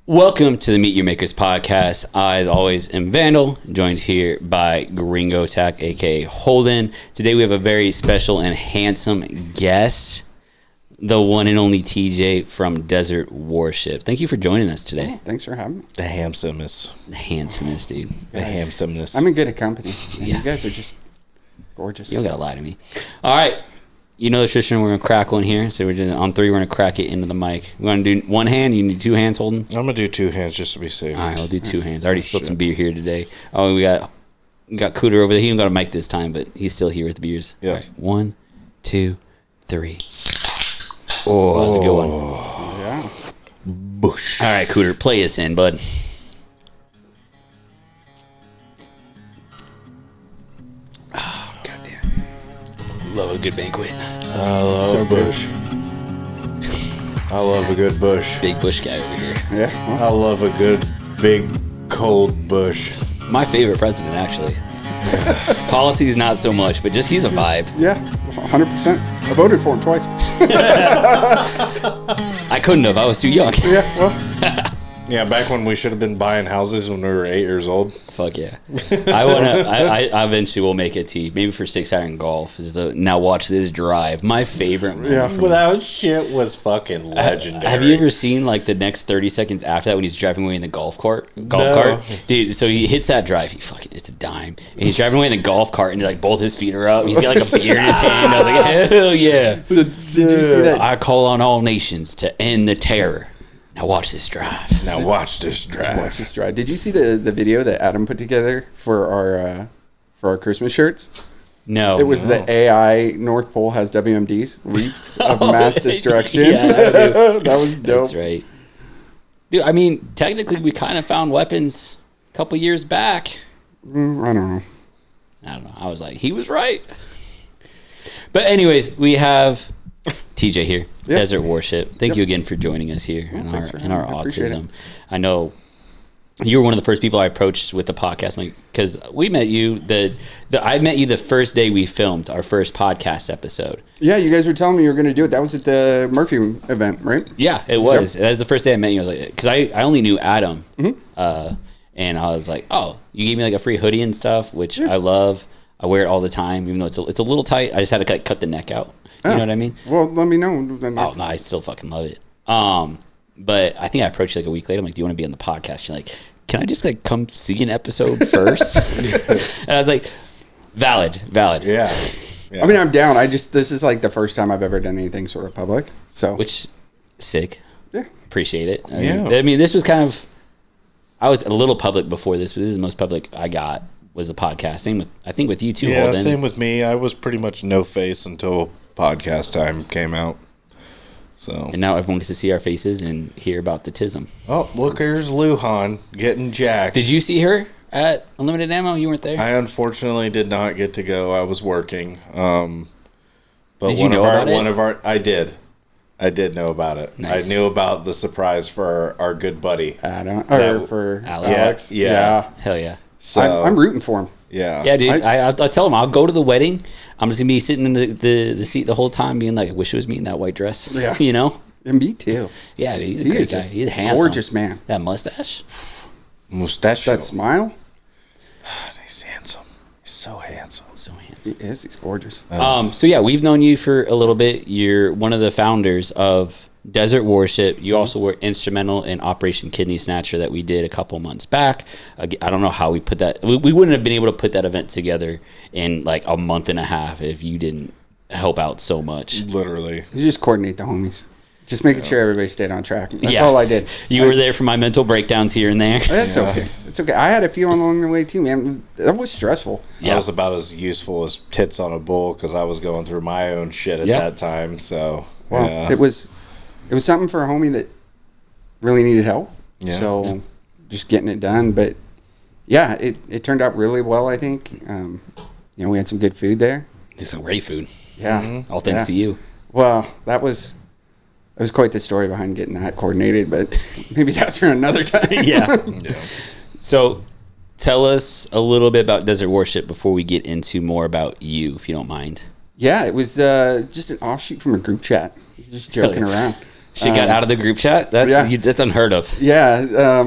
Welcome to the Meet Your Makers podcast. I, as always, am Vandal, joined here by Gringo Tack, aka Holden. Today we have a very special and handsome guest, the one and only TJ from Desert Warship. Thank you for joining us today. Oh, thanks for having me. The handsomest. The handsomest, dude. The handsomeness. I'm in good company. Yeah. You guys are just gorgeous. You don't gotta lie to me. All right. You know the tradition, we're going to crack one here. So we're doing, on three, we're going to crack it into the mic. We want to do one hand? You need two hands, Holden? I'm going to do two hands just to be safe. All right, we'll do two hands. I already spilled some beer here today. Oh, we got Cooter over there. He didn't got a mic this time, but he's still here with the beers. Yeah. All right, 1, 2, 3. Oh, that was a good one. Yeah. Bush. All right, Cooter, play us in, bud. Oh, goddamn. Love a good banquet. I love Bush. I love a good Bush. Big Bush guy over here. Yeah. Well, I love a good, big, cold Bush. My favorite president, actually. Policies, not so much, but just he's a vibe. yeah. 100%. I voted for him twice. I couldn't have. I was too young. Yeah. Well, Yeah, back when we should have been buying houses when we were 8 years old. Fuck yeah. I eventually will make it to maybe for 6-iron golf. Now watch this drive. My favorite one. Yeah. Well, that shit was fucking legendary. Have you ever seen like the next 30 seconds after that when he's driving away in the golf cart? Dude, so he hits that drive. It's a dime. And he's driving away in the golf cart and like both his feet are up. He's got like a beer in his hand. I was like, hell yeah. did you see that? I call on all nations to end the terror. Now watch this drive. Now watch this drive. Watch this drive. Did you see the video that Adam put together for our Christmas shirts? No. It was the AI North Pole has WMDs, wreaths of mass destruction. Yeah, I do. That was dope. That's right. Dude, I mean, technically we kind of found weapons a couple years back. I don't know. I was like, he was right. But anyways, we have TJ here, Yep. Desert Warship. Thank Yep. you again for joining us here thanks for in our having me. I appreciate autism. it. I know you were one of the first people I approached with the podcast because we met you. I met you the first day we filmed our first podcast episode. Yeah, you guys were telling me you were going to do it. That was at the Murphy event, right? Yeah, it was. That was the first day I met you. I was like, because I only knew Adam, and I was like, oh, you gave me like a free hoodie and stuff, which I love. I wear it all the time, even though it's a little tight. I just had to cut the neck out. You know what I mean? Well, let me know. Then Oh no, I still fucking love it. But I think I approached you like a week later. I'm like, do you want to be on the podcast? You're like, can I just like come see an episode first? And I was like, valid. Yeah. I mean, I'm down. This is like the first time I've ever done anything sort of public. So, Which, sick. yeah. Appreciate it. Yeah. I mean, this was kind of, I was a little public before this, but this is the most public I got was a podcast. Same with, I think with you too, Yeah, Holden. same with me. I was pretty much no face until podcast time came out. So And now everyone gets to see our faces and hear about the tism. oh, look, there's Luhan getting jacked. Did you see her at Unlimited Ammo? You weren't there? I unfortunately did not get to go. I was working. But Did you know about it? I did know about it. Nice. I knew about the surprise for our good buddy. Adam, That- for Alex. Alex. Yeah. Hell yeah. So I'm rooting for him. yeah. Yeah, dude. I tell him I'll go to the wedding. I'm just gonna be sitting in the seat the whole time, being like, I wish it was me in that white dress. Yeah. You know? And me too. Yeah, dude, he's a He great is guy. a He's handsome. gorgeous man. That mustache. Mustachio. That smile. He's handsome. He's so handsome. So handsome. He is. He's gorgeous. So yeah, we've known you for a little bit. You're one of the founders of Desert Warship. You also were instrumental in Operation Kidney Snatcher that we did a couple months back. I don't know how we put that. We wouldn't have been able to put that event together in like a month and a half if you didn't help out so much. Literally. You just coordinate the homies. Just making sure everybody stayed on track. That's Yeah. all I did. You were there for my mental breakdowns here and there. That's Yeah. okay. It's okay. I had a few along the way too, man. That was stressful. Yeah. I was about as useful as tits on a bull because I was going through my own shit at Yeah. that time. So Well, yeah. it was something for a homie that really needed help. Yeah. So just getting it done. But yeah, it turned out really well, I think. We had some good food there. It's some great food. Yeah. All thanks to you. Well, that was quite the story behind getting that coordinated, but maybe that's for another time. Yeah. Yeah. So tell us a little bit about Desert Warship before we get into more about you, if you don't mind. Yeah, it was just an offshoot from a group chat. Just joking around. Shit got out of the group chat. That's unheard of. Yeah,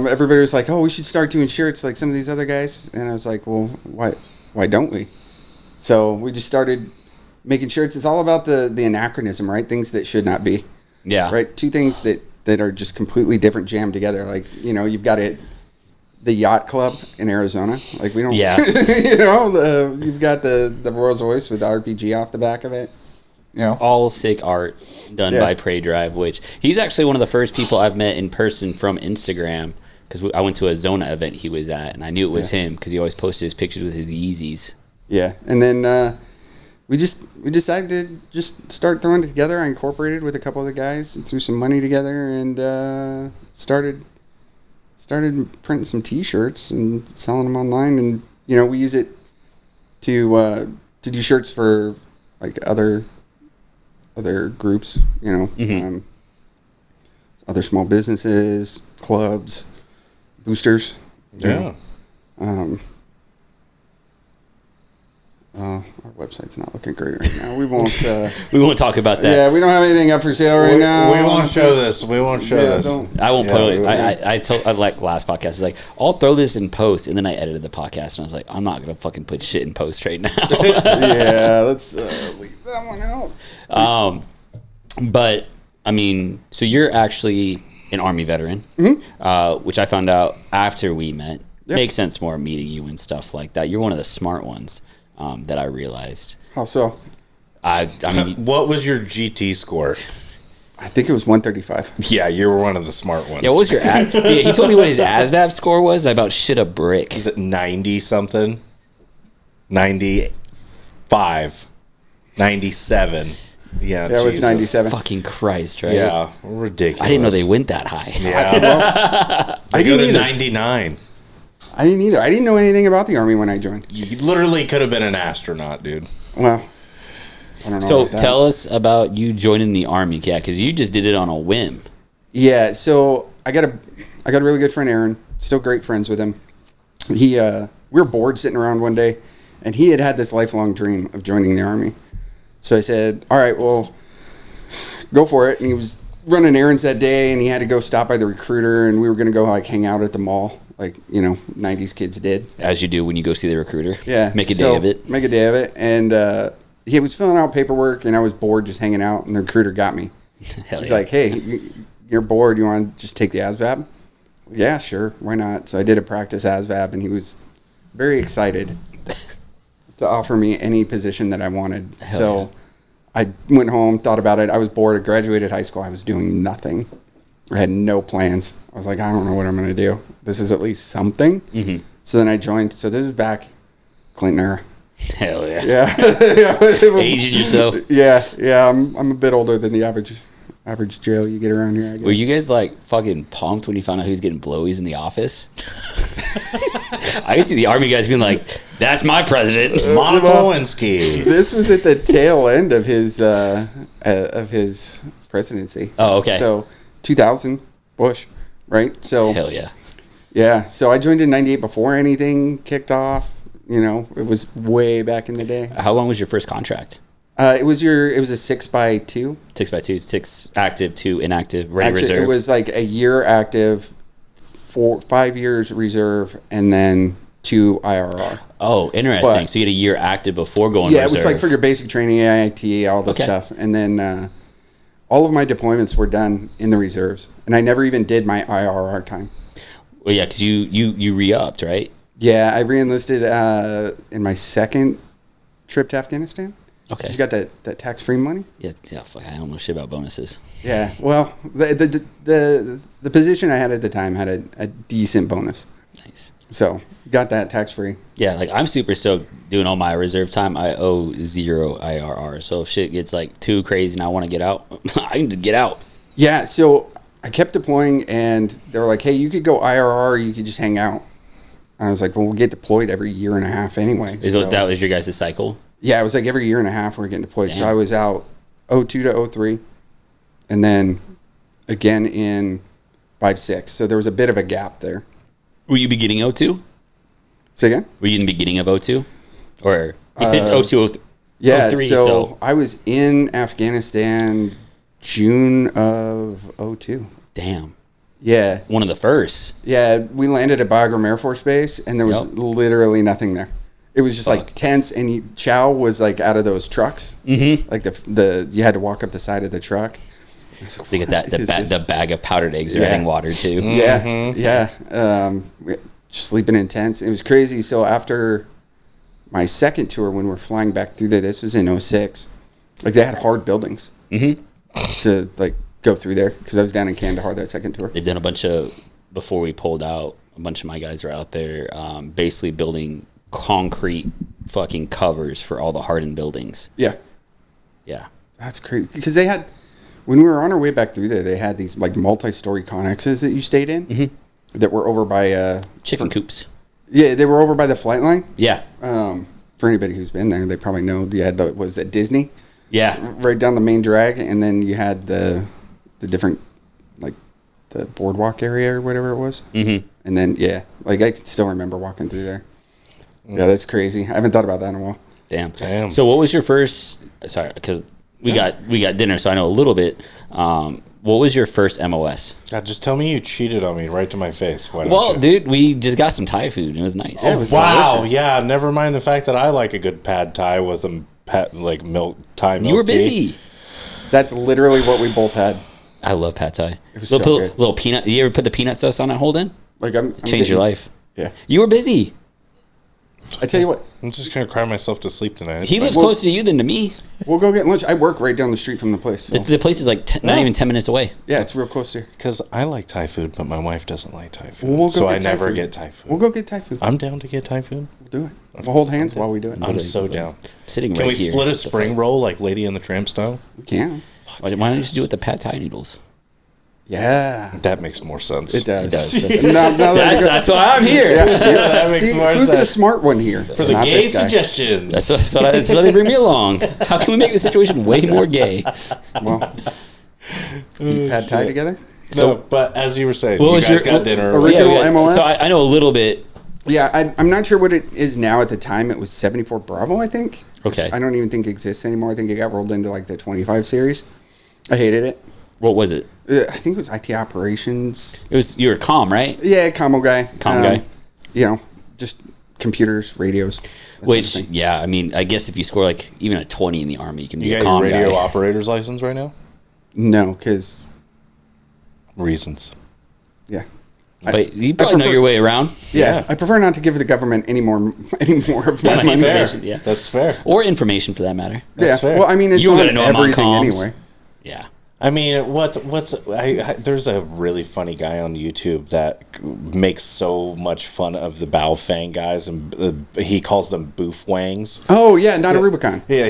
everybody was like, "Oh, we should start doing shirts like some of these other guys," and I was like, "Well, why don't we?" So we just started making shirts. It's all about the anachronism, right? Things that should not be. Yeah. Right. Two things that are just completely different jammed together. Like, you've got the yacht club in Arizona. Like, we don't. Yeah. You've got the Rolls Royce with the RPG off the back of it. All sick art done by Prey Drive, which he's actually one of the first people I've met in person from Instagram, because I went to a Zona event he was at, and I knew it was him because he always posted his pictures with his Yeezys. Yeah, and then we decided to just start throwing it together. I incorporated with a couple of the guys and threw some money together and started printing some T-shirts and selling them online. And we use it to do shirts for like other groups, other small businesses, clubs, boosters. Yeah. Our website's not looking great right now. We won't. We won't talk about that. Yeah, we don't have anything up for sale right now. We won't show this. We won't show this. I won't put it. I told like last podcast. It's like, I'll throw this in post, and then I edited the podcast, and I was like, I'm not gonna fucking put shit in post right now. Yeah, let's leave that one out. But I mean, so you're actually an Army veteran, which I found out after we met. Yep. Makes sense more meeting you and stuff like that. You're one of the smart ones that I realized. How so? I mean, What was your GT score? I think it was 135. Yeah, you were one of the smart ones. yeah, what was your he told me what his ASVAB score was. And I about shit a brick. Is it 90 something? 95. 97. Yeah, That was Jesus. 97. Fucking Christ, right? Yeah, ridiculous. I didn't know they went that high. Yeah. I Go didn't to either. 99. I didn't either. I didn't know anything about the Army when I joined. You literally could have been an astronaut, dude. Well, I don't know. So about that. tell us about you joining the Army, Cat, because you just did it on a whim. Yeah, so I got a really good friend, Aaron. Still great friends with him. We were bored sitting around one day, and he had this lifelong dream of joining the Army. So I said, all right, well, go for it. And he was running errands that day, and he had to go stop by the recruiter, and we were going to go like hang out at the mall, like 90s kids did. As you do when you go see the recruiter. Yeah, Make a day of it. Make a day of it, and he was filling out paperwork, and I was bored just hanging out, and the recruiter got me. Hell He's yeah. like, hey, you're bored. You want to just take the ASVAB? Yeah, sure. Why not? So I did a practice ASVAB, and he was very excited to offer me any position that I wanted. Hell So I went home, thought about it. I was bored. I graduated high school. I was doing nothing. I had no plans. I was like, I don't know what I'm going to do. This is at least something. Mm-hmm. So then I joined. So this is back Clinton era. Hell yeah. Yeah. Aging yourself. Yeah. I'm a bit older than the average Joe you get around here, I guess. Were you guys like fucking pumped when you found out he was getting blowies in the office? I can see the Army guys being like, that's my president. Monica Lewinsky. This was at the tail end of his presidency. Oh, okay. So 2000 Bush, right? So Hell yeah. yeah. So I joined in '98 before anything kicked off. It was way back in the day. How long was your first contract? It was a 6x2. 6x2, 6 active, 2 inactive, ready Actually, reserve. it was like a year active, 5 years reserve, and then 2 IRR. Oh, interesting. But- So you had a year active before going Yeah, reserve. it was like for your basic training, AIT, all the Okay. stuff. And then all of my deployments were done in the reserves. And I never even did my IRR time. Well, yeah, because you re-upped, right? Yeah, I re-enlisted in my second trip to Afghanistan. Okay. You got that tax-free money? Yeah, fuck, I don't know shit about bonuses. Yeah, well, the position I had at the time had a decent bonus. Nice. So got that tax-free. Yeah, like I'm super stoked doing all my reserve time. I owe 0 IRR. So if shit gets like too crazy and I want to get out, I can just get out. Yeah, so I kept deploying, and they were like, hey, you could go IRR, or you could just hang out. And I was like, well, we'll get deployed every year and a half anyway. That was your guys' cycle? Yeah, it was like every year and a half we were getting deployed. So Damn. I was out 02 to 03, and then again in 5-6. So there was a bit of a gap there. Were you beginning 02? Say again? Were you in the beginning of 02? Or you said 02, 03, Yeah, 03, so I was in Afghanistan June of '02. Damn. Yeah. One of the first. Yeah, we landed at Bagram Air Force Base, and there was literally nothing there. It was just like tents, and chow was like out of those trucks. Mm-hmm. Like the you had to walk up the side of the truck. They get that the bag of powdered eggs or adding water too. Yeah. Just sleeping in tents. It was crazy. So after my second tour, when we're flying back through there, this was in '06. Like they had hard buildings to like go through there because I was down in Kandahar that second tour. They've done a bunch of, before we pulled out, a bunch of my guys are out there basically building concrete fucking covers for all the hardened buildings. Yeah. Yeah. That's crazy. Because they had, when we were on our way back through there, they had these like multi-story connexes that you stayed in that were over by... Chicken coops. Yeah, they were over by the flight line. Yeah. For anybody who's been there, they probably know you had was at Disney? Yeah. Right down the main drag, and then you had the different, like, the boardwalk area or whatever it was. Mm-hmm. And then, yeah, like, I can still remember walking through there. Yeah, that's crazy. I haven't thought about that in a while. Damn. So what was your first, sorry, because we got dinner, so I know a little bit. What was your first MOS? God, just tell me you cheated on me right to my face. Why don't Well, you? dude, we just got some Thai food, and it was nice. Yeah, it was Wow, delicious. yeah. Never mind the fact that I like a good pad Thai with some like milk Thai milk. You were tea. busy. That's literally what we both had. I love pad Thai. It was so good. Little peanut. You ever put the peanut sauce on it, Holden? Like, I'm Changed your life. Yeah. You were busy. I tell you what, I'm just gonna cry myself to sleep tonight. He lives closer to you than to me. we'll go get lunch. I work right down the street from the place. So. The place is like not even 10 minutes away. Yeah, it's real close here. because I like Thai food, but my wife doesn't like Thai food, Well, we'll go so get I Thai never food. get Thai food. We'll go get Thai food. I'm down to get Thai food. We'll do it. We'll hold hands while we do it. I'm so down. Sitting Can right we here. split a spring roll like Lady and the Tramp style? We can. Why don't you just do it with the pad Thai noodles? Yeah. That makes more sense. It does. It does. Now that you go- That's why I'm here. That makes See, more who's the sense. smart one here? For the Not gay this guy. suggestions. That's why they bring me along. How can we make the situation way more gay? Well, eat pad thai together? So, but as you were saying, What you was guys your- got dinner. Original Yeah, MOS? So I know a little bit. Yeah, I'm not sure what it is now. At the time, it was 74 Bravo, I think. which Okay. I don't even think exists anymore. I think it got rolled into like the 25 series. I hated it. What was it? I think it was IT operations. It was, you were comm, right? Yeah, commo guy. Comm guy. You know, just computers, radios. that sort of Which, thing. yeah, I mean, I guess if you score like even a 20 in the Army, you can be You a got comm your radio guy. operator's license right now? No, because Reasons. yeah. But you probably know prefer- your way around. Yeah, I prefer not to give the government any more of my That's money. fair. Fair. Yeah. That's fair. Or information for that matter. Yeah, That's fair. well, I mean, it's You on gotta know I'm on everything comms. anyway. Yeah. I mean, there's a really funny guy on YouTube that makes so much fun of the Bao Fang guys, and he calls them boof wangs. Oh yeah, not a Rubicon. Yeah,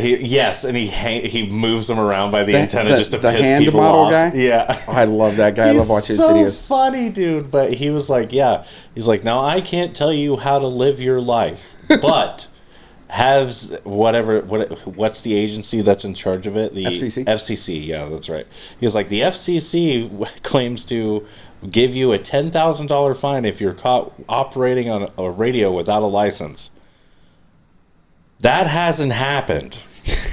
and he moves them around by the antenna just to the piss hand people model off. guy? Yeah. Oh, I love that guy. I love watching his videos. So funny, dude. But he was like, he's like, now I can't tell you how to live your life, but has what's the agency that's in charge of it? The FCC? FCC, yeah, that's right. He was like, the FCC claims to give you a $10,000 fine if you're caught operating on a radio without a license. That hasn't happened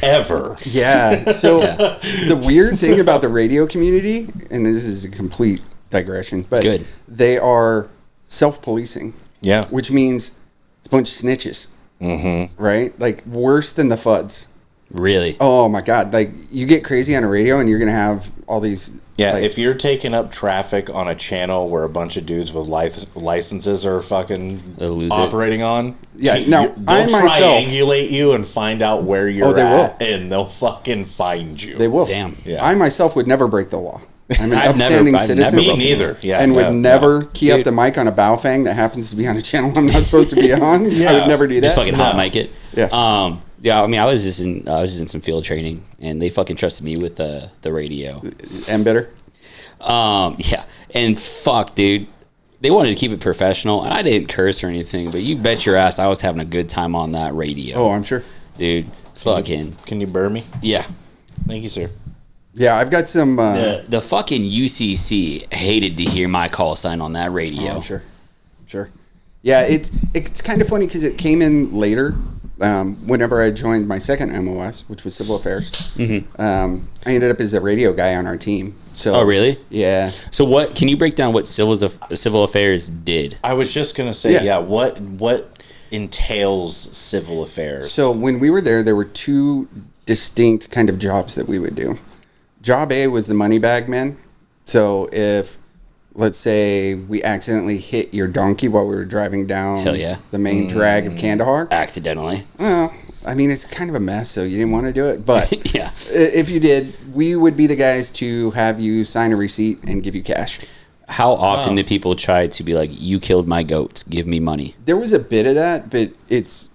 ever. Yeah. So the weird thing about the radio community, and this is a complete digression, but Good. they are self-policing. Yeah. Which means it's a bunch of snitches. Mm-hmm. Right? Like worse than the FUDs. Really? Oh my God. Like you get crazy on a radio and you're going to have all these. Yeah, like, if you're taking up traffic on a channel where a bunch of dudes with licenses are fucking They'll lose operating on, Yeah, now, they'll I myself- triangulate you and find out where you're they at, will. and they'll fucking find you. they will. Damn. Yeah. I myself would never break the law. I'm an I've never- upstanding I've citizen. never Me neither. Yeah, and would no, never no. key up Dude. the mic on a Baofeng that happens to be on a channel I'm not supposed to be on. I would never do that. Just fucking hot mic it. Yeah. Yeah, I mean, I was just in some field training, and they fucking trusted me with the radio. And bitter. Yeah, and fuck, dude, they wanted to keep it professional, and I didn't curse or anything, but you bet your ass I was having a good time on that radio. Oh, I'm sure. Dude, fucking Can you burn me? yeah. Thank you, sir. Yeah, I've got some. The fucking UCC hated to hear my call sign on that radio. I'm sure. Yeah, it's kind of funny because it came in later Whenever I joined my second MOS, which was civil affairs, I ended up as a radio guy on our team. So, Oh, really? Yeah. So what? Can you break down what civil affairs did? I was just gonna say, Yeah. what entails civil affairs? So when we were there were two distinct kind of jobs that we would do. Job A was the money bag men. So if, let's say, we accidentally hit your donkey while we were driving down Hell yeah. the main drag of Kandahar, Accidentally. well, I mean, it's kind of a mess, so you didn't want to do it. But Yeah. if you did, we would be the guys to have you sign a receipt and give you cash. How often do people try to be like, you killed my goats, give me money? There was a bit of that, but it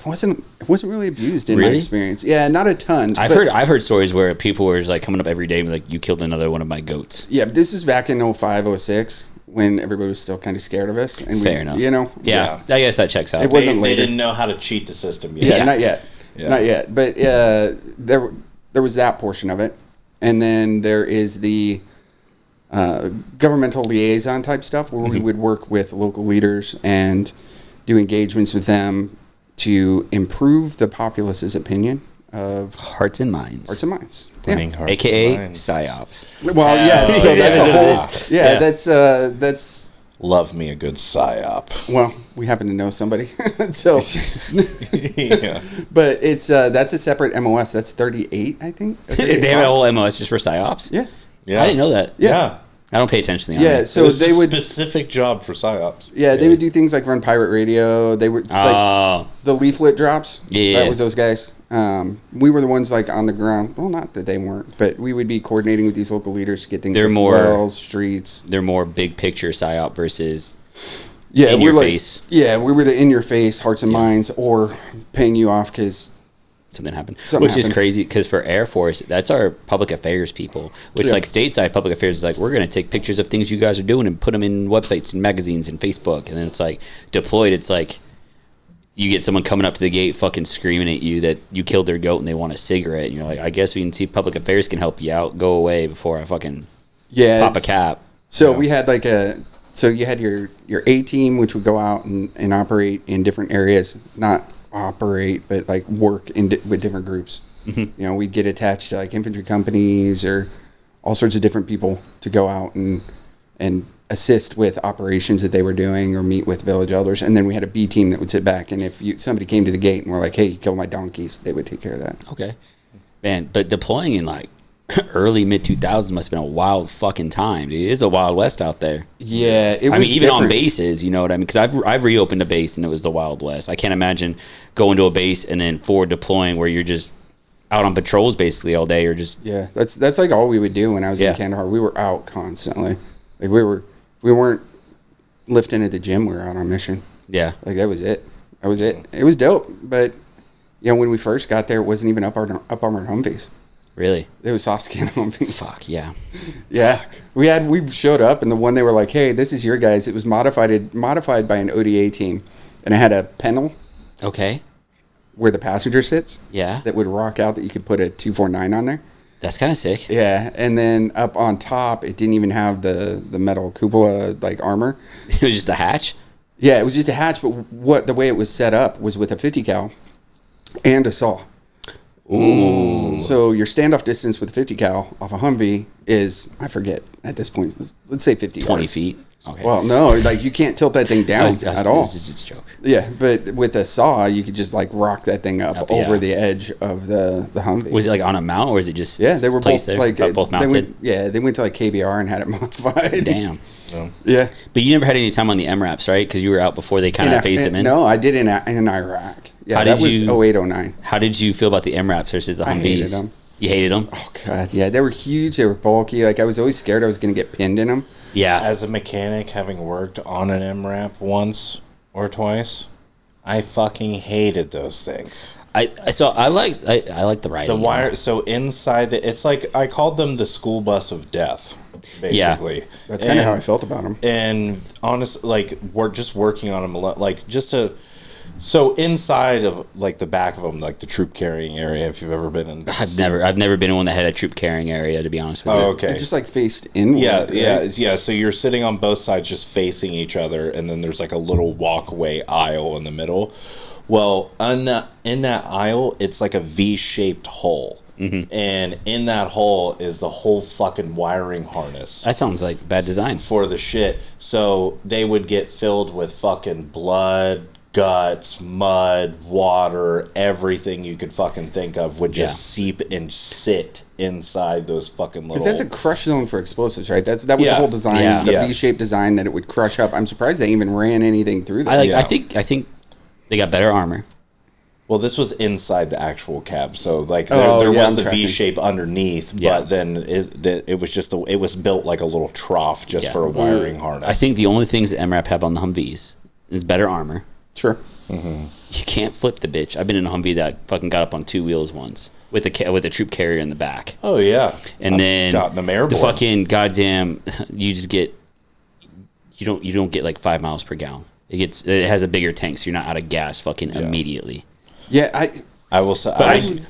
wasn't really abused in my Really? experience. Yeah, not a ton. I've heard stories where people were just like coming up every day and be like, you killed another one of my goats. Yeah, but this is back in 05, 06 when everybody was still kind of scared of us. And Fair enough. You know? Yeah, I guess that checks out. It wasn't they later. didn't know how to cheat the system yet. Yeah, Yeah. not yet. Yeah. Not yet. But there was that portion of it. And then there is the governmental liaison type stuff where we would work with local leaders and do engagements with them to improve the populace's opinion of Hearts and minds. hearts and minds. Winning Yeah. hearts AKA and minds. PSYOPs. Well, yeah, Oh, so yeah, that's a it whole. is. Yeah, Yeah. that's. Love me a good psyop. Well, we happen to know somebody, so. Yeah. But it's that's a separate MOS. That's 38, I think. They have a whole MOS just for PSYOPs? Yeah. Yeah. I didn't know that. Yeah. I don't pay attention to the Yeah, army. so they would. specific job for psyops. Yeah, they would do things like run pirate radio. They would like Oh, the leaflet drops. Yeah. That was those guys. We were the ones like on the ground. Well, not that they weren't, but we would be coordinating with these local leaders to get things They're like more- wells, streets. they're more big picture PSYOP versus Yeah, in we're your like, face. Yeah, we were the in your face hearts and minds, or paying you off because something happened. Something Which is happened. crazy because for Air Force, that's our public affairs people. Which, Yeah. like, stateside public affairs is like, we're going to take pictures of things you guys are doing and put them in websites and magazines and Facebook. And then it's like, deployed, it's like, you get someone coming up to the gate fucking screaming at you that you killed their goat and they want a cigarette. And you're like, I guess we can see public affairs can help you out. Go away before I fucking pop a it's- cap. So we had like so you had your A team, which would go out and operate in different areas, not operate, but like work with different groups. You know, we'd get attached to like infantry companies or all sorts of different people to go out and assist with operations that they were doing or meet with village elders. And then we had a B team that would sit back. And if somebody came to the gate and were like, hey, you killed my donkeys, they would take care of that. Okay. Man, but deploying in like early mid 2000s must have been a wild fucking time, dude. It is a Wild West out there. Yeah, it was I mean, even on different. bases, you know what I mean? Because I've reopened a base and it was the Wild West. I can't imagine going to a base and then forward deploying where you're just out on patrols basically all day or just Yeah, that's like all we would do when I was Yeah. in Kandahar. We were out constantly. Like we weren't lifting at the gym. We were out on mission. yeah. Like that was it. That was it. It was dope. But you know, when we first got there, it wasn't even up armored Humvees. Really? It was soft scan Humvees. Fuck yeah. Yeah, we showed up, and the one they were like, "Hey, this is your guys." It was modified by an ODA team, and it had a panel Okay. where the passenger sits. Yeah. That would rock out. That you could put a 249 on there. That's kind of sick. Yeah, and then up on top, it didn't even have the metal cupola like armor. It was just a hatch. Yeah, it was just a hatch, but the way it was set up was with a 50 cal and a saw. Ooh. So your standoff distance with a 50 cal off a Humvee is, I forget at this point, let's say 50 20 yards. feet. Okay. Well, no, like you can't tilt that thing down at all. This is just a joke. Yeah, but with a saw, you could just like rock that thing up Yeah. over the edge of the Humvee. Was it like on a mount or is it just Yeah, they were placed both there? like Both they mounted? they went to like KBR and had it modified. Damn. Yeah. But you never had any time on the MRAPs, right? Because you were out before they kind of phased them in. No, I did in Iraq. Yeah, How that did was you- 0809. How did you feel about the MRAPs versus the Humvees? I hated them. You hated them? Oh god, yeah, they were huge. They were bulky. Like I was always scared I was going to get pinned in them. Yeah. As a mechanic, having worked on an MRAP once or twice, I fucking hated those things. I like the riding. The wire. So inside it's like I called them the school bus of death, basically. That's kind of how I felt about them. And honestly, like we're just working on them a lot, like just to. So inside of like the back of them, like the troop carrying area, if you've ever been in. I've never been in one that had a troop carrying area, to be honest with you. Oh, okay. It just like faced inward. Yeah, right? yeah. So you're sitting on both sides, just facing each other, and then there's like a little walkway aisle in the middle. Well, in that aisle, it's like a V-shaped hole. And in that hole is the whole fucking wiring harness. That sounds like bad design. For the shit. So they would get filled with fucking blood, guts, mud, water, everything you could fucking think of would just seep and sit inside those fucking little... Because that's a crush zone for explosives, right? That was the whole design, the V-shaped design, that it would crush up. I'm surprised they even ran anything through that. I think they got better armor. Well, this was inside the actual cab, so like there was the V shape underneath, but then it was just it was built like a little trough just for a wiring harness. I think the only things that MRAP have on the Humvees is better armor. Sure. You can't flip the bitch. I've been in a Humvee that fucking got up on two wheels once with a troop carrier in the back. Oh yeah, and then gotten them airborne. The fucking goddamn you don't get like 5 miles per gallon. It has a bigger tank, so you're not out of gas fucking immediately. Yeah, I will say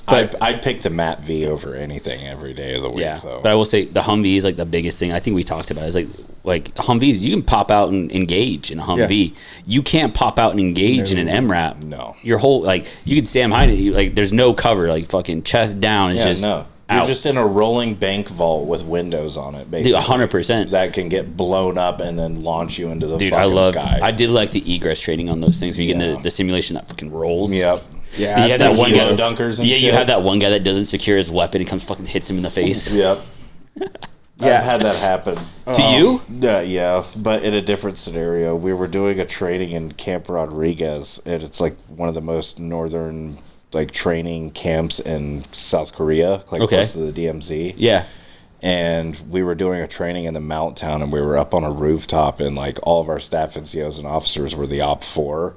I'd pick the Matt V over anything every day of the week though. But I will say the Humvee is like the biggest thing. I think we talked about it. Is like Humvees, you can pop out and engage in a Humvee. Yeah. You can't pop out and engage in an MRAP. No. Your whole like you can stand behind it. Like there's no cover. Like fucking chest down is just no. You're just in a rolling bank vault with windows on it, basically. 100%. That can get blown up and then launch you into the fucking sky. I did like the egress training on those things. When you get into the simulation that fucking rolls. Yep. Yeah, you have that one guy, dunkers and shit. You have that one guy that doesn't secure his weapon and comes fucking hits him in the face. Yep. I've had that happen. To you? Yeah, but in a different scenario. We were doing a training in Camp Rodriguez, and it's like one of the most northern like training camps in South Korea, like close to the DMZ. Yeah. And we were doing a training in the Mount Town, and we were up on a rooftop, and like all of our staff NCOs and officers were the OP4.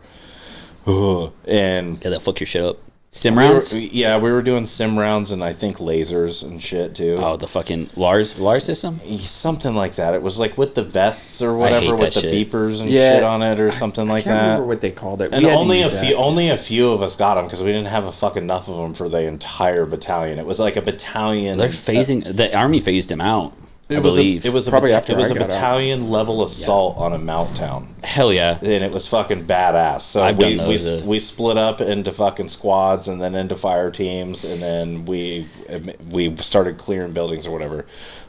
And they'll fuck your shit up. Sim rounds? We were doing sim rounds and I think lasers and shit too. Oh, the fucking Lars system? Something like that. It was like with the vests or whatever, with the beepers and shit on it or something like that. I can't remember what they called it. And only a few of us got them because we didn't have enough of them for the entire battalion. It was like a battalion. They're phasing. The army phased them out. It was a battalion level assault on a Mount Town. Hell yeah. And it was fucking badass. So we split up into fucking squads and then into fire teams, and then we started clearing buildings or whatever.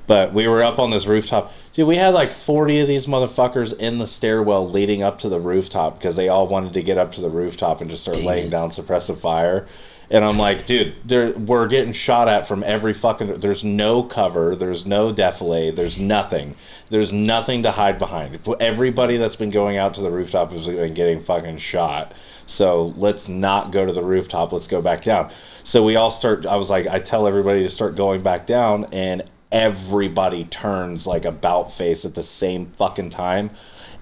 But we were up on this rooftop. Dude, we had like 40 of these motherfuckers in the stairwell leading up to the rooftop because they all wanted to get up to the rooftop and just start laying down suppressive fire. And I'm like, dude, we're getting shot at from every fucking... There's no cover. There's no defilade. There's nothing. There's nothing to hide behind. Everybody that's been going out to the rooftop has been getting fucking shot. So let's not go to the rooftop. Let's go back down. So we all start... I was like, I tell everybody to start going back down, and everybody turns like about face at the same fucking time,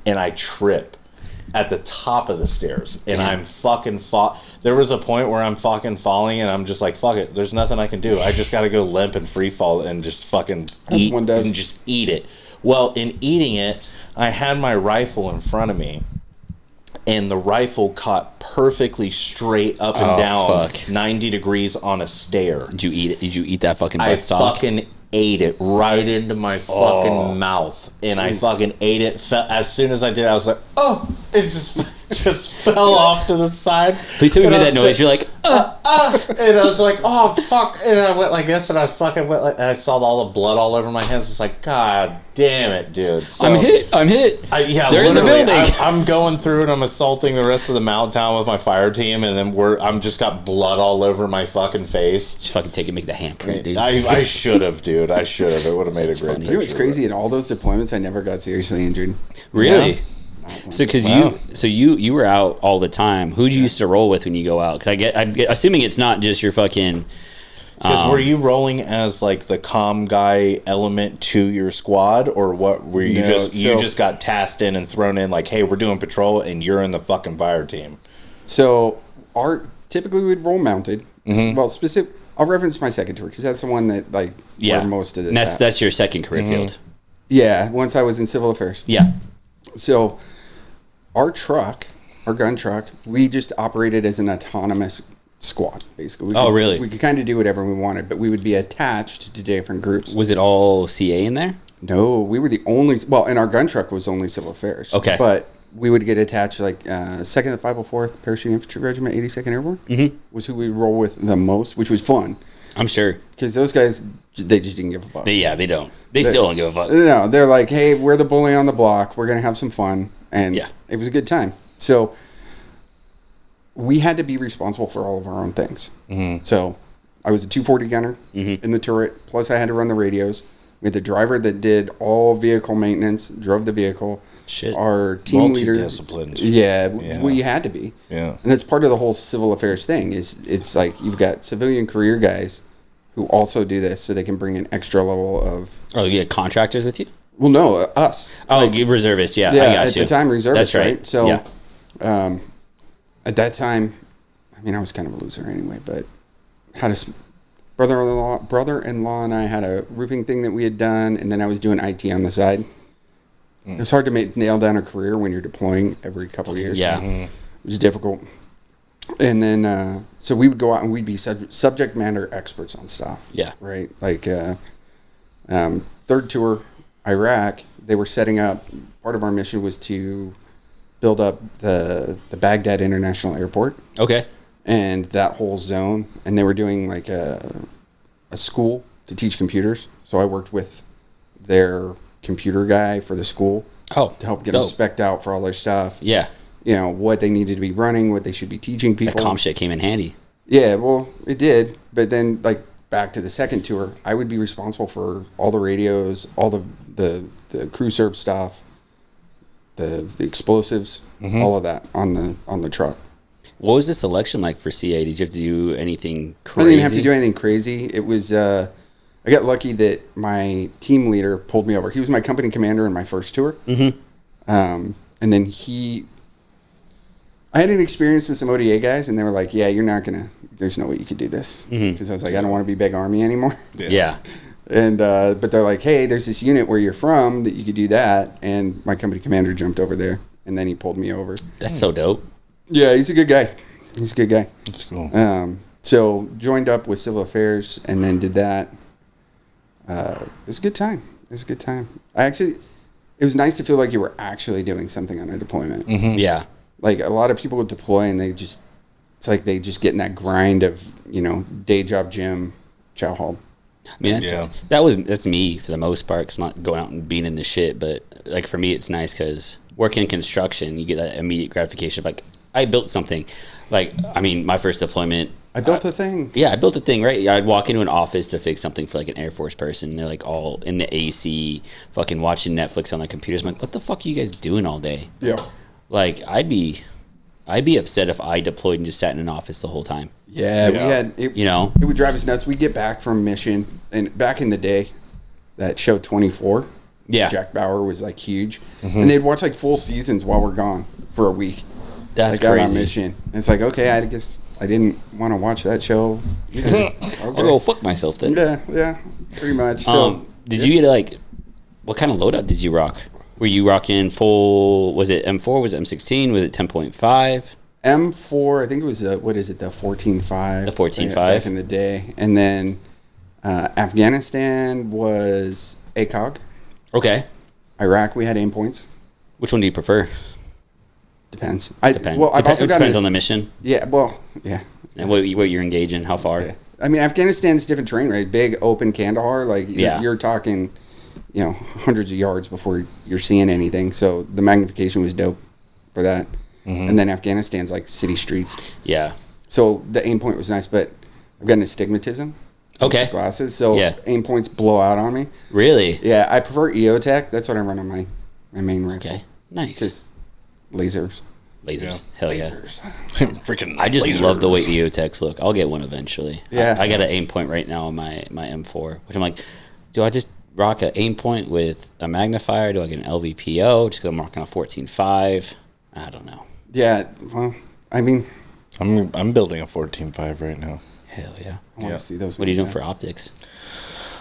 and I trip at the top of the stairs, and I'm fucking there was a point where I'm fucking falling, and I'm just like, fuck it, there's nothing I can do. I just gotta go limp and free fall and just fucking eat and just eat it. Well, in eating it, I had my rifle in front of me, and the rifle caught perfectly straight up and down 90 degrees on a stair. Did you eat it? Did you eat that fucking buttstock? I fucking ate it right into my fucking mouth, and I fucking ate it. As soon as I did, I was like, oh, it just fell off to the side. Please tell me you made that noise. You're like, and I was like, oh fuck, and I went like this, and I fucking went like, and I saw all the blood all over my hands. It's like, god damn it, dude. So, I'm hit. They're in the building. I'm going through and I'm assaulting the rest of the Mount Town with my fire team, and then I'm just got blood all over my fucking face. Just fucking take it, make the handprint, dude. I should have, dude. I should have. It would have made a great picture. You know what's crazy? In all those deployments, I never got seriously injured. Really? Yeah. So, you were out all the time. Who'd you used to roll with when you go out? Because I'm assuming it's not just your fucking. Because were you rolling as like the comm guy element to your squad, or what? Were you you just got tasked in and thrown in like, hey, we're doing patrol, and you're in the fucking fire team? So typically we'd roll mounted. Mm-hmm. Well, I'll reference my second tour because that's the one that where most of this. That's your second career field. Yeah, once I was in civil affairs. Yeah. So our gun truck, we just operated as an autonomous squad, basically. Really? We could kind of do whatever we wanted, but we would be attached to different groups. Was it all CA in there? No, we were the only... Well, and our gun truck was only civil affairs. Okay. But we would get attached, like 2nd to 504th Parachute Infantry Regiment, 82nd Airborne, was who we roll with the most, which was fun. I'm sure. Because those guys, they just didn't give a fuck. They don't. They still don't give a fuck. No, they're like, hey, we're the bully on the block. We're going to have some fun. And it was a good time. So we had to be responsible for all of our own things. So I was a 240 gunner in the turret. Plus I had to run the radios. We had the driver that did all vehicle maintenance, drove the vehicle. Shit. Our team leader. Multidisciplined. Yeah, we had to be. Yeah. And that's part of the whole civil affairs thing is it's like you've got civilian career guys who also do this so they can bring an extra level of... Oh, you get contractors with you? Well, no, us. Oh, like, reservists, I got at you. the time, reservists, That's right? So, at that time, I mean, I was kind of a loser anyway, but had a brother-in-law and I had a roofing thing that we had done, and then I was doing IT on the side. It was hard to nail down a career when you're deploying every couple of years. Yeah. It was difficult. And then, so we would go out and we'd be subject matter experts on stuff. Yeah. Right? Like, third tour, Iraq, they were setting up, part of our mission was to build up the Baghdad International Airport. Okay. And that whole zone. And they were doing like a school to teach computers. So I worked with their computer guy for the school. Oh, to help get them spec'd out for all their stuff. Yeah. You know, what they needed to be running, what they should be teaching people. That comm shit came in handy. Yeah, well, it did. But then, like, back to the second tour, I would be responsible for all the radios, all the crew serve stuff, the explosives, all of that on the truck. What was the selection like for CA? Did you have to do anything crazy? I didn't have to do anything crazy. It was, I got lucky that my team leader pulled me over. He was my company commander in my first tour. And then I had an experience with some ODA guys, and they were like, yeah, you're not going to, there's no way you could do this. Because I was like, I don't want to be big Army anymore. Yeah. And, but they're like, hey, there's this unit where you're from that you could do that. And my company commander jumped over there, and then he pulled me over. That's so dope. Yeah, he's a good guy. He's a good guy. That's cool. So joined up with Civil Affairs and then did that. It was a good time. It was nice to feel like you were actually doing something on a deployment. Yeah. Like a lot of people would deploy and it's like they just get in that grind of, day job gym, chow hall. I mean, that's me for the most part, 'cause I'm not going out and being in the shit. But like for me, it's nice because working in construction, you get that immediate gratification of like, I built something. Like, I mean, my first deployment, I built a thing. Yeah, I built a thing, right? I'd walk into an office to fix something for like an Air Force person. And they're like all in the AC, fucking watching Netflix on their computers. I'm like, what the fuck are you guys doing all day? Yeah. Like, I'd be upset if I deployed and just sat in an office the whole time. Yeah. We had it. It would drive us nuts. We'd get back from mission, and back in the day, that show 24. Yeah. Jack Bauer was like huge, and they'd watch like full seasons while we're gone for a week. That's like, crazy. Out on mission. And it's like, okay, I guess I didn't want to watch that show. Yeah. Okay. I'll go fuck myself then. Yeah, pretty much. So, did you get like, what kind of loadout did you rock? Were you rocking full, was it M4, was it M16, was it 10.5? M4, I think it was, the 14.5. The 14.5? Back in the day. And then Afghanistan was ACOG. Okay. Iraq, we had aim points. Which one do you prefer? Depends. Depends. Well, I've also got depends on the mission. Yeah, well, yeah. And what you're engaging, how far. Yeah. I mean, Afghanistan's different terrain, right? Big, open Kandahar. Like, you're talking, hundreds of yards before you're seeing anything. So the magnification was dope for that. And then Afghanistan's like city streets. Yeah. So the aim point was nice, but I've got astigmatism. Okay. Glasses. So aim points blow out on me. Really? Yeah, I prefer EOTech. That's what I run on my main rifle. Okay. Nice. Just lasers. Lasers. Hell yeah. Freaking I just lasers. love the way EOTechs look. I'll get one eventually. Yeah. I got an aim point right now on my M4, which I'm like, do I just rock an aim point with a magnifier? Do I get an LVPO just because I'm rocking a 14.5? I don't know. Yeah, well, I mean, I'm building a 14.5 right now. Hell yeah. I want to see those. What are you doing for optics?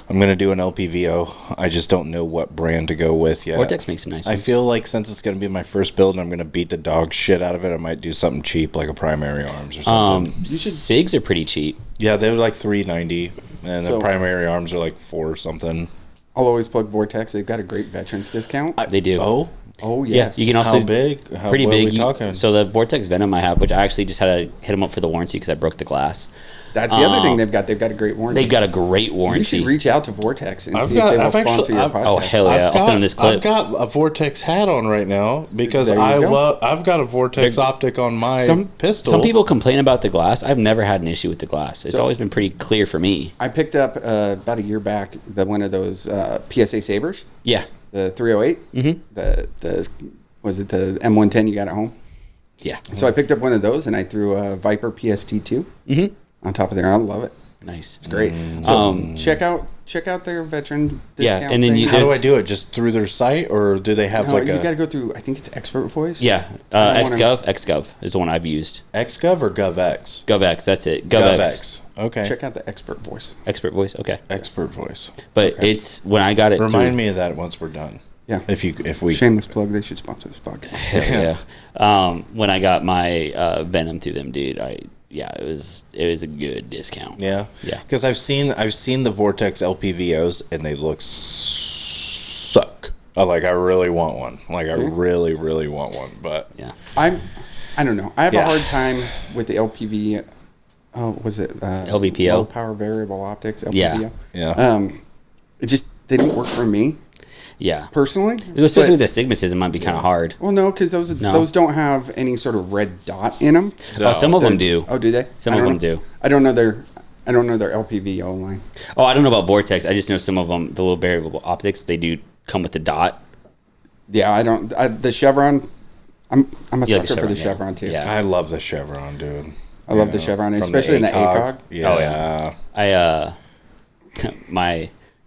I'm going to do an LPVO. I just don't know what brand to go with yet. Vortex makes some nice I ones. feel like since it's going to be my first build and I'm going to beat the dog shit out of it, I might do something cheap like a primary arms or something. SIGs are pretty cheap. Yeah, they're like $390, and So- the primary arms are like $4 something. I'll always plug Vortex. They've got a great veterans discount. They do. Oh, Oh yes. Yeah, you can also How big? How pretty what are big. we talking? So the Vortex Venom I have, which I actually just had to hit them up for the warranty because I broke the glass. That's the other thing they've got. They've got a great warranty. They've got a great warranty. You should reach out to Vortex and see if they will sponsor your podcast. Oh hell yeah! I'll send them this clip. I've got a Vortex hat on right now because There you go. I've got a Vortex optic on my pistol. Some people complain about the glass. I've never had an issue with the glass. It's always been pretty clear for me. I picked up about a year back one of those PSA Sabres. Yeah. The 308. Mm-hmm. The was it the M110 you got at home? Yeah. So I picked up one of those and I threw a Viper PST2 on top of there. I love it. Nice. It's great. So check out their veteran discount. and then thing. How do I do it? Just through their site, or do they have No, like you a got to go through. I think it's Expert Voice. Yeah. XGov is the one I've used. XGov or GovX? GovX, that's it. GovX. Okay. Check out the Expert Voice. Expert voice. Okay. Expert Voice. But it's when I got it. Remind me of that once we're done. Yeah. If we Shameless plug. They should sponsor this podcast. Hell yeah. When I got my Venom through them, dude, it was a good discount. Yeah. Yeah. Because I've seen the Vortex LPVOs and they look suck. I really want one. I really, really want one. But Yeah. I don't know. I have a Yeah. hard time with the LPV. Oh, was it LVPO? Low power variable optics. LPVO. Yeah. It just didn't work for me Yeah. personally. Especially with But- the astigmatism might be kind of hard. Well, no, because those don't have any sort of red dot in them. Oh, some of them do. Oh, do they? Some I of don't them know. do. I don't know their LPVO line. Oh, I don't know about Vortex. I just know some of them, the little variable optics, they do come with the dot. Yeah, I don't. The Chevron. I'm a You like sucker for the yeah. Chevron too. Yeah. I love the Chevron, dude. I love the Chevron, From especially in the ACOG. Yeah. Oh, yeah.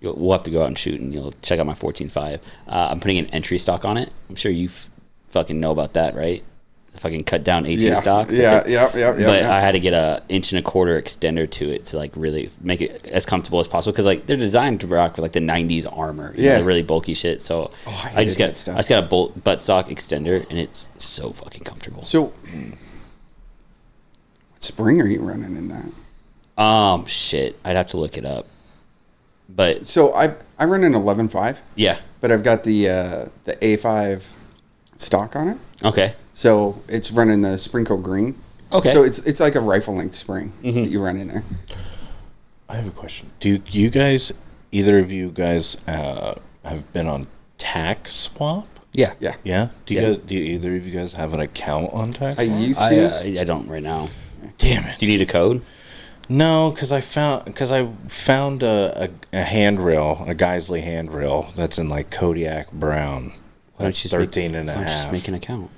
We'll have to go out and shoot, and you'll check out my 14.5. I'm putting an entry stock on it. I'm sure you fucking know about that, right? If I can cut down 18 stocks. Yeah. But I had to get a 1.25 inch extender to it to really make it as comfortable as possible because they're designed to rock with the 90s armor, the really bulky shit. So I just got a butt stock extender, and it's so fucking comfortable. So, what spring are you running in that? Shit, I'd have to look it up. But So I run an 11.5, yeah, but I've got the A5 stock on it. okay. So it's running the Springco Green. Okay. So it's like a rifle length spring that you run in there. I have a question. Do you guys, either of you guys, have been on Tac Swap? Yeah. Yeah. Yeah. Do either of you guys have an account on Tac I Swap? used to. I don't right now. Damn it. Do you need a code? No, because I found a handrail, a Geisley handrail that's in Kodiak brown. That's 13 and a Why don't you just half. make an account?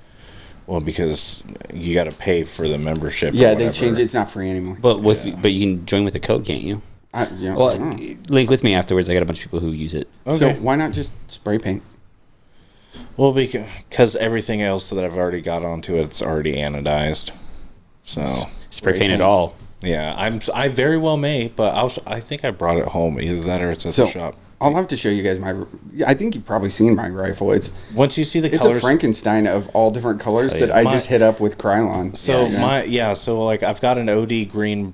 Well, because you got to pay for the membership. Yeah, or they whatever. changed it. It's not free anymore. But but you can join with a code, can't you? I Well, don't know. link with me afterwards. I got a bunch of people who use it. Okay. So why not just spray paint? Well, because everything else that I've already got onto it's already anodized. So Spray paint it all. yeah, I very well may, but I think I brought it home. Either that or it's at the shop. I'll have to show you guys my. I think you've probably seen my rifle. It's Once you see the a colors, Frankenstein of all different colors that I just hit up with Krylon. So so I've got an OD green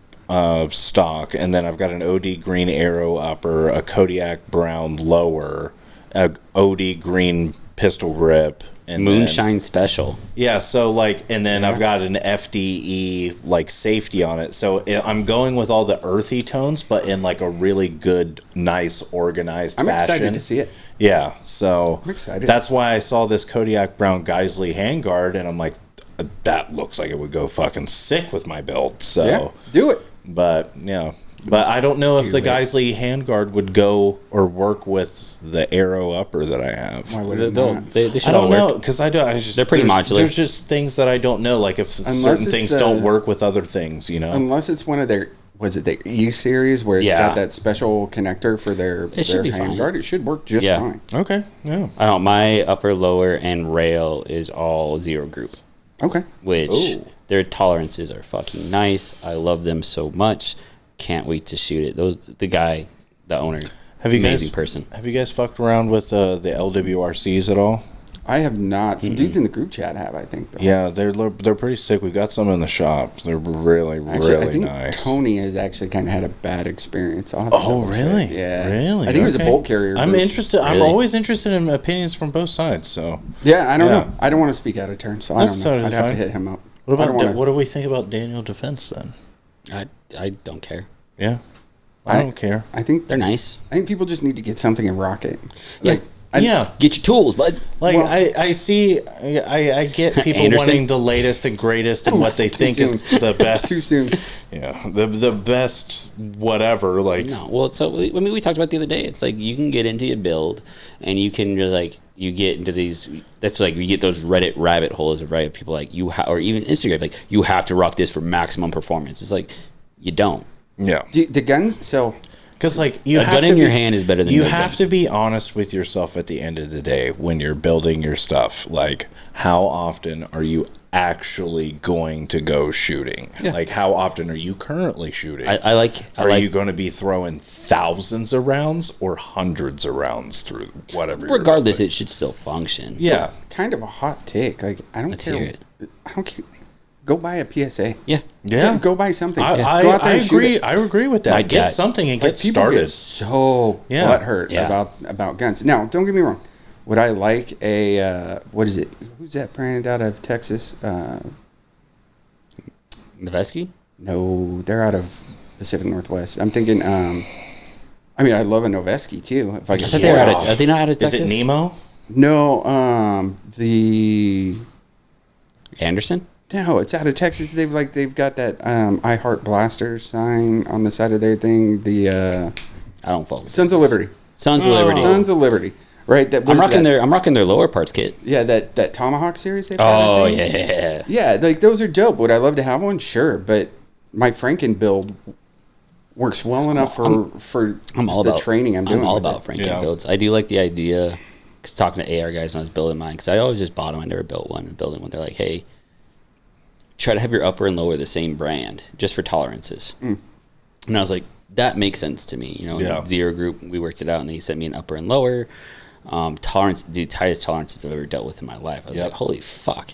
stock, and then I've got an OD green arrow upper, a Kodiak brown lower, a OD green pistol grip, and Moonshine Special. yeah. So and then I've got an FDE safety on it. So I'm going with all the earthy tones, but in a really good, nice, organized I'm fashion. excited to see it. Yeah, so I'm excited. That's why I saw this Kodiak brown Geisley handguard, and I'm like, that looks like it would go fucking sick with my build. So, Yeah, do it. but I don't know if the Geisley handguard would go or work with the arrow upper that I have. Why would it They not? should I all don't work. know because I just They're pretty there's- modular. There's just things that I don't know, like if Unless certain it's things the- don't work with other things, Unless it's one of their, was it the E series where it's Yeah. got that special connector for their should be fine. handguard? It should work just Yeah. fine. Okay, yeah. I don't. My upper, lower, and rail is all zero group, Okay. which Ooh. their tolerances are fucking nice. I love them so much. Can't wait to shoot it. The owner, Have you amazing guys person. Have you guys fucked around with the LWRCs at all? I have not. Some dudes in the group chat have, I think. Though. Yeah, they're pretty sick. We got some in the shop. They're really, Actually, I really think nice. Tony has actually kind of had a bad experience. I'll have to Oh, double check. really? Yeah. Really? I think it was a bolt carrier. I'm group. interested. I'm Really? always interested in opinions from both sides. So, Yeah, I don't Yeah. know. I don't want to speak out of turn, so I That's don't know. totally I'd have to fine. hit him up. what I don't about wanna- what do we think about Daniel Defense then? I don't care. Yeah, I don't care. I think They're nice. I think people just need to get something in Rocket. Yeah. Like, Yeah. Get your tools, bud. Like Well- I see, I get people Anderson? wanting the latest and greatest and what they too think is soon. the best. Too soon. Yeah, the best whatever. Like No, well, so we talked about the other day. It's like you can get into your build, and you can just like you get into these. That's like you get those Reddit rabbit holes of right people like you or even Instagram like you have to rock this for maximum performance. It's like you don't. yeah, The guns. So because like you A have gun to in be, your hand is better than you no have gun. to be honest with yourself at the end of the day when you're building your stuff. Like how often are you actually going to go shooting? Yeah. Like how often are you currently shooting? I like. Are you going to be throwing thousands of rounds or hundreds of rounds through whatever? you're regardless, doing? it should still function. Yeah. kind of a hot take. Like I don't Let's care. hear it. I don't care. Go buy a PSA. Yeah. Yeah. Go buy something. I, Go out there I and shoot agree. it. I agree with that. Like Get that. something and Like, get people started. get so Yeah. butthurt Yeah. about guns. Now, don't get me wrong. Would I like a what is it? Who's that brand out of Texas? Noveski? No, they're out of Pacific Northwest. I'm thinking. I mean, I love a Noveski too. If I I could. thought they were out of. Are they not out of Is Texas? it Nemo? No, the Anderson? no, it's out of Texas. They've got that I Heart Blaster sign on the side of their thing. The I don't follow. Sons of Liberty. Sons of Liberty. Sons of Liberty. Right. That I'm was rocking that, I'm rocking their lower parts kit. Yeah, that Tomahawk series. They've had, I Oh think. yeah. Yeah, like those are dope. Would I love to have one? Sure, but my Franken build works well enough for I'm all the about training I'm doing. all with about it. Franken Yeah. builds. I do like the idea. Cause talking to AR guys when I was building mine, because I always just bought them. I never built one. Building one, they're like, hey, try to have your upper and lower the same brand just for tolerances. And I was like, that makes sense to me. You know, Yeah. Zero Group, we worked it out, and they sent me an upper and lower. Tolerance, the tightest tolerances I've ever dealt with in my life. I was Yep. like, holy fuck.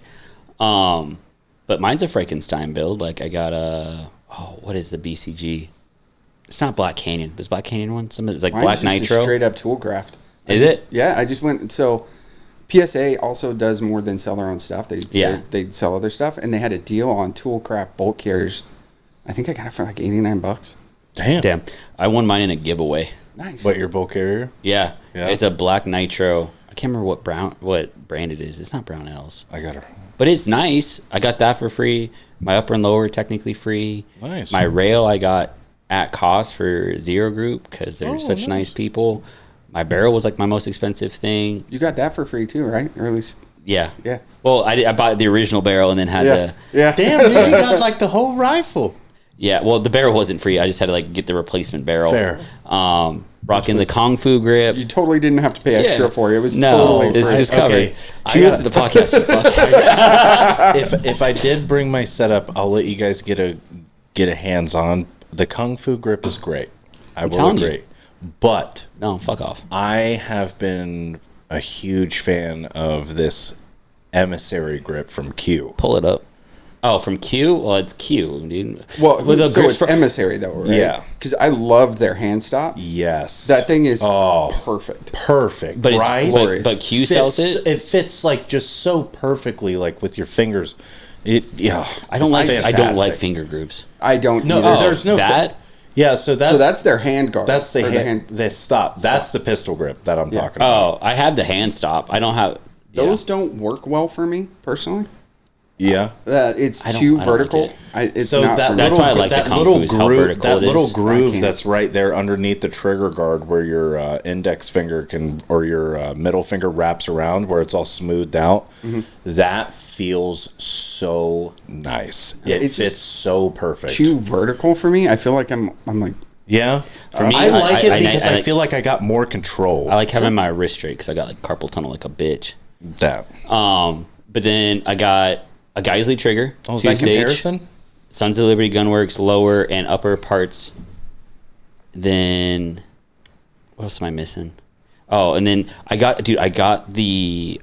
But mine's a Frankenstein build. Like I got what is the BCG? It's not Black Canyon, but it's Black Canyon one. Some it's like Mine's Black just a Nitro. straight up tool craft. Is it? Yeah, I just went. So PSA also does more than sell their own stuff. Yeah. They sell other stuff, and they had a deal on Toolcraft bolt carriers. I think I got it for like $89. Damn, I won mine in a giveaway. Nice. What, your bolt carrier? Yeah, Yeah. it's a Black Nitro. I can't remember what brand it is. It's not Brownells, I got her. but it's nice. I got that for free. My upper and lower technically free. Nice. My rail I got at cost for Zero Group because they're such nice people. My barrel was like my most expensive thing. You got that for free too, right? Or at least, Yeah. yeah. Well, I bought the original barrel and then had Yeah. the Yeah. Damn, dude, you got like the whole rifle. yeah. Well, the barrel wasn't free. I just had to like get the replacement barrel. Fair. Rocking the Kung Fu grip. You totally didn't have to pay extra for it. It was no, totally this free. is covered. Okay, She I listens to the podcast. You fuck. If I did bring my setup, I'll let you guys get a hands on. The Kung Fu grip is great. I will telling you. agree. But No, fuck off. I have been a huge fan of this emissary grip from Q. Pull it up. Oh, from Q? Well, it's Q, dude. Well, With the so grips it's emissary though, right? Yeah. Because I love their hand stop. Yes. That thing is Oh. perfect. perfect. but it's right? glorious. but Q Fits- sells it. It fits like just so perfectly, like with your fingers. Yeah. I don't like. it's I don't like fantastic. finger groups. I don't No, either. there's no that. Yeah, so So that's their hand guard. that's the Or hand. The stop. That's the pistol grip that I'm talking about. Oh, I have the hand stop. I don't have Those don't work well for me personally. Yeah. It's I don't- too I don't vertical. like it. It's So not that for me. That's little, why I like the that Kung little Fu is how groove, vertical that it little is. I groove can't. that's right there underneath the trigger guard, where your index finger can or your middle finger wraps around, where it's all smoothed out. Mm-hmm. That feels so nice. It it's fits just so perfect. too vertical for me. I feel like I'm like Yeah. For me, I like it I- because I like- feel like I got more control. I like having my wrist straight because I got like carpal tunnel like a bitch. that. But then I got a Geisley trigger. Oh, is that two-stage, comparison? Sons of Liberty Gunworks lower and upper parts. Then what else am I missing? Oh, and then I got the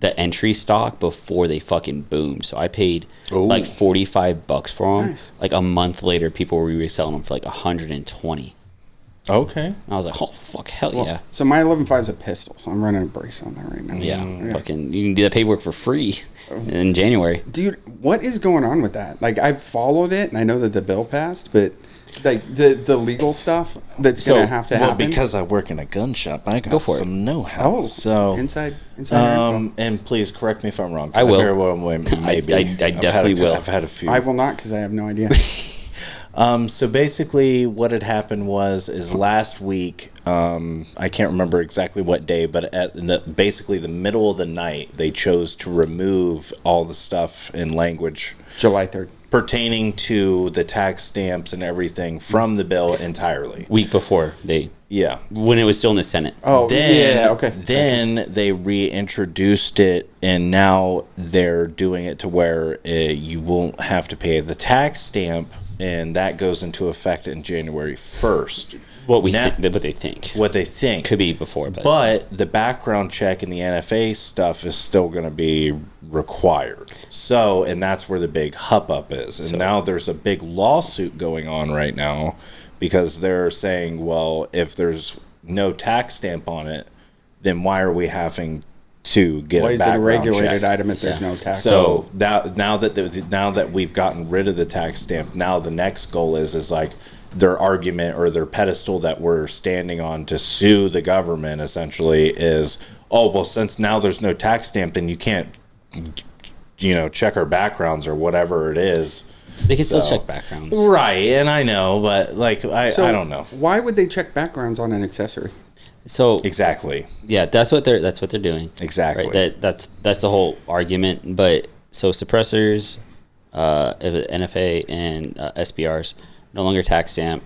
the entry stock before they fucking boomed. So I paid like $45 for them. Nice. Like a month later, people were reselling them for like 120. Okay. And I was like, oh fuck, hell Well, yeah. So my 11.5 is a pistol, so I'm running a brace on that right now. Yeah, fucking, you can do that paperwork for free in January. Dude, what is going on with that? Like, I've followed it, and I know that the bill passed, but like the legal stuff that's gonna have to happen. Well, because I work in a gun shop, I got Go for it. some know-how. Oh, so inside info. and please correct me if I'm wrong. 'Cause I will. very well maybe. I definitely will. I've had a few. I will not, because I have no idea. So basically what had happened is last week, I can't remember exactly what day, but at basically the middle of the night, they chose to remove all the stuff in language July 3rd. pertaining to the tax stamps and everything from the bill entirely. Week before Yeah. when it was still in the Senate. Oh, yeah, okay. Then they reintroduced it, and now they're doing it to where you won't have to pay the tax stamp, and that goes into effect in January 1st. What they think. What they think. Could be before, But the background check and the NFA stuff is still going to be required. So, and that's where the big hup-up is. And now there's a big lawsuit going on right now because they're saying, well, if there's no tax stamp on it, then why are we having to get Why a is it a background regulated check? item if there's no tax? So now that we've gotten rid of the tax stamp, now the next goal is like their argument or their pedestal that we're standing on to sue the government essentially is, oh well, since now there's no tax stamp, then you can't, check our backgrounds or whatever it is. they can still check backgrounds. Right, and I know, but like I don't know Why would they check backgrounds on an accessory? So exactly. yeah, that's what they're doing. Exactly. Right? That's the whole argument. But so suppressors, NFA and SBRs no longer tax stamp.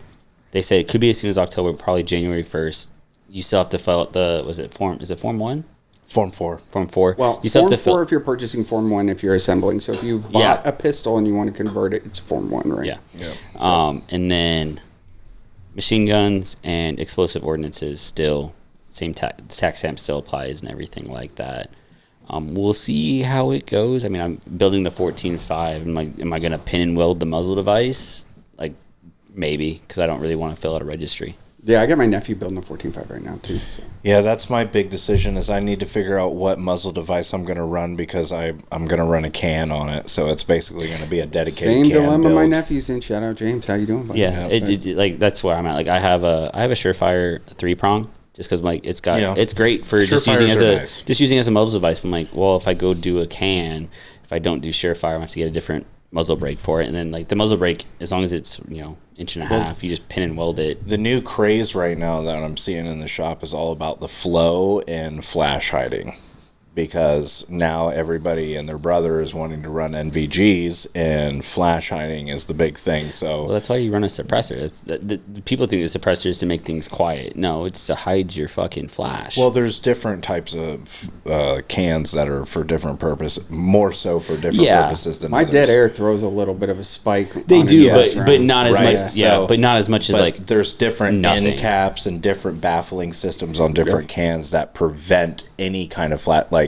They say it could be as soon as October, probably January 1st. You still have to fill out Form 1? Form 4. Form 4. Well, you still Form have to 4 if you're purchasing Form 1 if you're assembling. So if you bought a pistol and you want to convert it, it's Form 1, right? Yeah. And then machine guns and explosive ordnances still, same tax stamp still applies and everything like that. We'll see how it goes. I mean, I'm building the 14.5. I'm like, am I going to pin and weld the muzzle device? Like, maybe, because I don't really want to fill out a registry. Yeah, I got my nephew building a 14.5 right now, too. So. Yeah, that's my big decision is I need to figure out what muzzle device I'm going to run because I'm going to run a can on it. So it's basically going to be a dedicated Same can dilemma build. my nephew's in. Shout out, James. How you doing, buddy? Yeah, like that's where I'm at. Like I have a Surefire 3-prong just because like it's great for just using as a muzzle device. But I'm like, well, if I go do a can, if I don't do Surefire, I have to get a different muzzle brake for it. And then like the muzzle brake, as long as it's inch and a half, you just pin and weld it. The new craze right now that I'm seeing in the shop is all about the flow and flash hiding. Because now everybody and their brother is wanting to run NVGs, and flash hiding is the big thing. So well, that's why you run a suppressor. It's the people think the suppressor is to make things quiet. No, it's to hide your fucking flash. well, there's different types of cans that are for different purposes, more so for different purposes than My others. dead air throws a little bit of a spike. they on do, its but round. not as Right, much. so- Yeah, but not as much as But like there's different nothing. end caps and different baffling systems on different cans that prevent any kind of flat. Like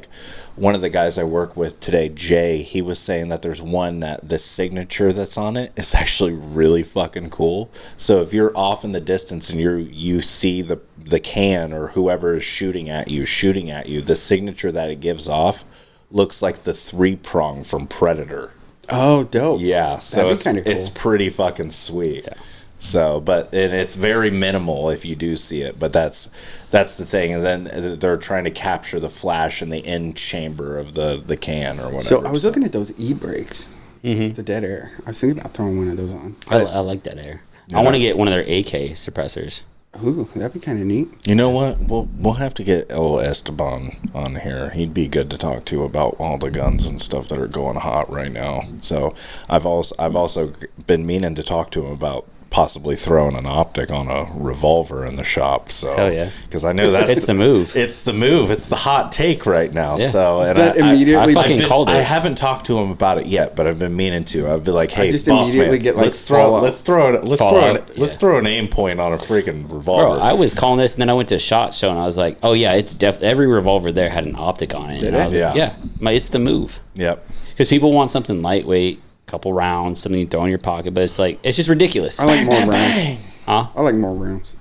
one of the guys I work with today, Jay, he was saying that there's one that the signature that's on it is actually really fucking cool. So if you're off in the distance and you see the can or whoever is shooting at you, the signature that it gives off looks like the 3-prong from Predator. Oh, dope. Yeah, so That'd be kinda cool. it's pretty fucking sweet. Yeah. So, and it's very minimal if you do see it, but that's the thing. And then they're trying to capture the flash in the end chamber of the can or whatever. So I was looking at those e-brakes, the dead air. I was thinking about throwing one of those on. I like that air. I want to get one of their AK suppressors. Ooh, that'd be kind of neat. You know what? We'll have to get El Esteban on here. He'd be good to talk to about all the guns and stuff that are going hot right now. So I've also been meaning to talk to him about possibly throwing an optic on a revolver in the shop. So, Hell yeah. because I know that's It's the move. It's the move. It's the hot take right now. Yeah. So, and That immediately- I fucking called it. I haven't talked to him about it yet, but I've been meaning to. I've been like, "Hey, just boss immediately man, get, like, let's throw Fallout, let's throw an aim point on a freaking Bro, revolver." I was calling this, and then I went to SHOT Show, and I was like, "Oh yeah, it's every revolver there had an optic on it." Did And I it? was like, Yeah. it's the move Yep. because people want something lightweight, couple rounds, something you throw in your pocket, but it's like it's just ridiculous. I like more rounds. Huh? I like more rounds.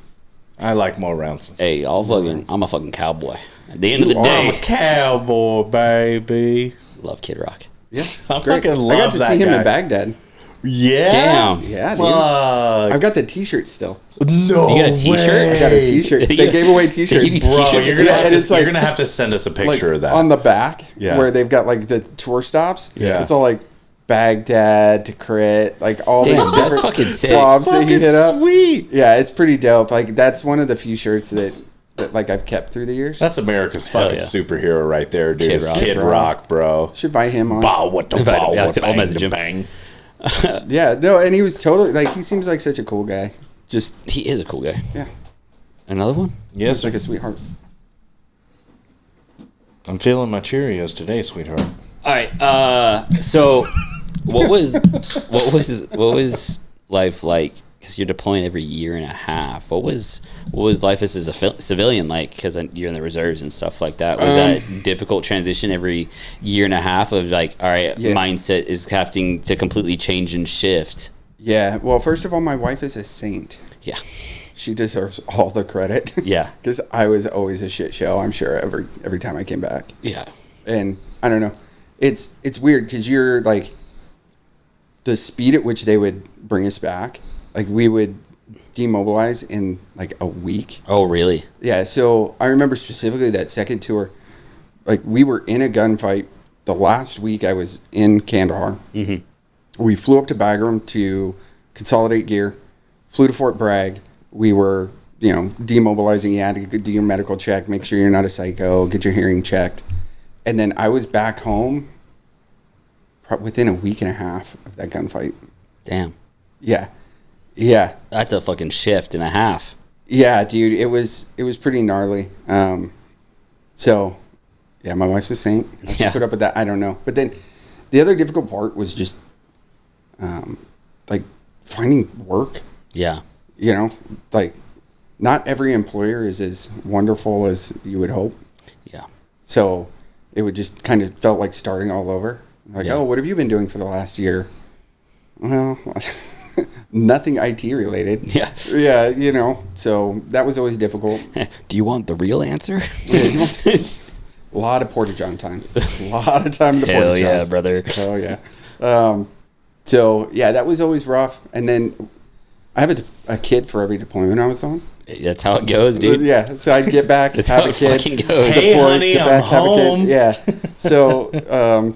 I like more rounds. Hey, I'm a fucking cowboy. At the end of the I'm a day, cowboy, baby. love Kid Rock. Yeah, I great. fucking I love got to that see him guy. in Baghdad. Yeah. Damn. Yeah, dude. Fuck. I've got the T-shirt still. No. You got a T-shirt? way. I got a T-shirt. They gave away T-shirts. They give you Bro, T-shirts. you're gonna, Yeah, have and to, it's like- you're gonna have to send us a Like picture of that. on the back, Yeah. where they've got like the tour stops. Yeah. It's all like Baghdad to Crit, like all Damn, these that's different fucking sick. props that he Fucking hit up. sweet. Yeah, it's pretty dope. Like that's one of the few shirts that like I've kept through the years. That's America's fucking yeah. superhero right there, dude. Kid It's Rock. Kid Kid Rock, bro. Should buy him on. Bow what the Invite bow him. Yeah, what I'll message bang him. the bang. Yeah, no, and he was totally like he seems like such a cool guy. Just He is a cool guy. yeah, Another one? Yes, seems like a sweetheart. I'm feeling my Cheerios today, sweetheart. All right. So, what was life like? Because you're deploying every year and a half. What was life as a civilian like? Because you're in the reserves and stuff like that. Was that difficult transition every year and a half of like, all right, Yeah. mindset is having to completely change and shift. Yeah. Well, first of all, my wife is a saint. Yeah. She deserves all the credit. Yeah. Because I was always a shit show. I'm sure every time I came back. Yeah. And I don't know. It's weird because you're like the speed at which they would bring us back. Like we would demobilize in like a week. Oh, really? Yeah. So I remember specifically that second tour. Like we were in a gunfight the last week I was in Kandahar. Mm-hmm. We flew up to Bagram to consolidate gear. Flew to Fort Bragg. We were, demobilizing. You had to do your medical check, make sure you're not a psycho, get your hearing checked. And then I was back home within a week and a half of that gunfight. Damn. Yeah. Yeah. That's a fucking shift and a half. Yeah, dude. It was pretty gnarly. So, yeah, my wife's a saint. I should Yeah. put up with that. I don't know. But then the other difficult part was just, like, finding work. Yeah. Like, not every employer is as wonderful as you would hope. Yeah. So it would just kind of felt like starting all over. Like, Yeah. oh, what have you been doing for the last year? Well, nothing IT related. Yeah. Yeah, so that was always difficult. Do you want the real answer? A lot of porta-john time. A lot of time in the Hell porta-johns. yeah, brother. Oh, yeah. So, yeah, that was always rough. And then I have a kid for every deployment I was on. That's how it goes, dude. Yeah, so I'd get back, That's have how a it kid. fucking goes. Hey, deploy, honey, get I'm back, have a home. kid. Yeah. So,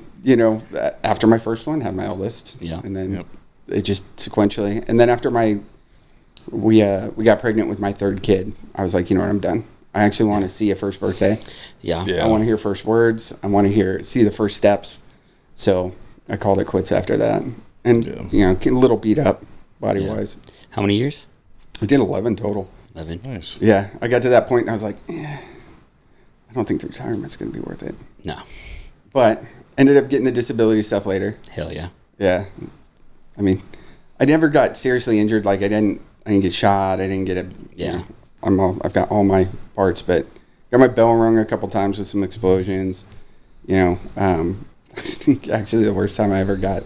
after my first one, had my eldest. Yeah. And then it just sequentially. And then after we got pregnant with my third kid, I was like, you know what, I'm done. I actually want to see a first birthday. Yeah. Yeah. I want to hear first words. I want to see the first steps. So I called it quits after that. And, getting a little beat up body-wise. How many years? I did 11 total. 11. Nice. Yeah. I got to that point and I was like, I don't think the retirement's going to be worth it. No. But ended up getting the disability stuff later. Hell yeah. Yeah. I mean, I never got seriously injured. Like I didn't get shot. I didn't get a, Yeah. I've got all my parts, but got my bell rung a couple times with some explosions. I think actually the worst time I ever got,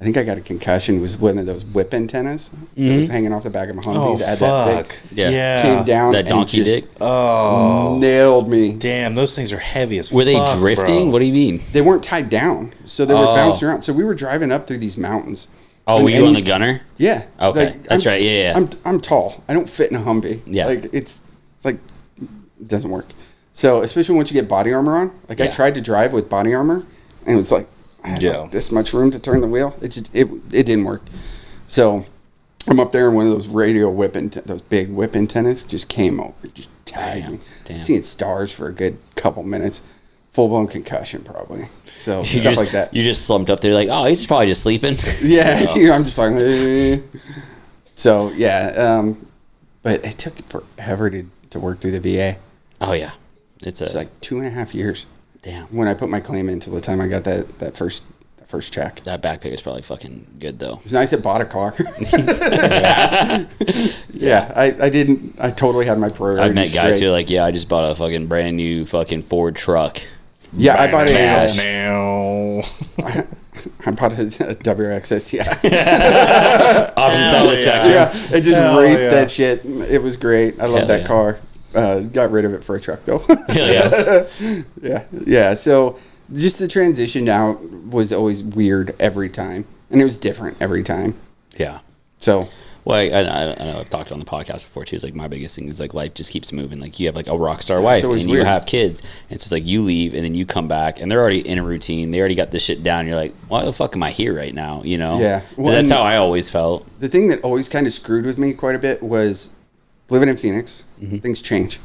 I think I got a concussion was one of those whip antennas that was hanging off the back of my Humvee. Oh, that had that fuck. big- Yeah. came down That and donkey just dick. Oh, nailed me. damn. Those things are heavy as Were they fuck, drifting? bro. What do you mean? They weren't tied down, so they were Oh. bouncing around. So we were driving up through these mountains. Oh, And were you on the any- gunner? Yeah. Okay. That's right. Yeah, yeah. I'm tall. I don't fit in a Humvee. Yeah. Like it's like it doesn't work. So especially once you get body armor on, like I Yeah. tried to drive with body armor, and it was like I had Yeah. like this much room to turn the wheel. It didn't work. So I'm up there, and one of those those big whip antennas just came over, just tagged Damn. me. Damn. Seeing stars for a good couple minutes, full blown concussion probably. So stuff just, like that. You just slumped up there like, oh, he's probably just sleeping. Yeah, I'm just like, eh. So yeah, but it took forever to work through the VA. Oh yeah, It's like 2.5 years. Damn. When I put my claim in till the time I got that first check. That back pay was probably fucking good though. It was nice. It bought a car. Yeah, I totally had my priorities. I've met guys straight. who are like, yeah, I just bought a fucking brand new fucking Ford truck. Yeah, I bought Now. I bought a WRX STI. Opposite side of the spectrum. Yeah, I just Hell raced yeah. that shit. It was great. I love Hell that yeah. car. Got rid of it for a truck though. Hell yeah. Yeah. So just the transition out was always weird every time, and it was different every time. Yeah. So Well, I know I've talked on the podcast before too. It's like my biggest thing is like life just keeps moving. Like you have like a rock star wife always and you weird. have kids. And it's just like you leave and then you come back and they're already in a routine. They already got this shit down. You're like, why the fuck am I here right now? You know? Yeah. Well, that's how I always felt. the thing that always kind of screwed with me quite a bit was living in Phoenix. Mm-hmm. Things change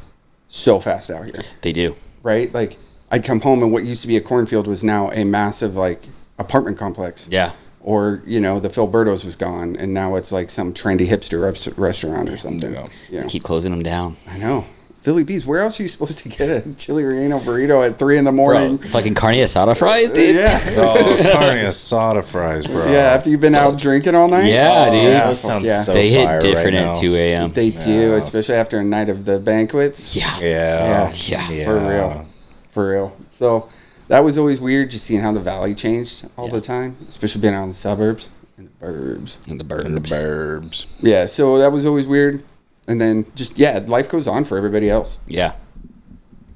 so fast out here, They do. right? Like I'd come home and what used to be a cornfield was now a massive like apartment complex. Yeah. Or, you know, the Philberto's was gone, and now it's like some trendy hipster restaurant or something. Yeah. You know? Keep closing them down. I know. Philly Bees, where else are you supposed to get a chili relleno burrito at 3 in the Bro, morning? fucking carne asada fries, dude. Yeah. Oh, carne asada fries, bro. Yeah, after you've been out drinking all night? Yeah, Oh, dude. that fuck sounds yeah. so They hit fire different right at now. 2 a.m. They do, especially after a night of the banquets. Yeah. Yeah. Yeah. For real. For real. So that was always weird, just seeing how the valley changed all the time, especially being out in the suburbs and the burbs. And the burbs. And the burbs. Yeah, so that was always weird. And then just, yeah, life goes on for everybody else. Yeah.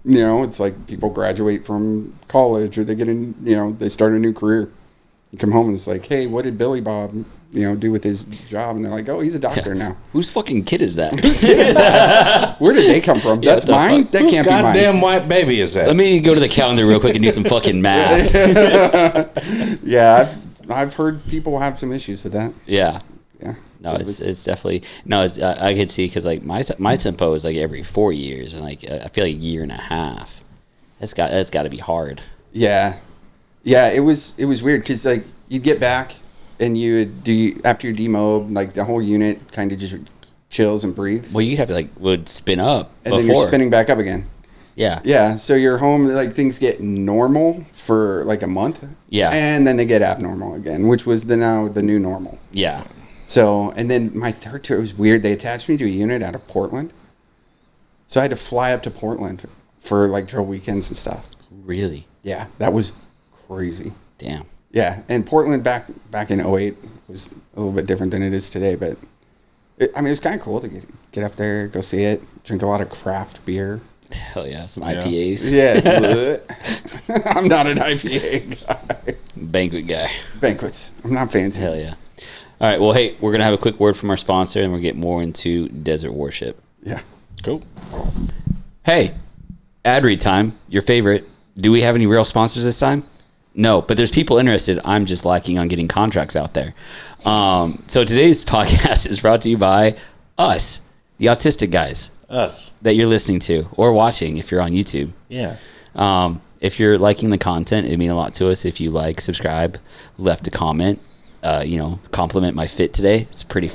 You know, it's like people graduate from college or they get in, you know, they start a new career. You come home and it's like, hey, what did Billy Bob, you know, do with his job? And they're like, oh, he's a doctor now. Whose fucking kid is that? Where did they come from? Yeah, That's what the mine? fuck? That Whose can't be mine. goddamn white baby is that? Let me go to the calendar real quick and do some fucking math. Yeah, I've heard people have some issues with that. Yeah. Yeah. No, it's definitely no. It's I could see because like my tempo is like every 4 years, and like I feel like a year and a half. That's got to be hard. Yeah. Yeah, it was weird because like you'd get back and you would do after your demob, like the whole unit kind of just chills and breathes, Well, you'd have to like would spin up and before. then you're spinning back up again. Yeah. Yeah, so you're home, like things get normal for like a month. Yeah. And then they get abnormal again, which was now the new normal. Yeah. So, and then my third tour was weird. They attached me to a unit out of Portland. So I had to fly up to Portland for like drill weekends and stuff. Really? Yeah, that was crazy. Damn. Yeah, and Portland back in '08 was a little bit different than it is today, but it was kind of cool to get up there, go see it, drink a lot of craft beer. Hell yeah. Some IPAs. Yeah. I'm not an IPA guy. Banquet guy. Banquets. I'm not fancy. Hell yeah. All right. Well, hey, we're gonna have a quick word from our sponsor, and we'll get more into Desert Warship. Yeah. Cool. Hey, ad read time. Your favorite. Do we have any real sponsors this time? No, but there's people interested. I'm just lacking on getting contracts out there. So today's podcast is brought to you by us, the autistic guys Us. that you're listening to or watching if you're on YouTube. Yeah. If you're liking the content, it'd mean a lot to us if you like, subscribe, left a comment. Compliment my fit today. It's a pretty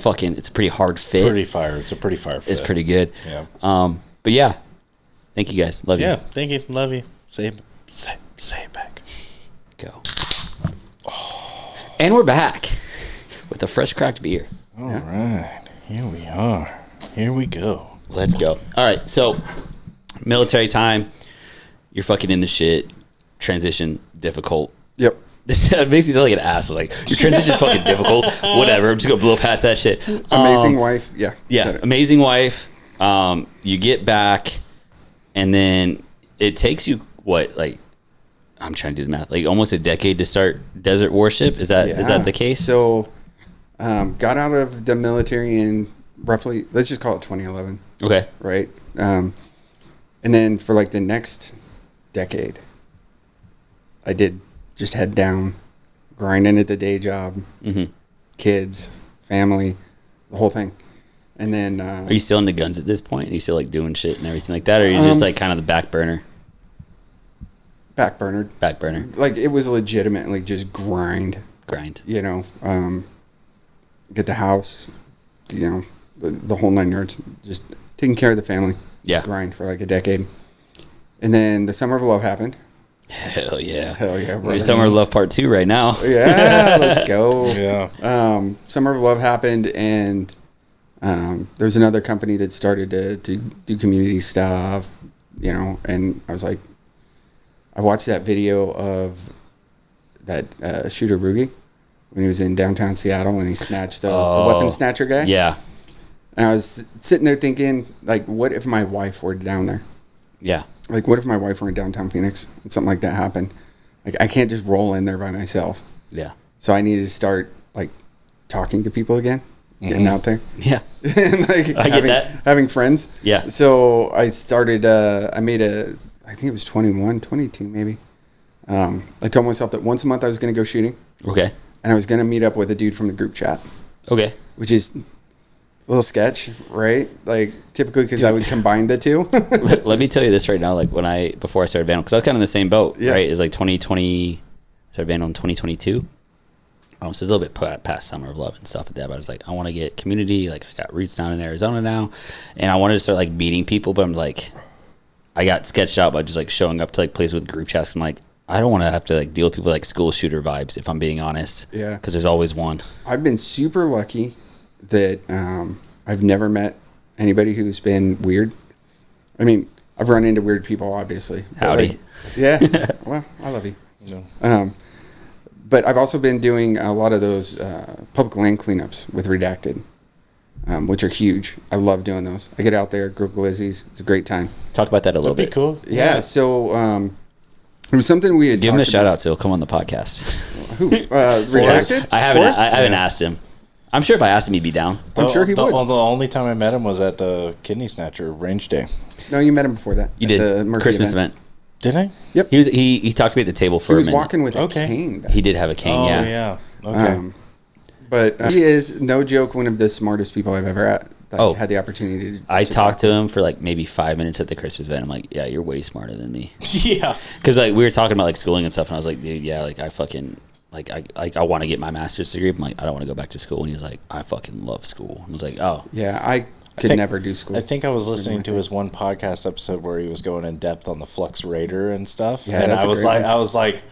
hard fit. Pretty fire. It's a pretty fire fit. It's pretty good. Yeah. But yeah, thank you guys. Love you. Yeah. Thank you. Love you. Say it back. Go. And we're back with a fresh cracked beer. All right. Here we are. Here we go. Let's go. All right. So, military time. You're fucking in the shit. Transition difficult. Yep. This makes me sound like an asshole. Like your transition's fucking difficult. Whatever. I'm just gonna blow past that shit. Amazing wife. Yeah. Yeah. Got it. Amazing wife. You get back, and then it takes you what? Like, I'm trying to do the math. Like almost a decade to start Desert Warship. Is that Yeah. the case? So, got out of the military in roughly, let's just call it 2011, Okay. right? And then for like the next decade, I did just head down, grinding at the day job, kids, family, the whole thing. And then, Are you still into guns at this point? Are you still like doing shit and everything like that, or are you just like kind of the back burner? back burnered. Back burner. Like it was legitimately just grind, Grind. you know, get the house you know, the whole 9 yards, just taking care of the family. Yeah. Grind for like a decade. And then the Summer of Love happened. Hell yeah. Hell yeah, brother. There's Summer of Love Part 2 right now. Yeah, let's go. Yeah. Summer of Love happened, and there's another company that started to do community stuff, you know, and I was like, I watched that video of that shooter Rugi when he was in downtown Seattle and he snatched the weapon snatcher guy. Yeah. And I was sitting there thinking, like, what if my wife were down there? Yeah. Like, what if my wife were in downtown Phoenix and something like that happened? Like, I can't just roll in there by myself. Yeah. So I need to start, like, talking to people again, getting out there. Yeah. And, like, I get that. Having friends. Yeah. So I started, I made I think it was 22 maybe. I told myself that once a month I was going to go shooting. Okay. And I was going to meet up with a dude from the group chat. Okay. Which is a little sketch, right? Like, typically because I would combine the two. Let me tell you this right now. Like before I started Vandal, because I was kind of in the same boat, right? It's like 2020. Started Vandal in 2022. So it's a little bit past Summer of Love and stuff like that. But I was like, I want to get community. Like, I got roots down in Arizona now, and I wanted to start like meeting people. But I'm like, I got sketched out by just like showing up to like places with group chats. I'm like, I don't want to have to like deal with people like school shooter vibes, if I'm being honest. Yeah. Because there's always one. I've been super lucky that I've never met anybody who's been weird. I mean, I've run into weird people, obviously. Howdy. Like, yeah. Well, I love you. No. But I've also been doing a lot of those public land cleanups with Redacted, which are huge. I love doing those. I get out there, grill glizzies. It's a great time. Talk about that a little bit. Cool. Yeah. So it was something we had. Give him a shout out so he'll come on the podcast. Who? Redacted? I haven't asked him. I'm sure if I asked him, he'd be down. I'm sure he would. The only time I met him was at the Kidney Snatcher range day. No, you met him before that. You did. The Murphy Christmas event. Did I? Yep. He talked to me at the table for He was a minute. walking with a cane. He did have a cane, Oh, yeah. Okay. But he is, no joke, one of the smartest people I've ever had the opportunity to I talked to him for like maybe 5 minutes at the Christmas event. I'm like, yeah, you're way smarter than me. Yeah. Because like we were talking about like schooling and stuff, and I was like, dude, yeah, like I fucking like I want to get my master's degree. I'm like, I don't want to go back to school. And he's like, I fucking love school. And I was like, oh. Yeah, I could never do school. I think I was listening to his one podcast episode where he was going in depth on the Flux Raider and stuff. Yeah, and that's I was like,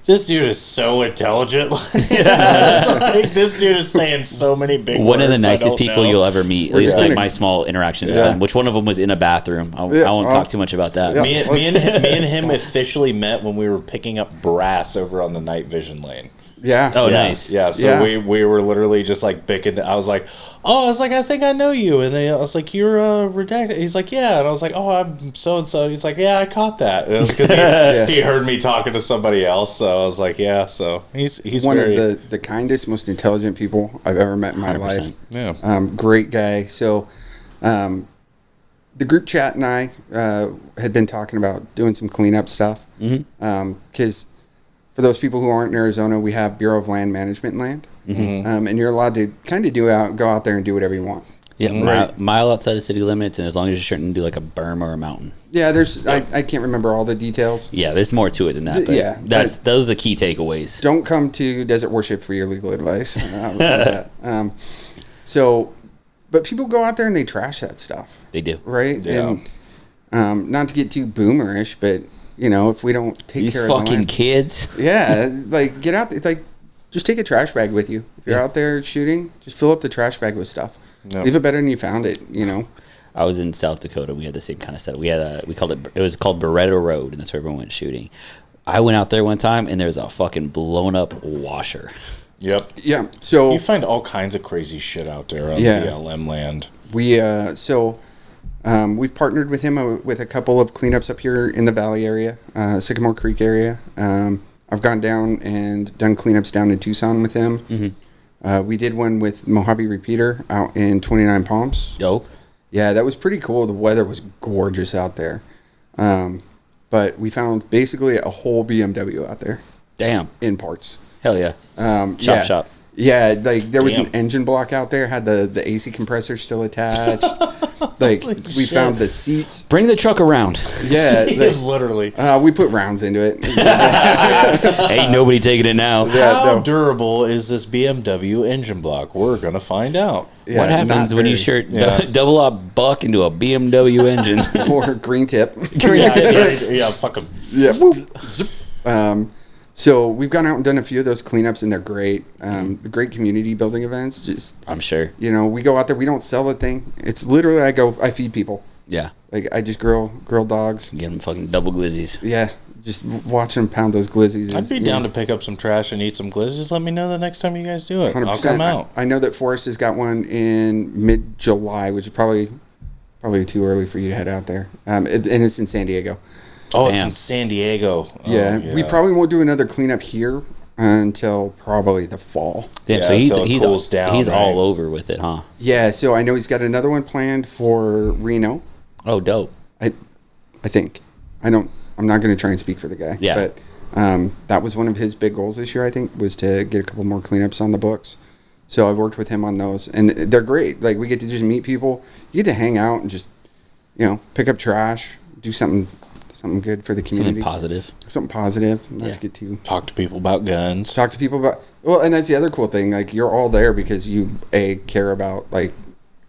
this dude is so intelligent. Like, this dude is saying so many big words. One of the nicest people you'll ever meet. At least like my small interactions with him. Which one of them was in a bathroom. I won't talk too much about that. Yeah. Me and him officially met when we were picking up brass over on the night vision lane. Yeah. Oh, nice. Yeah, so we were literally just like picking. I was like, I think I know you. And then I was like, you're Redacted. He's like, yeah. And I was like, oh, I'm so and so. He's like, yeah, I caught that. Because he heard me talking to somebody else. So I was like, yeah. So he's one of the kindest, most intelligent people I've ever met in my 100%. Life. Yeah. Great guy. So the group chat and I had been talking about doing some cleanup stuff. Because for those people who aren't in Arizona, we have Bureau of Land Management land. And you're allowed to kind of go out there and do whatever you want. Yeah, mile outside of city limits, and as long as you shouldn't do like a berm or a mountain. Yeah, I can't remember all the details. Yeah, there's more to it than that. But those are the key takeaways. Don't come to Desert Warship for your legal advice. But people go out there and they trash that stuff. They do, right? Yeah. And not to get too boomerish, but you know, if we don't take care of these fucking kids, like get out. It's like just take a trash bag with you. If you're out there shooting, just fill up the trash bag with stuff. Leave it better than you found it. You know. I was in South Dakota. We had the same kind of setup. It was called Beretta Road, and that's where everyone went shooting. I went out there one time, and there was a fucking blown up washer. Yep. Yeah. So you find all kinds of crazy shit out there on the LM land. We've partnered with him with a couple of cleanups up here in the Valley area, Sycamore Creek area. I've gone down and done cleanups down in Tucson with him. We did one with Mojave Repeater out in 29 Palms. Dope. Yeah, that was pretty cool. The weather was gorgeous out there. But we found basically a whole BMW out there. Damn. In parts. Hell yeah. Shop. Yeah, like there was Damn. an engine block out there, had the AC compressor still attached. Like we found the seats. Bring the truck around. Yeah, like, Literally. we put rounds into it. Ain't nobody taking it now. Yeah, How no. durable is this BMW engine block? We're gonna find out. Yeah, What happens not when you very. shirt Yeah. double up buck into a BMW engine? Or green tip. Yeah, fucking. Yeah. So we've gone out and done a few of those cleanups, and they're great. The great community building events. Just I'm sure. we go out there. We don't sell a thing. It's literally I feed people. Yeah. Like I just grill dogs. Get them fucking double glizzies. Yeah, just watching them pound those glizzies. I'd be down to pick up some trash and eat some glizzies. Just let me know the next time you guys do it. 100%. I'll come out. I know that Forrest has got one in mid-July, which is probably too early for you to head out there. And it's in San Diego. Oh, it's Damn. in San Diego. Oh, Yeah, we probably won't do another cleanup here until probably the fall. Damn, Yeah, so until it cools down, he's right? all over with it, huh? Yeah, so I know he's got another one planned for Reno. Oh, dope. I think. I'm not going to try and speak for the guy. Yeah. But that was one of his big goals this year, I think, was to get a couple more cleanups on the books. So I've worked with him on those, and they're great. Like, we get to just meet people. You get to hang out and just, pick up trash, do something good for the community. Something positive. Not to get too... Talk to people about guns. Talk to people about... Well, and that's the other cool thing. Like, you're all there because you, care about, like,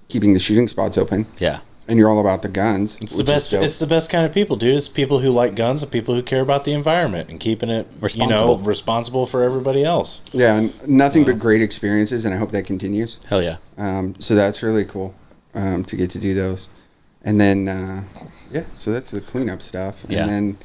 keeping the shooting spots open. Yeah. And you're all about the guns. It's the best. It's the best kind of people, dude. It's people who like guns and people who care about the environment and keeping it responsible for everybody else. Yeah, and nothing but great experiences, and I hope that continues. Hell yeah. So that's really cool to get to do those. And then, so that's the cleanup stuff. And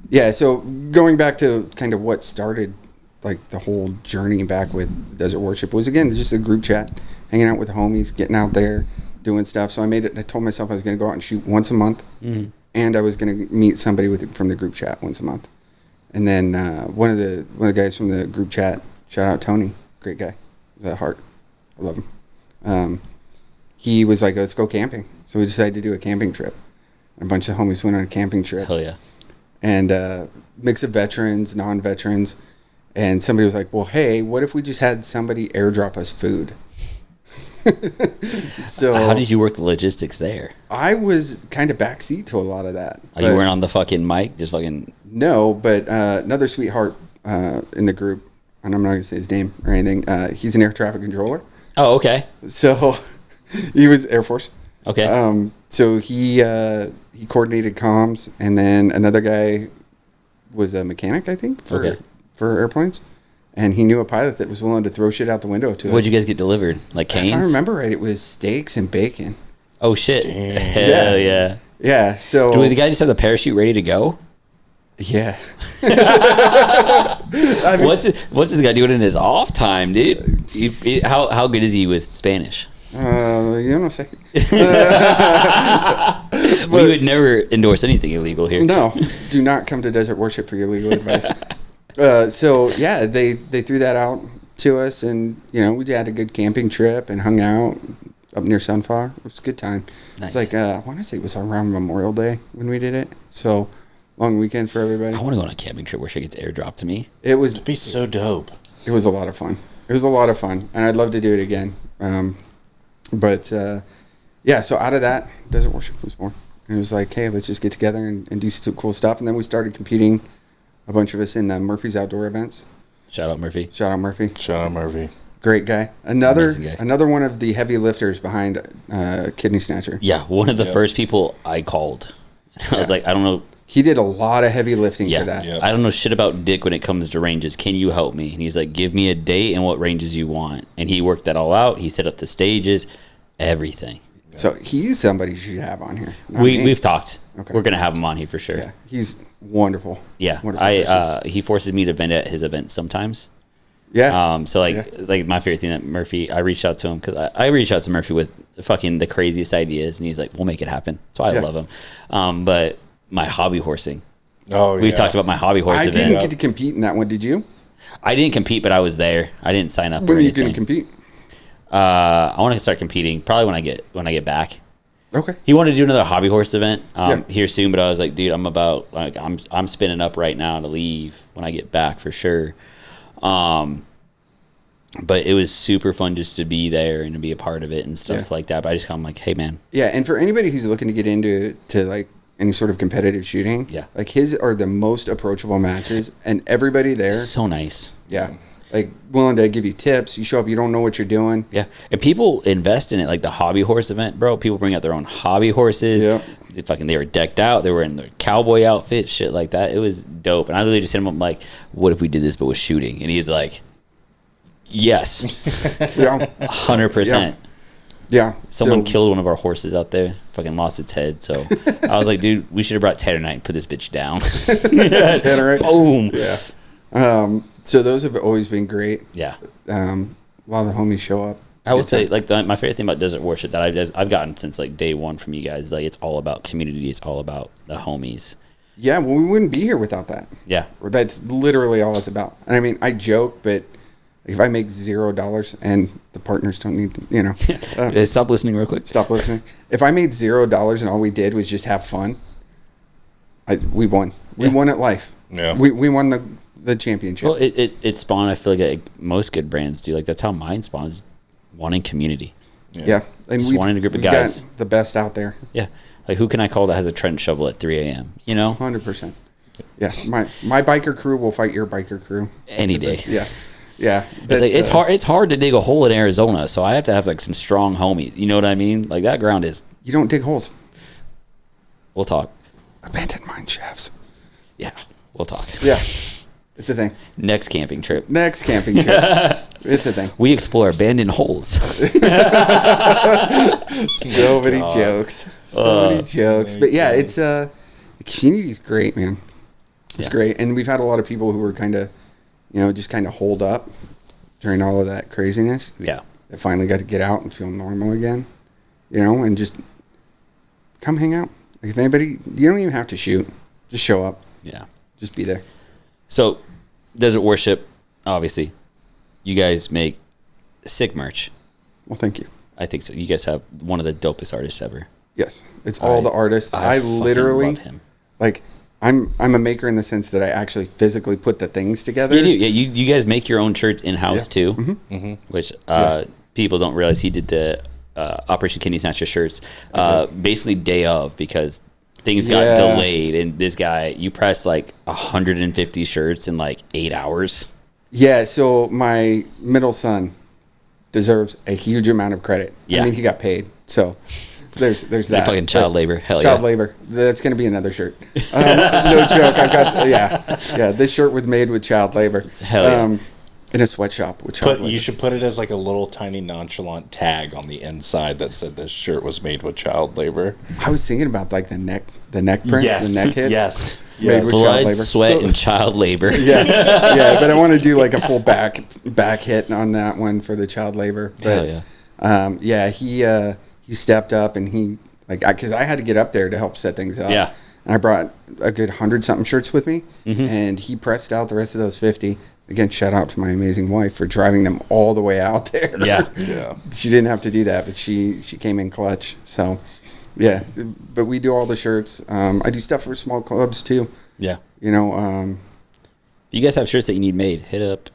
then, so going back to kind of what started, like, the whole journey back with Desert Warship was, again, just a group chat, hanging out with the homies, getting out there, doing stuff. So I told myself I was going to go out and shoot once a month, and I was going to meet somebody from the group chat once a month. And then one of the guys from the group chat, shout out Tony, great guy, he's at heart, I love him. He was like, let's go camping. So we decided to do a camping trip. And a bunch of homies went on a camping trip. Hell yeah. And mix of veterans, non-veterans. And somebody was like, well, hey, what if we just had somebody airdrop us food? So how did you work the logistics there? I was kind of backseat to a lot of that. Oh, you weren't on the fucking mic? Just fucking... No, but another sweetheart in the group, and I'm not going to say his name or anything, he's an air traffic controller. Oh, okay. So he was Air Force. Okay. So he coordinated comms, and then another guy was a mechanic, I think, for airplanes. And he knew a pilot that was willing to throw shit out the window to us. What'd you guys get delivered? Like canes? If I remember right, it was steaks and bacon. Oh, shit. Damn. Hell yeah. Yeah, so... Do the guy just have the parachute ready to go? Yeah. What's this guy doing in his off time, dude? How good is he with Spanish? You don't say. We would never endorse anything illegal here. No, do not come to Desert Warship for your legal advice. So yeah, they threw that out to us, and we had a good camping trip and hung out up near Sunflower. It was a good time. Nice. It's like I want to say it was around Memorial Day when we did it. So long weekend for everybody. I want to go on a camping trip where shit gets airdropped to me. It was It'd be so dope. It was a lot of fun. And I'd love to do it again. So out of that, Desert Warship was born. And it was like, hey, let's just get together and do some cool stuff. And then we started competing, a bunch of us, in Murphy's outdoor events. Shout out Murphy. Shout out Murphy. Shout out Murphy. Great guy. Amazing guy. Another one of the heavy lifters behind Kidney Snatcher. Yeah, one of the first people I called. I was like, I don't know. He did a lot of heavy lifting for that. Yeah. I don't know shit about Dick when it comes to ranges. Can you help me? And he's like, give me a date and what ranges you want. And he worked that all out. He set up the stages, everything. So he's somebody you should have on here. We've talked. Okay. We're gonna have him on here for sure. Yeah, he's wonderful. Yeah, Wonderful person. he forces me to vent at his events sometimes. Yeah. So like my favorite thing that Murphy, I reached out to him because I reached out to Murphy with fucking the craziest ideas, and he's like, "We'll make it happen." So I love him. But my hobby horsing. Oh, yeah. We've talked about my hobby horse I event. didn't get to compete in that one. Did you? I didn't compete, but I was there. I didn't sign up. When or are you anything. going to compete? I want to start competing probably when I get back. Okay. He wanted to do another hobby horse event Yeah. here soon, but I was like, dude, I'm spinning up right now to leave when I get back for sure. And But it was super fun just to be there and to be a part of it and stuff like that. But I just come like, hey, man. Yeah, and for anybody who's looking to get into like any sort of competitive shooting, like his are the most approachable matches, and everybody there So nice. Yeah. Like willing to give you tips. You show up, you don't know what you're doing. Yeah. And people invest in it, like the hobby horse event, bro. People bring out their own hobby horses. Yeah. They were decked out. They were in their cowboy outfit, shit like that. It was dope. And I literally just hit him up like, what if we did this but with shooting? And he's like, yes. Yeah. 100%. Yeah. Someone killed one of our horses out there. Fucking lost its head. So I was like, dude, we should have brought Tannerite and put this bitch down. Tannerite. Boom. Yeah. So those have always been great. Yeah. A lot of the homies show up. I will say, like, my favorite thing about Desert Warship that I've gotten since like day one from you guys, like, it's all about community. It's all about the homies. Yeah, well, we wouldn't be here without that. Yeah. That's literally all it's about. And I mean, I joke, but if I make $0 and the partners don't need to, Stop listening real quick. Stop listening. If I made $0 and all we did was just have fun, we won. We won at life. Yeah. We won the championship. Well, it spawned, I feel like most good brands do. Like, that's how mine spawns, wanting community. Yeah. And Just wanting a group of we've guys. got the best out there. Yeah. Like, who can I call that has a trench shovel at 3 a.m., 100%. Yeah. My biker crew will fight your biker crew. Any day. Yeah. Yeah. It's hard to dig a hole in Arizona, so I have to have, like, some strong homies. You know what I mean? Like, that ground is... You don't dig holes. We'll talk. Abandoned mine shafts. Yeah. We'll talk. Yeah. It's a thing. Next camping trip. It's a thing. We explore abandoned holes. So many jokes. So many jokes. But yeah, it's the community's great, man. It's great. And we've had a lot of people who were kind of, just kind of holed up during all of that craziness. Yeah. That finally got to get out and feel normal again, and just come hang out. Like if anybody, you don't even have to shoot. Just show up. Yeah. Just be there. So, Desert Warship, obviously, you guys make sick merch. Well, thank you. I think so. You guys have one of the dopest artists ever. Yes, it's all the artists. I literally love him. Like I'm a maker in the sense that I actually physically put the things together. You do. Yeah, you guys make your own shirts in house too, which people don't realize. He did the Operation Kidney Snatcher shirts basically day of because things got delayed, and this guy, you pressed like 150 shirts in like 8 hours. Yeah, so my middle son deserves a huge amount of credit. Yeah. I mean, he got paid, so there's that. Fucking child labor. Hell child yeah. labor. That's going to be another shirt. No joke. I've got, this shirt was made with child labor. Hell yeah. In a sweatshop with child labor. You should put it as like a little tiny nonchalant tag on the inside that said this shirt was made with child labor. I was thinking about like the neck prints, yes. the neck hits. Yes. Made with child Blood, labor. sweat, and child labor. Yeah, but I want to do like a full back hit on that one for the child labor. But Hell yeah. He stepped up and he because I had to get up there to help set things up. Yeah. And I brought a good 100-something shirts with me, and he pressed out the rest of those 50. Again, shout out to my amazing wife for driving them all the way out there. Yeah. Yeah. She didn't have to do that, but she came in clutch. So, yeah. But we do all the shirts. I do stuff for small clubs too. Yeah. If you guys have shirts that you need made, hit up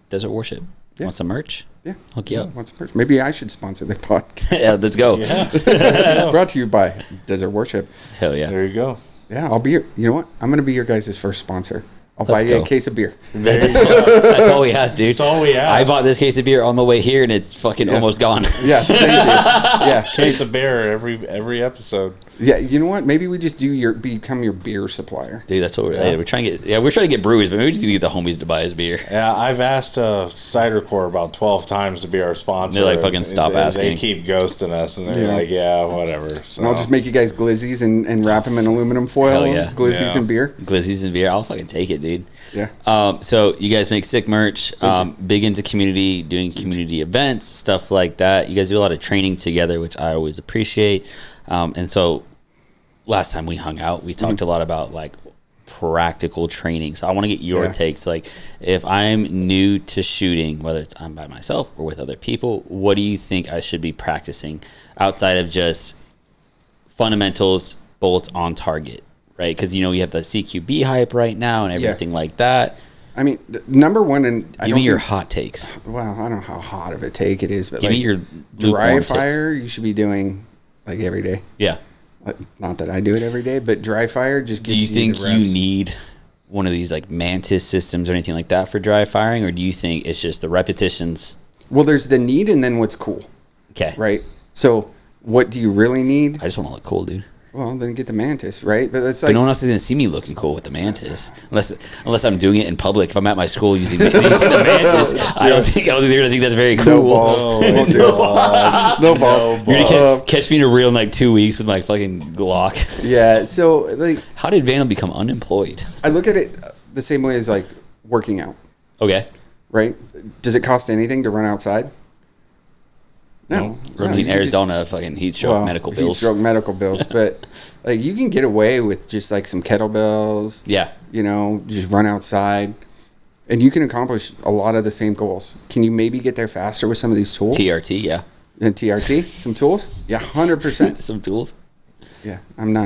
Desert Warship. Yeah. Want some merch? Yeah. Hook you up. What's the person? Maybe I should sponsor the podcast. Yeah, let's go. Yeah. Brought to you by Desert Warship. Hell yeah. There you go. Yeah, I'll be your, you know what? I'm going to be your guys' first sponsor. I'll buy Let's you go. a case of beer. There you go. That's all we ask, dude. That's all we ask. I bought this case of beer on the way here, and it's fucking almost gone. Yes, thank you. Yeah, Case of beer every episode. yeah. You know what? Maybe we just become your beer supplier. Dude, that's what we're trying to get. Yeah, we're trying to get brewers, but maybe we just need to get the homies to buy us beer. Yeah, I've asked Cider Core about 12 times to be our sponsor. They're like, fucking stop asking. They keep ghosting us, and they're like, yeah, whatever. So. And I'll just make you guys glizzies and wrap them in aluminum foil. Hell yeah. Glizzies Yeah. and beer. Glizzies and beer. I'll fucking take it, dude. Yeah. So you guys make sick merch, big into community, doing community events, stuff like that. You guys do a lot of training together, which I always appreciate. And so last time we hung out, we talked a lot about like practical training. So I want to get your takes. Like if I'm new to shooting, whether it's I'm by myself or with other people, what do you think I should be practicing outside of just fundamentals, bullets on target? Right, because you have the CQB hype right now and everything like that. I mean, number one, and Give me your hot takes. Well, I don't know how hot of a take it is, but Give like me your dry lukewarm fire, you should be doing like every day. Yeah. Not that I do it every day, but dry fire just gets Do you think the you reps. need one of these like Mantis systems or anything like that for dry firing, or do you think it's just the repetitions? Well, there's the need and then what's cool, Okay. right? So what do you really need? I just want to look cool, dude. Well, then get the Mantis, right? But that's But like no one else is gonna see me looking cool with the Mantis, unless I'm doing it in public. If I'm at my school using the Mantis, I don't think they're gonna think that's very no cool. balls. No balls. No balls. You're gonna catch me in a reel in like 2 weeks with my fucking Glock. Yeah. So like, How did Vandal become unemployed? I look at it the same way as like working out, Okay. right? Does it cost anything to run outside? No. Running you in can Arizona, fucking heat stroke, medical heat bills. stroke, medical bills. But like you can get away with just like some kettlebells. Yeah. You know, just run outside, and you can accomplish a lot of the same goals. Can you maybe get there faster with some of these tools? TRT, yeah. And TRT, some tools? Yeah, 100%. Some tools. Yeah, I'm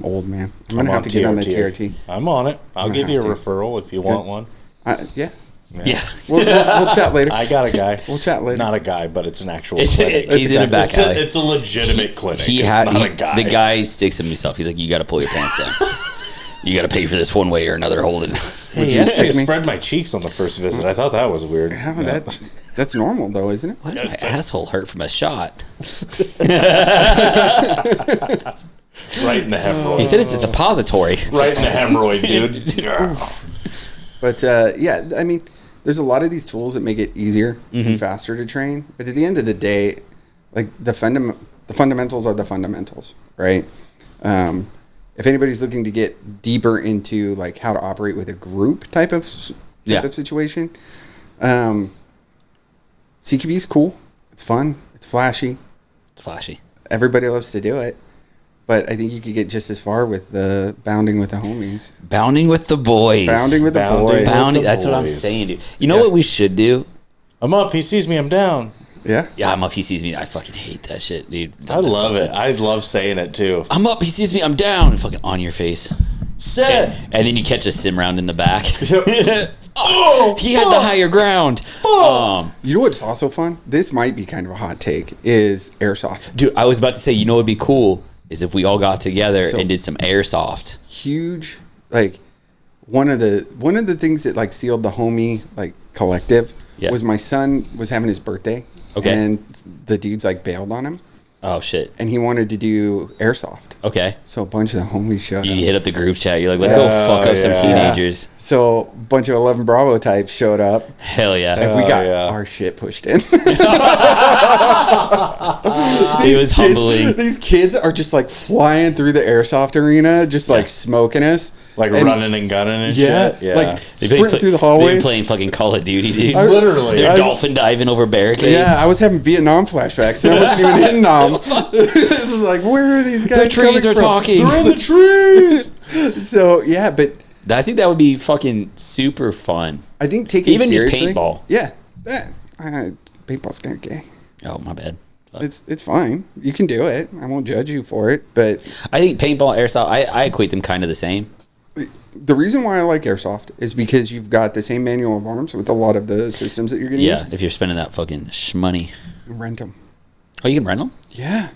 old, man. I'm gonna have to get on the TRT. I'm on it. I'll give you a referral if you want one. Yeah. Yeah. We'll chat later. I got a guy. We'll chat later. Not a guy, but it's an actual He's clinic. in a back alley. It's a legitimate clinic. He it's had not a guy. the guy sticks him himself. He's like, you got to pull your pants down. You got to pay for this one way or another. Holden. Hey, he asked me to spread my cheeks on the first visit. I thought that was weird. How that's normal though, isn't it? Why does my asshole hurt from a shot? Right in the hemorrhoid. He said it's a suppository. Right in the hemorrhoid, dude. But yeah, I mean, there's a lot of these tools that make it easier and faster to train. But at the end of the day, like the fundamentals are the fundamentals, right? If anybody's looking to get deeper into like how to operate with a group type of situation, CQB is cool. It's fun. It's flashy. It's flashy. Everybody loves to do it. But I think you could get just as far with the bounding with the homies. Bounding with the boys. Bounding with the boys. Bounding. the That's what I'm boys. saying, dude. You know what we should do? I'm up. He sees me. I'm down. Yeah. Yeah, I'm up. He sees me. I fucking hate that shit, dude. I love it. I love saying it too. I'm up. He sees me. I'm down. And fucking on your face. Set. And then you catch a sim round in the back. Oh, he had the higher ground. You know what's also fun? This might be kind of a hot take, is airsoft. Dude, I was about to say, you know what would be cool is if we all got together So- and did some airsoft. Huge, like one of the things that like sealed the homie like collective was my son was having his birthday. Okay. And the dudes like bailed on him, Oh, shit. and he wanted to do airsoft. Okay. So a bunch of the homies showed You up. hit up the group chat. You're like, let's go fuck up some yeah. teenagers. So a bunch of 11 Bravo types showed up. Hell yeah. And we got yeah. our shit pushed in. It was humbling. These kids are just like flying through the airsoft arena, just like smoking us. Like And- running and gunning and Yeah, shit. Yeah. like They've been sprint through the They've been hallways. playing fucking Call of Duty, dude. Literally. They're I- dolphin diving over barricades. Yeah, I was having Vietnam flashbacks, and I wasn't even in Nam. It was like, where are these guys The trees coming are from? talking. They're in the trees. So yeah, but I think that would be fucking super fun. I think taking Even just seriously, paintball. Yeah, paintball's kind of gay. Oh, my bad. Fuck. It's fine. You can do it. I won't judge you for it. But I think paintball, airsoft, I equate them kind of the same. the reason why I like airsoft is because you've got the same manual of arms with a lot of the systems that you're going to Yeah, use. if you're spending that fucking shmoney. Rent them. Oh, you can rent them? Yeah.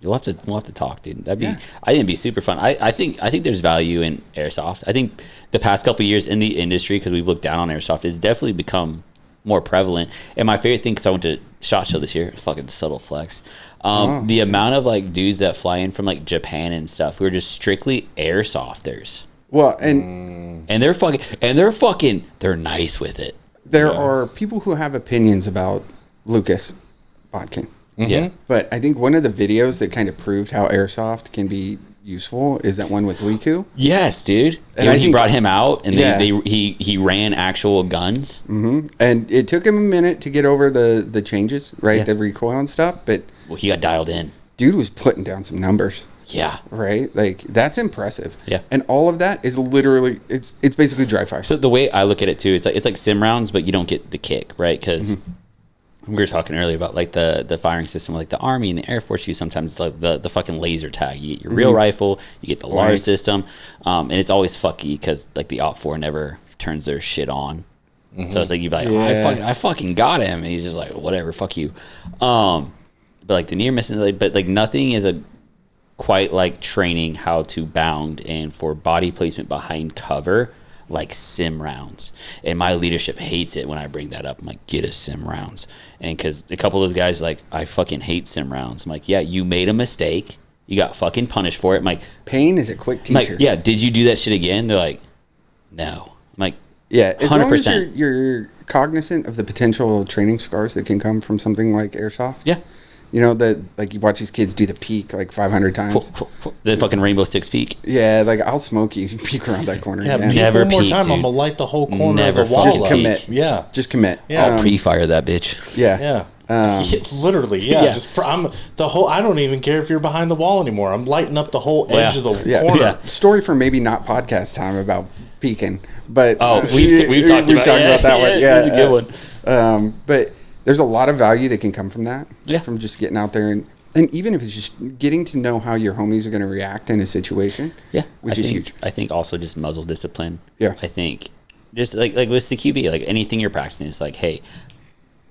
We'll have to talk, dude. That'd be Yeah. I think it'd be super fun. I think there's value in airsoft. I think the past couple of years in the industry, because we've looked down on airsoft, it's definitely become more prevalent. And my favorite thing, because I went to SHOT Show this year, fucking subtle flex. The amount of like dudes that fly in from like Japan and stuff, who are just strictly airsofters, Well, and and they're nice with it. there are people who have opinions about Lucas Botkin. Yeah, But I think one of the videos that kind of proved how airsoft can be useful is that one with Liku. yes, dude. And And I he think- brought him out, and Yeah. he ran actual guns. And it took him a minute to get over the changes, right? Yeah. The recoil and stuff. But Well, he got dialed in. dude was putting down some numbers, Yeah. right? Like that's impressive. Yeah. And all of that is literally it's basically dry fire. So the way I look at it too, it's like sim rounds, but you don't get the kick, right? Because we were talking earlier about like the firing system, like the Army and the Air Force use sometimes like the fucking laser tag. You get your real rifle, you get the LAR Right. system, and it's always fucky because like the Op 4 never turns their shit on. So it's like you'd be like, I fucking got him, and he's just like, whatever, fuck you. But like the near miss, but like nothing is quite like training how to bound and for body placement behind cover like sim rounds. And my leadership hates it when I bring that up. I'm like, get a sim rounds. And because a couple of those guys like, I fucking hate sim rounds. I'm like, yeah, you made a mistake. You got fucking punished for it. I'm like, pain is a quick teacher. Like, yeah, did you do that shit again? They're like, no. I'm like, yeah, as 100%. long as you're cognizant of the potential training scars that can come from something like airsoft. Yeah. You know, that like you watch these kids do the peak like 500 times. The fucking Rainbow Six peak. Yeah, like I'll smoke you peek around that corner. Yeah, again. Never one more peek, time, dude. I'm gonna light the whole corner Never of the wall. Just up. commit. Yeah, Just commit. Yeah. I'll pre-fire that bitch. Yeah. yeah. Um, It's literally, yeah. Yeah. Just I'm the whole. I don't even care if you're behind the wall anymore. I'm lighting up the whole edge of the Yeah. corner. Yeah. Story for maybe not podcast time about peeking, but We've talked about that one. Yeah, that's a good one. But there's a lot of value that can come from that. Yeah. From just getting out there and even if it's just getting to know how your homies are going to react in a situation. Yeah, which I is think, huge. I think also just muzzle discipline. Yeah. I think just like with CQB, like anything you're practicing, it's like, hey,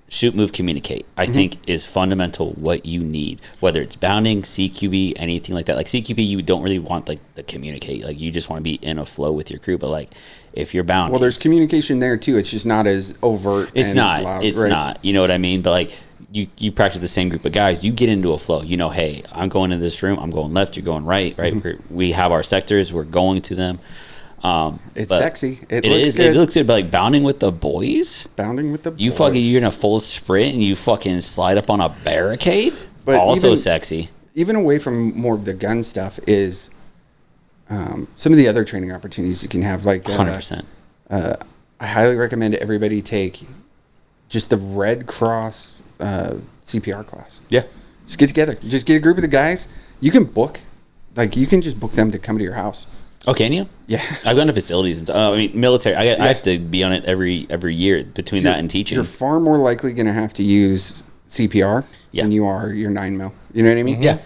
shoot, move, communicate. I think is fundamental what you need, whether it's bounding, CQB, anything like that. Like CQB, you don't really want like the communicate. Like you just want to be in a flow with your crew. But like if you're bounding, Well, there's communication there too. It's just not as overt. it's and not. loud, It's right? not. You know what I mean? But like you practice the same group of guys, you get into a flow. You know, hey, I'm going into this room. I'm going left. You're going right. Right. We have our sectors. We're going to them. It's But sexy. It It looks is. good. It looks good. But like bounding with the boys, Bounding with the you boys. fucking you're in a full sprint and you fucking slide up on a barricade. But also even- sexy. Even away from more of the gun stuff is some of the other training opportunities you can have. Like 100%. I highly recommend everybody take just the Red Cross CPR class. Yeah. Just get together. Just get a group of the guys. You can book. Like, you can just book them to come to your house. Oh, can you? Yeah. I've gone to facilities and I mean military. I have to be on it every year between that and teaching. You're far more likely going to have to use CPR than you are your 9mm. You know what I mean? Yeah.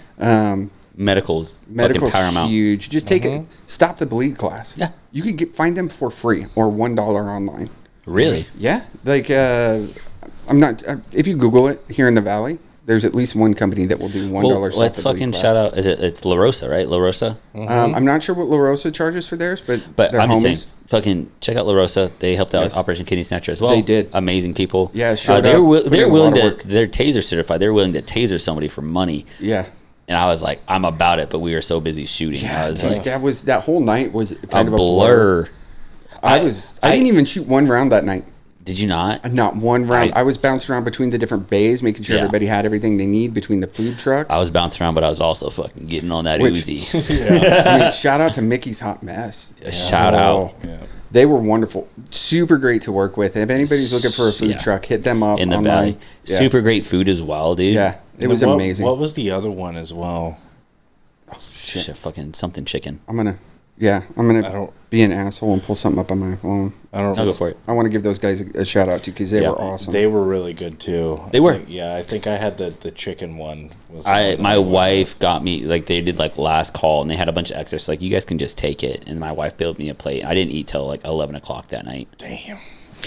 Medical's Medical's fucking paramount. huge. Just take it. Stop the bleed class. Yeah. You can find them for free or $1 online. Really? Yeah. Like, I'm not, if you Google it here in the Valley, there's at least one company that will do $1 Well, stop let's the bleed fucking class. shout out. It's La Rosa, right? La Rosa. I'm not sure what La Rosa charges for theirs, but they're I'm homies. just saying, fucking check out La Rosa. They helped out Yes. Operation Kidney Snatcher as well. They did. Amazing people. Yeah, sure. They're Put in they're a willing lot of to. work. They're taser certified. They're willing to taser somebody for money. Yeah. And I was like, I'm about it, but we were so busy shooting. I was like, that whole night was kind a of a blur. blur. I didn't even shoot one round that night. Did you not? Not one round. I was bouncing around between the different bays, making sure Yeah. everybody had everything they need between the food trucks. I was bouncing around, but I was also fucking getting on that Which- Uzi. I mean, shout out to Mickey's Hot Mess. A shout out Yeah. They were wonderful. Super great to work with. If anybody's looking for a food Yeah. truck, hit them up in the online. valley. Yeah. Super great food as well, dude. Yeah. It was And what, amazing. What was the other one as well? Shit, fucking something chicken. I'm going I to don't- be an asshole and pull something up on my phone. I don't. I'll go for it. I want to give those guys a shout out too because they Yeah. were awesome. They were really good too. They were. I think I had the chicken one. Was the one that My I went wife got me like they did like last call and they had a bunch of extras like you guys can just take it and my wife built me a plate. I didn't eat till like 11 o'clock that night. with. Damn.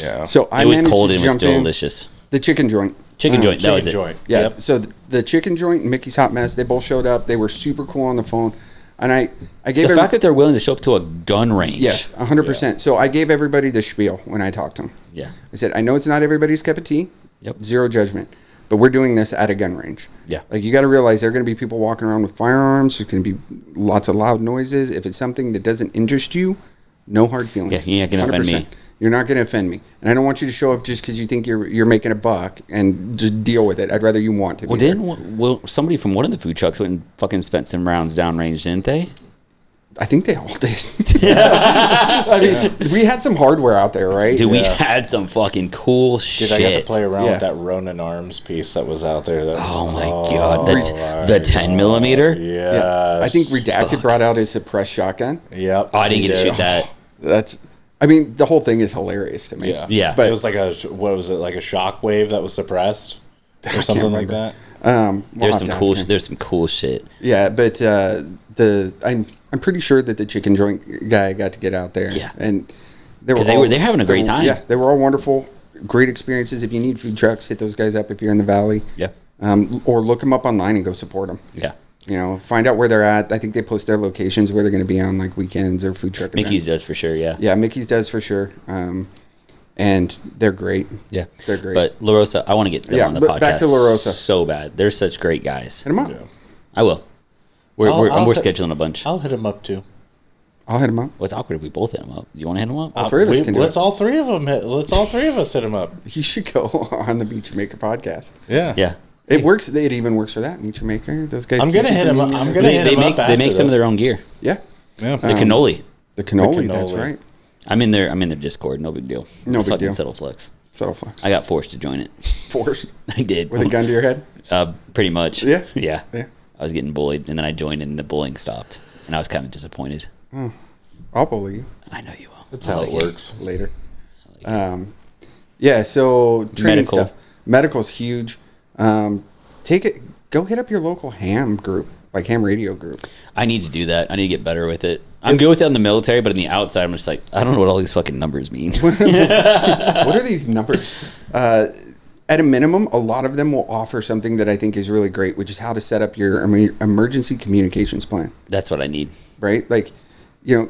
Yeah. So I It was managed cold to and it was jump still in. delicious. The chicken joint. Chicken joint, that was chicken it. joint. Yeah. Yep. So the chicken joint and Mickey's Hot Mess, they both showed up. They were super cool on the phone. And I gave The fact that they're willing to show up to a gun range. yes, 100%. So I gave everybody the spiel when I talked to them. Yeah. I said, I know it's not everybody's cup of tea. Yep. Zero judgment. But we're doing this at a gun range. Yeah. Like, you got to realize there are going to be people walking around with firearms. There's going to be lots of loud noises. If it's something that doesn't interest you, no hard feelings. Yeah, you're not gonna offend me. 100%. You're not going to offend me. And I don't want you to show up just because you think you're making a buck and just deal with it. I'd rather you want to Well, be there. didn't somebody from one of the food trucks went and fucking spent some rounds downrange, didn't they? I think they all did. I mean, we had some hardware out there, right? Dude, we had some fucking cool shit. Dude, I got to play around Yeah. with that Ronin Arms piece that was out there. That was, Oh my god, the my 10 millimeter. Yeah. Yeah. I think Redacted brought out his suppressed shotgun. Yep. Oh, I didn't get to Yeah. shoot that. That's, I mean, the whole thing is hilarious to me. Yeah. Yeah. But it was like what was it, like a shockwave that was suppressed? Or something like that? We'll There's have some to ask cool. him. There's some cool shit. Yeah, but I'm pretty sure that the chicken joint guy got to get out there. Yeah. And Because they're having a great time. Yeah, they were all wonderful, great experiences. If you need food trucks, hit those guys up if you're in the valley. Yeah. Or look them up online and go support them. Yeah. Find out where they're at. I think they post their locations where they're going to be on like weekends or food truck Mickey's events. does for sure, yeah. Yeah, Mickey's does for sure. And they're great. Yeah. They're great. But La Rosa, I want to get them on the podcast. Back to La Rosa. So bad. They're such great guys. Hit them up. Yeah. I will. We're I'll hit- scheduling a bunch. I'll hit him up too. I'll hit them up. Well, it's awkward if we both hit them up. Do you want to hit them up? All three of us can do Let's it. all three of them. Let's all three of us hit him up. You should go on the Meet Your Maker podcast. Yeah. Yeah. It works. It even works for that. Meet Your Maker. Those guys. I'm gonna hit him up. I'm gonna hit They him make up. they make after some of this. their own gear. Yeah. Yeah. The cannoli. The cannoli. The That's cannoli. right. I'm in their Discord. No big deal. No It's big fucking deal. Settle Flex. Subtle flex. I got forced to join it. Forced I did. with a gun to your head. Pretty much. Yeah? Yeah. Yeah. I was getting bullied, and then I joined, and the bullying stopped, and I was kind of disappointed. I'll bully you I know you will. That's I how like it works. later. Yeah. So training Medical. stuff. Medical's huge. Take it. Go hit up your local ham group, like ham radio group. I need to do that. I need to get better with it. I'm good with it in the military, but in the outside, I'm just like, I don't know what all these fucking numbers mean. What are these numbers? At a minimum, a lot of them will offer something that I think is really great, which is how to set up your emergency communications plan, That's what I need. right? Like,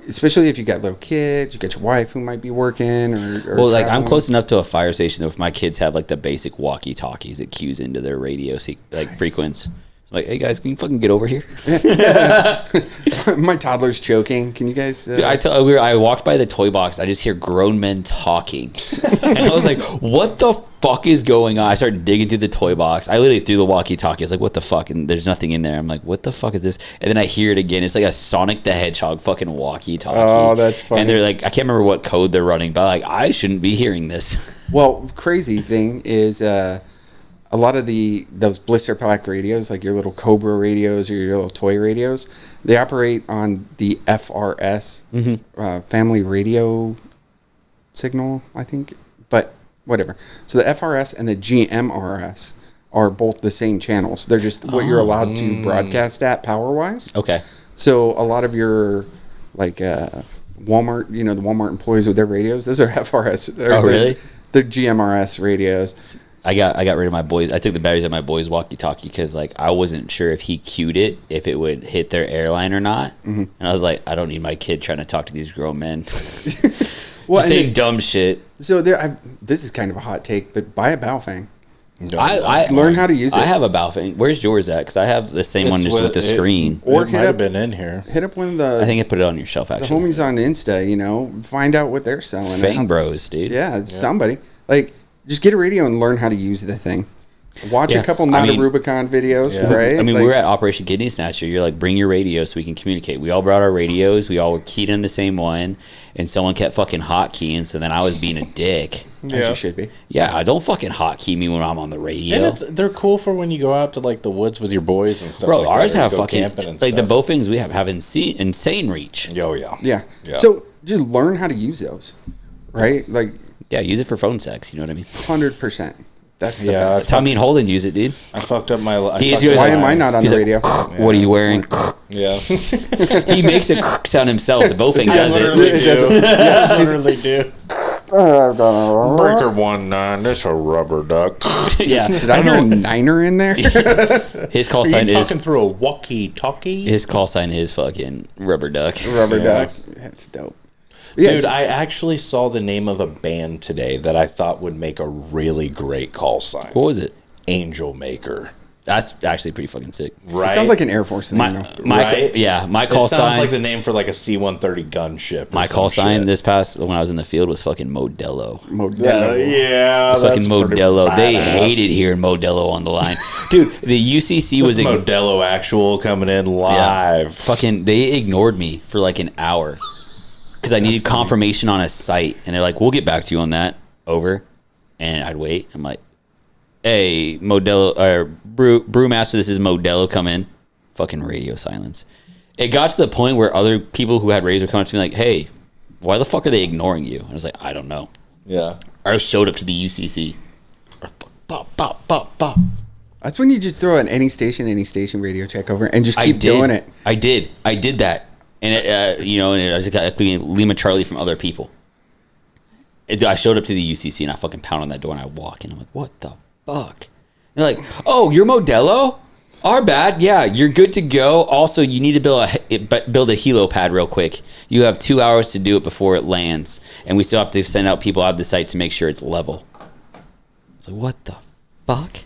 especially if you got little kids, you got your wife who might be working or Well, like I'm traveling. close enough to a fire station that if my kids have like the basic walkie-talkies, it cues into their radio frequency. It's like, hey guys, can you fucking get over here? My toddler's choking. Can you guys? Dude, I walked by the toy box. I just hear grown men talking, and I was like, "What the fuck is going on?" I started digging through the toy box. I literally threw the walkie-talkie. I was like, "What the fuck?" And there's nothing in there. I'm like, "What the fuck is this?" And then I hear it again. It's like a Sonic the Hedgehog fucking walkie-talkie. Oh, that's funny. And they're like, I can't remember what code they're running, but like, I shouldn't be hearing this. Well, crazy thing is a lot of those blister pack radios, like your little Cobra radios or your little toy radios, they operate on the FRS, family radio signal, I think. But whatever. So the FRS and the GMRS are both the same channels. They're just what you're allowed to broadcast at power-wise. Okay. So a lot of your like Walmart, the Walmart employees with their radios, those are FRS. Oh, really? The GMRS radios. I got rid of my boys. I took the batteries out of my boys' walkie-talkie because like I wasn't sure if he cued it, if it would hit their airline or not. And I was like, I don't need my kid trying to talk to these grown men. Well, Just saying dumb shit. So this is kind of a hot take, but buy a Baofeng. No, I Learn how to use it. I have a Baofeng. Where's yours at? Because I have the same one just with the screen. Or it hit might have up- been in here. Hit up one of I the think I put it on your shelf actually. homies on Insta. Find out what they're selling. Fang Bros, dude. Yeah, it's somebody. Like, just get a radio and learn how to use the thing. Watch Yeah, a couple I Not mean- a Rubicon videos, Yeah. right? I mean, Like, we were at Operation Kidney Snatcher. You're like, bring your radio so we can communicate. We all brought our radios. We all were keyed in the same one, and someone kept fucking hotkeying. So then I was being a dick. as you should be. Yeah, don't fucking hotkey me when I'm on the radio. And they're cool for when you go out to like the woods with your boys and stuff. Bro, like ours that, or you have go fucking camping and like the stuff. Bofings we have insane reach. Oh yeah. Yeah. Yeah. So just learn how to use those, right? Like Yeah, use it for phone sex. You know what I mean? 100%. That's the Yeah, best. That's how me and Holden use it, dude. I fucked up my. I He- fucked he up was Why like- my- am I not on He's the like, radio? What are you wearing? Yeah. He makes a sound himself. The Bofing I does literally it. do. Yeah, I literally do. Breaker 19. That's a rubber duck. Yeah. Did I hear a niner in there? His call Are you sign is talking through a walkie-talkie? his call sign is fucking rubber duck. Rubber Yeah. duck. That's dope. Yeah, Dude, just- I actually saw the name of a band today that I thought would make a really great call sign. What was it? Angel Maker. That's actually pretty fucking sick. Right? it sounds like an Air Force name. My though. Right? my It call sounds sign. like the name for like a C-130 gunship. or My some call sign shit. this past when I was in the field was fucking Modelo. Modelo. Yeah, It's fucking that's pretty Modelo. They badass. hated hearing Modelo on the line, dude. The UCC was This Modelo actual coming in live. fucking. They ignored me for like an hour because I needed confirmation on a site, and they're like, "We'll get back to you on that." Over, and I'd wait. I'm like, "Hey, Modelo or Brewmaster, this is Modelo. Come in." Fucking radio silence. It got to the point where other people who had radios were coming up to me like, "Hey, why the fuck are they ignoring you?" I was like, "I don't know." Yeah. I showed up to the UCC. Bop, bop, bop, bop. That's when you just throw an any station radio check over and just I keep did. doing it. I did that, and it, and I just got Lima Charlie from other people. I showed up to the UCC and I fucking pound on that door and I walk in. I'm like, what the fuck? And they're like, oh, you're Modelo? Our bad. Yeah, you're good to go. Also, you need to build a helo pad real quick. You have 2 hours to do it before it lands. And we still have to send out people out of the site to make sure it's level. It's like, what the fuck?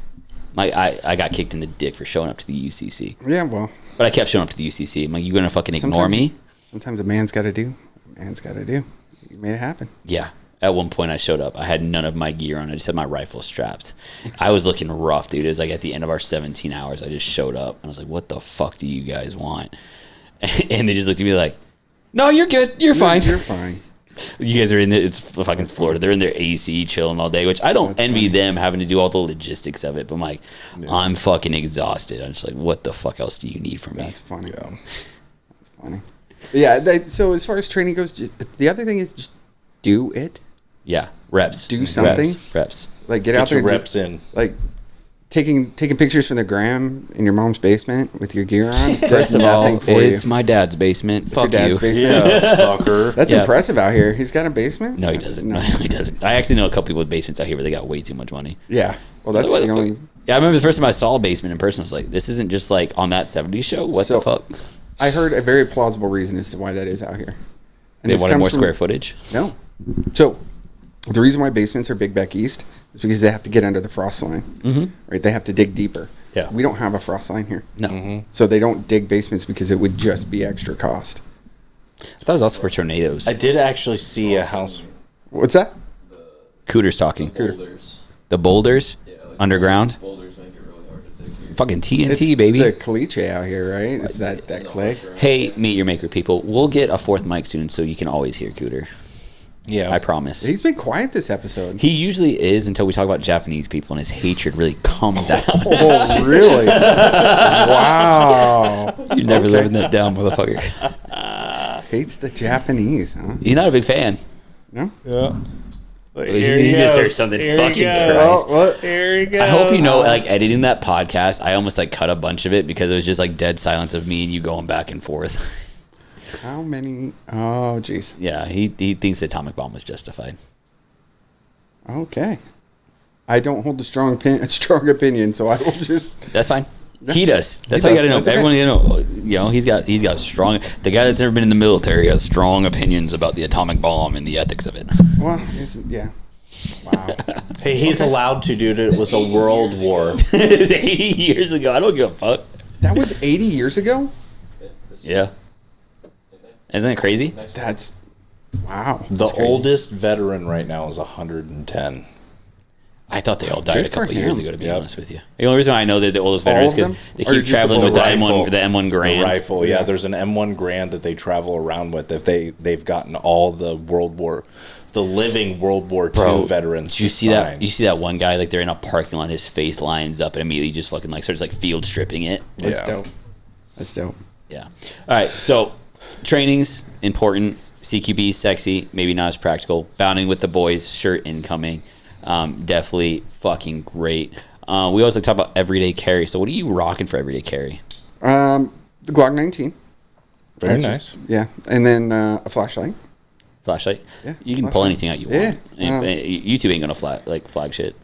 I got kicked in the dick for showing up to the UCC. Yeah, well. But I kept showing up to the UCC. I'm like, you going to fucking ignore me? Sometimes a man's got to do. You made it happen. Yeah. At one point I showed up. I had none of my gear on. I just had my rifle strapped. I was looking rough, dude. It was like at the end of our 17 hours, I just showed up. And I was like, what the fuck do you guys want? And they just looked at me like, no, you're good. You're fine. You're fine. You guys are it's fucking Florida. They're in their AC chilling all day, which I don't envy them having to do all the logistics of it. But I'm like, I'm fucking exhausted. I'm just like, what the fuck else do you need from me? That's funny. Yeah. That's funny. But yeah, so as far as training goes, the other thing is just do it. Yeah, reps. Do something. Reps. Like get out there. Your reps in. Like taking pictures from the gram in your mom's basement with your gear on. First of all, it's my dad's basement. It's Fuck your dad's you. basement. Yeah, fucker. That's impressive out here. He's got a basement? No, he doesn't. No, he doesn't. I actually know a couple people with basements out here where they got way too much money. Yeah. Well, that's the only... Yeah, I remember the first time I saw a basement in person, I was like, this isn't just like on that 70s show? What the fuck? I heard a very plausible reason as to why that is out here. And they wanted more square footage? No. So, the reason why basements are big back east is because they have to get under the frost line. Mm-hmm. Right? They have to dig deeper. Yeah. We don't have a frost line here. No. Mm-hmm. So they don't dig basements because it would just be extra cost. I thought it was also for tornadoes. I did actually see a house. What's that? Cooter's talking. Boulders. The boulders? Yeah, like underground? Boulders make it really hard to dig here. Fucking TNT, It's baby. the caliche out here, right? It's that clay. Hey, Meet Your Maker people. We'll get a fourth mic soon so you can always hear Cooter. Yeah. I promise. He's been quiet this episode. He usually is until we talk about Japanese people and his hatred really comes out. Oh, really? Wow. You're never living that down, motherfucker. Hates the Japanese, huh? You're not a big fan. No? Yeah. He just heard something fucking Christ. Oh, what? Here he goes. I hope you know, like, editing that podcast, I almost, like, cut a bunch of it because it was just, like, dead silence of me and you going back and forth. How many? Oh, jeez. Yeah, he thinks the atomic bomb was justified. Okay. I don't hold a strong opinion, so I will just... That's fine. He does. That's He all you does. gotta know. That's okay. Everyone, you know, he's got strong. The guy that's never been in the military has strong opinions about the atomic bomb and the ethics of it. Well, yeah. Wow. Hey, he's allowed to, dude. It was a world war. It was 80 years ago. I don't give a fuck. That was 80 years ago? Yeah. Isn't it crazy? That's... Wow. The oldest veteran right now is 110. I thought they all died Good a couple for years him. ago, to be Yep. honest with you. The only reason I know they're the oldest All veterans of is them? because they Or keep just the traveling with the rifle? M1 Grand. The rifle, yeah. There's an M1 Grand that they travel around with. If they've gotten all the living World War II veterans. Did you see that? You see that one guy, like, they're in a parking lot, his face lines up and immediately just fucking, like, starts, like, field stripping it. That's Yeah. dope. That's dope. Yeah. All right. So, training's important. CQB sexy, maybe not as practical. Bounding with the boys, shirt incoming. Definitely fucking great. We always like to talk about everyday carry. So, what are you rocking for everyday carry? The Glock 19. Very That's nice. Yeah. And then a flashlight. Flashlight. Yeah, You can pull flashlight. anything out you Yeah, want. YouTube ain't gonna flag shit.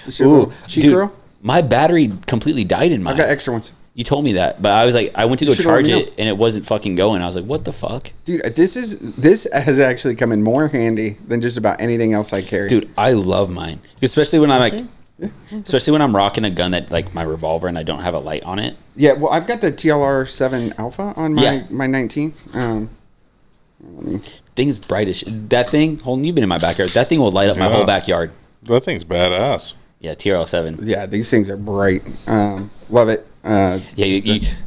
Just your little cheek dude, girl. my battery completely died in mine. I got extra ones. You told me that, but I was like, I went to go You should've let charge me it and it wasn't fucking going. I was like, what the fuck? Dude, this has actually come in more handy than just about anything else I carry. Dude, I love mine, especially when I'm like, especially when I'm rocking a gun that like my revolver and I don't have a light on it. Yeah, well, I've got the TLR7 Alpha on my 19. Thing's bright as shit. That thing, Holden, you've been in my backyard. That thing will light up my whole backyard. That thing's badass. Yeah, TRL7. Yeah, these things are bright. Love it. Yeah,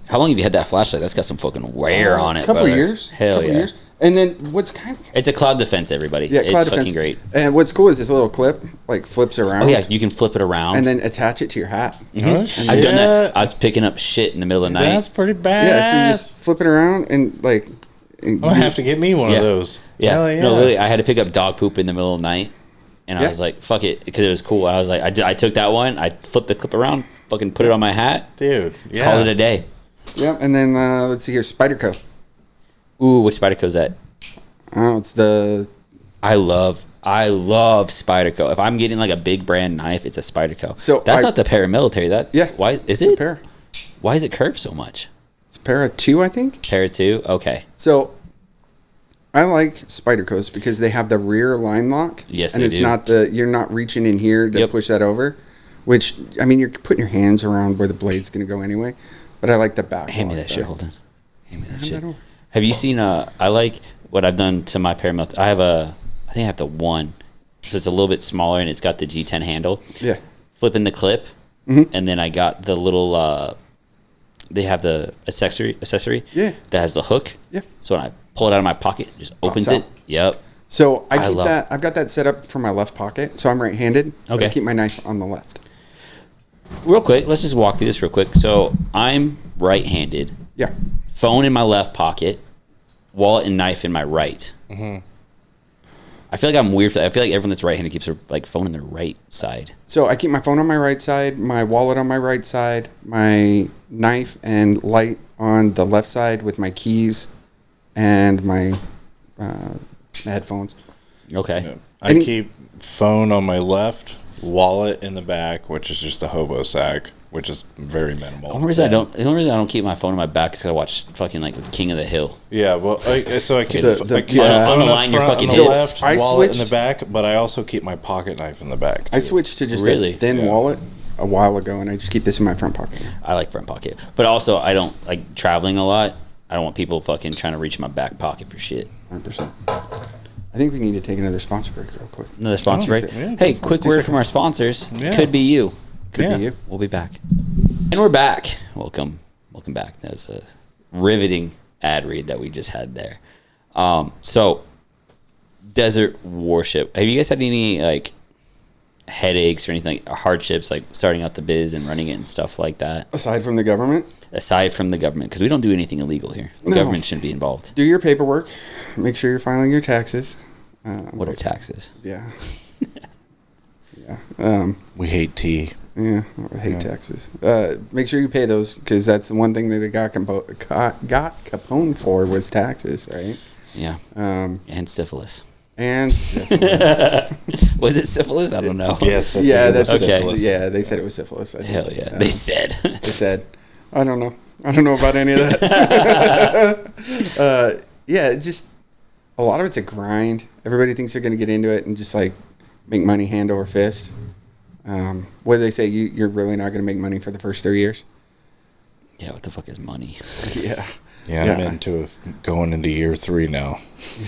how long have you had that flashlight? That's got some fucking wear on it. A couple brother. years. Hell yeah. Years. And then what's kind of... It's a cloud defense, everybody. Yeah, cloud it's defense. fucking great. And what's cool is this little clip, like, flips around. Oh, yeah, you can flip it around. And then attach it to your hat. Mm-hmm. I've done that. I was picking up shit in the middle of the night. That's pretty badass. Yeah, so you just flip it around and, like... I'm going to have to get me one of those. Yeah. Hell yeah. No, literally, I had to pick up dog poop in the middle of the night. And I Yeah. was like, fuck it, because it was cool. I was like, I took that one, I flipped the clip around, fucking put it on my hat. Dude, yeah. Call it a day. Yep, and then, let's see here, Spyderco. Ooh, which Spyderco's that? Oh, it's the... I love I love Spyderco. If I'm getting like a big brand knife, it's a Spyderco. So that's not the paramilitary. Why is it's it? A pair. Why is it curved so much? It's a pair of 2, I think. Pair of 2. Okay. So I like Spydercos because they have the rear line lock. Yes, and they it's do. not you're not reaching in here to Yep. push that over, which I mean you're putting your hands around where the blade's going to go anyway. But I like the back. Hand me lock that shit, there. Holden. Hand me that Hand shit. that over. Have you seen? I like what I've done to my paramilitary. I think I have the 1, so it's a little bit smaller and it's got the G10 handle. Yeah. Flipping the clip, and then I got the little. They have the accessory. Yeah. That has the hook. Yeah. So when I pull it out of my pocket, it just opens Pops it. out. Yep. So I keep love that. I've got that set up for my left pocket, so I'm right-handed. but Okay. I keep my knife on the left. Real quick, let's just walk through this real quick. So I'm right-handed. Yeah. Phone in my left pocket, wallet and knife in my right. I feel like I'm weird for that. I feel like everyone that's right-handed keeps their like phone in their right side. So I keep my phone on my right side, my wallet on my right side, my knife and light on the left side with my keys and my headphones. Okay. Yeah. I Any- keep phone on my left, wallet in the back, which is just a hobo sack, which is very minimal. The only reason I don't keep my phone in my back is because I watch fucking like King of the Hill. Yeah, well, so I keep The- my yeah. phone On the up line, your front fucking on the hips. left, I wallet in switched- the back, but I also keep my pocket knife in the back. I too. switched to just Really? a thin Yeah. wallet a while ago, and I just keep this in my front pocket. I like front pocket, but also I don't like traveling a lot. I don't want people fucking trying to reach my back pocket for shit. 100%. I think we need to take another sponsor break real quick. Another sponsor, right? yeah, Hey, go for it. quick 2 word from our seconds. sponsors. Yeah. Could be you. Could Yeah. be you. We'll be back. And we're back. Welcome back. That was a riveting ad read that we just had there. So, Desert Warship. Have you guys had any like headaches or anything, hardships, like starting out the biz and running it and stuff like that? Aside from the government, Aside from the government, because we don't do anything illegal here. The No. government shouldn't be involved. do your paperwork. Make sure you're filing your taxes. What are taxes? Yeah. Yeah. We hate tea. Yeah, I hate taxes. Make sure you pay those because that's the one thing that they got Capone for was taxes, right? Yeah. And syphilis. And syphilis. Was it syphilis? I don't know. Yes. I Yeah, think it that's was okay. syphilis. Yeah, they said it was syphilis. I think. Hell yeah. They said. They said. I don't know. I don't know about any of that. Yeah, just a lot of it's a grind. Everybody thinks they're going to get into it and just like make money hand over fist. What do they say? You're really not going to make money for the first 3 years. Yeah, what the fuck is money? Yeah. Yeah, I'm going into year 3 now.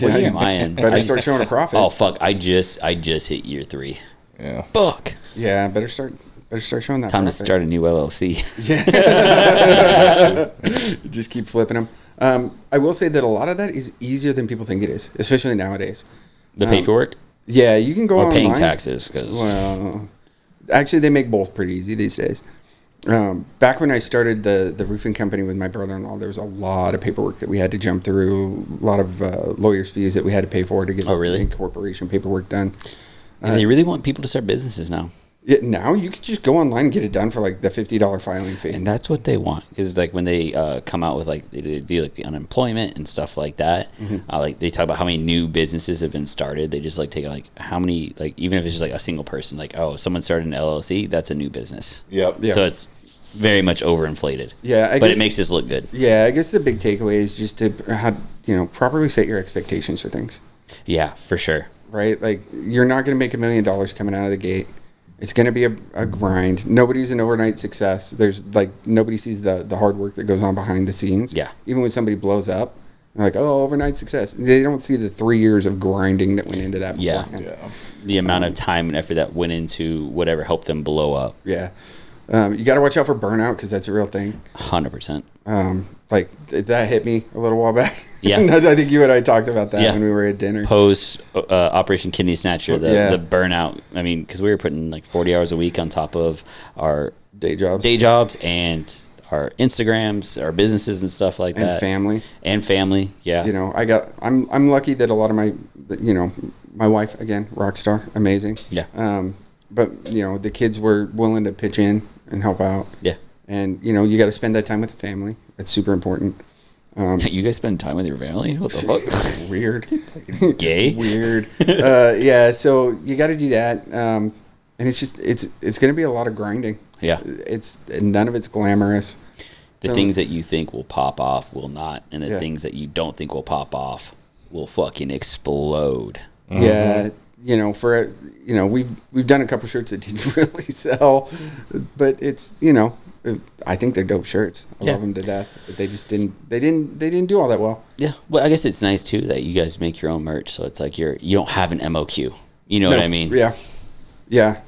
What year am I in? Better I start just- showing a profit. Oh fuck! I just hit year 3. Yeah. Fuck! Yeah, better start showing that. Time to profit. start a new LLC. Just keep flipping them. I will say that a lot of that is easier than people think it is, especially nowadays. The paperwork Yeah, you can go or online. paying taxes? Because Well, actually, they make both pretty easy these days. Back when I started the roofing company with my brother-in-law, there was a lot of paperwork that we had to jump through, a lot of lawyers' fees that we had to pay for to get incorporation paperwork done. they really want people to start businesses now, Now you can just go online and get it done for like the $50 filing fee. and that's what they want. Because like when they come out with like they do like the unemployment and stuff like that, like they talk about how many new businesses have been started. They just like take like how many, like even if it's just like a single person, like oh someone started an LLC, that's a new business. Yep. Yeah. So it's very much overinflated. Yeah, I but guess- it makes this look good. Yeah, I guess the big takeaway is just to properly set your expectations for things. Yeah, for sure. Right? Like you're not going to make $1 million coming out of the gate. It's going to be a grind. Nobody's an overnight success. There's like nobody sees the hard work that goes on behind the scenes. Yeah. Even when somebody blows up, they're like, oh, overnight success. They don't see the 3 years of grinding that went into that. Yeah. beforehand. Yeah. The amount of time and effort that went into whatever helped them blow up. Yeah. You got to watch out for burnout because that's a real thing. 100%. Like that hit me a little while back. Yeah. I think you and I talked about that Yeah. when we were at dinner. Post Operation Kidney Snatcher, Yeah. the burnout. I mean, because we were putting like 40 hours a week on top of our Day jobs and our Instagrams, our businesses and stuff like and that. family. Yeah. You know, I'm lucky that a lot of my wife, again, rock star, amazing. Yeah. But the kids were willing to pitch in and help out. Yeah. And you got to spend that time with the family. That's super important. You guys spend time with your family? What the fuck? Weird. Gay? Weird. Yeah, so you got to do that. And it's just, it's going to be a lot of grinding. Yeah. None of it's glamorous. The things that you think will pop off will not. And the Yeah. things that you don't think will pop off will fucking explode. Yeah. We've done a couple shirts that didn't really sell, but it's, I think they're dope shirts. I love them to death, but they just didn't do all that well. Yeah. Well, I guess it's nice too that you guys make your own merch. So it's like you don't have an MOQ. You know what I mean? Yeah. Yeah.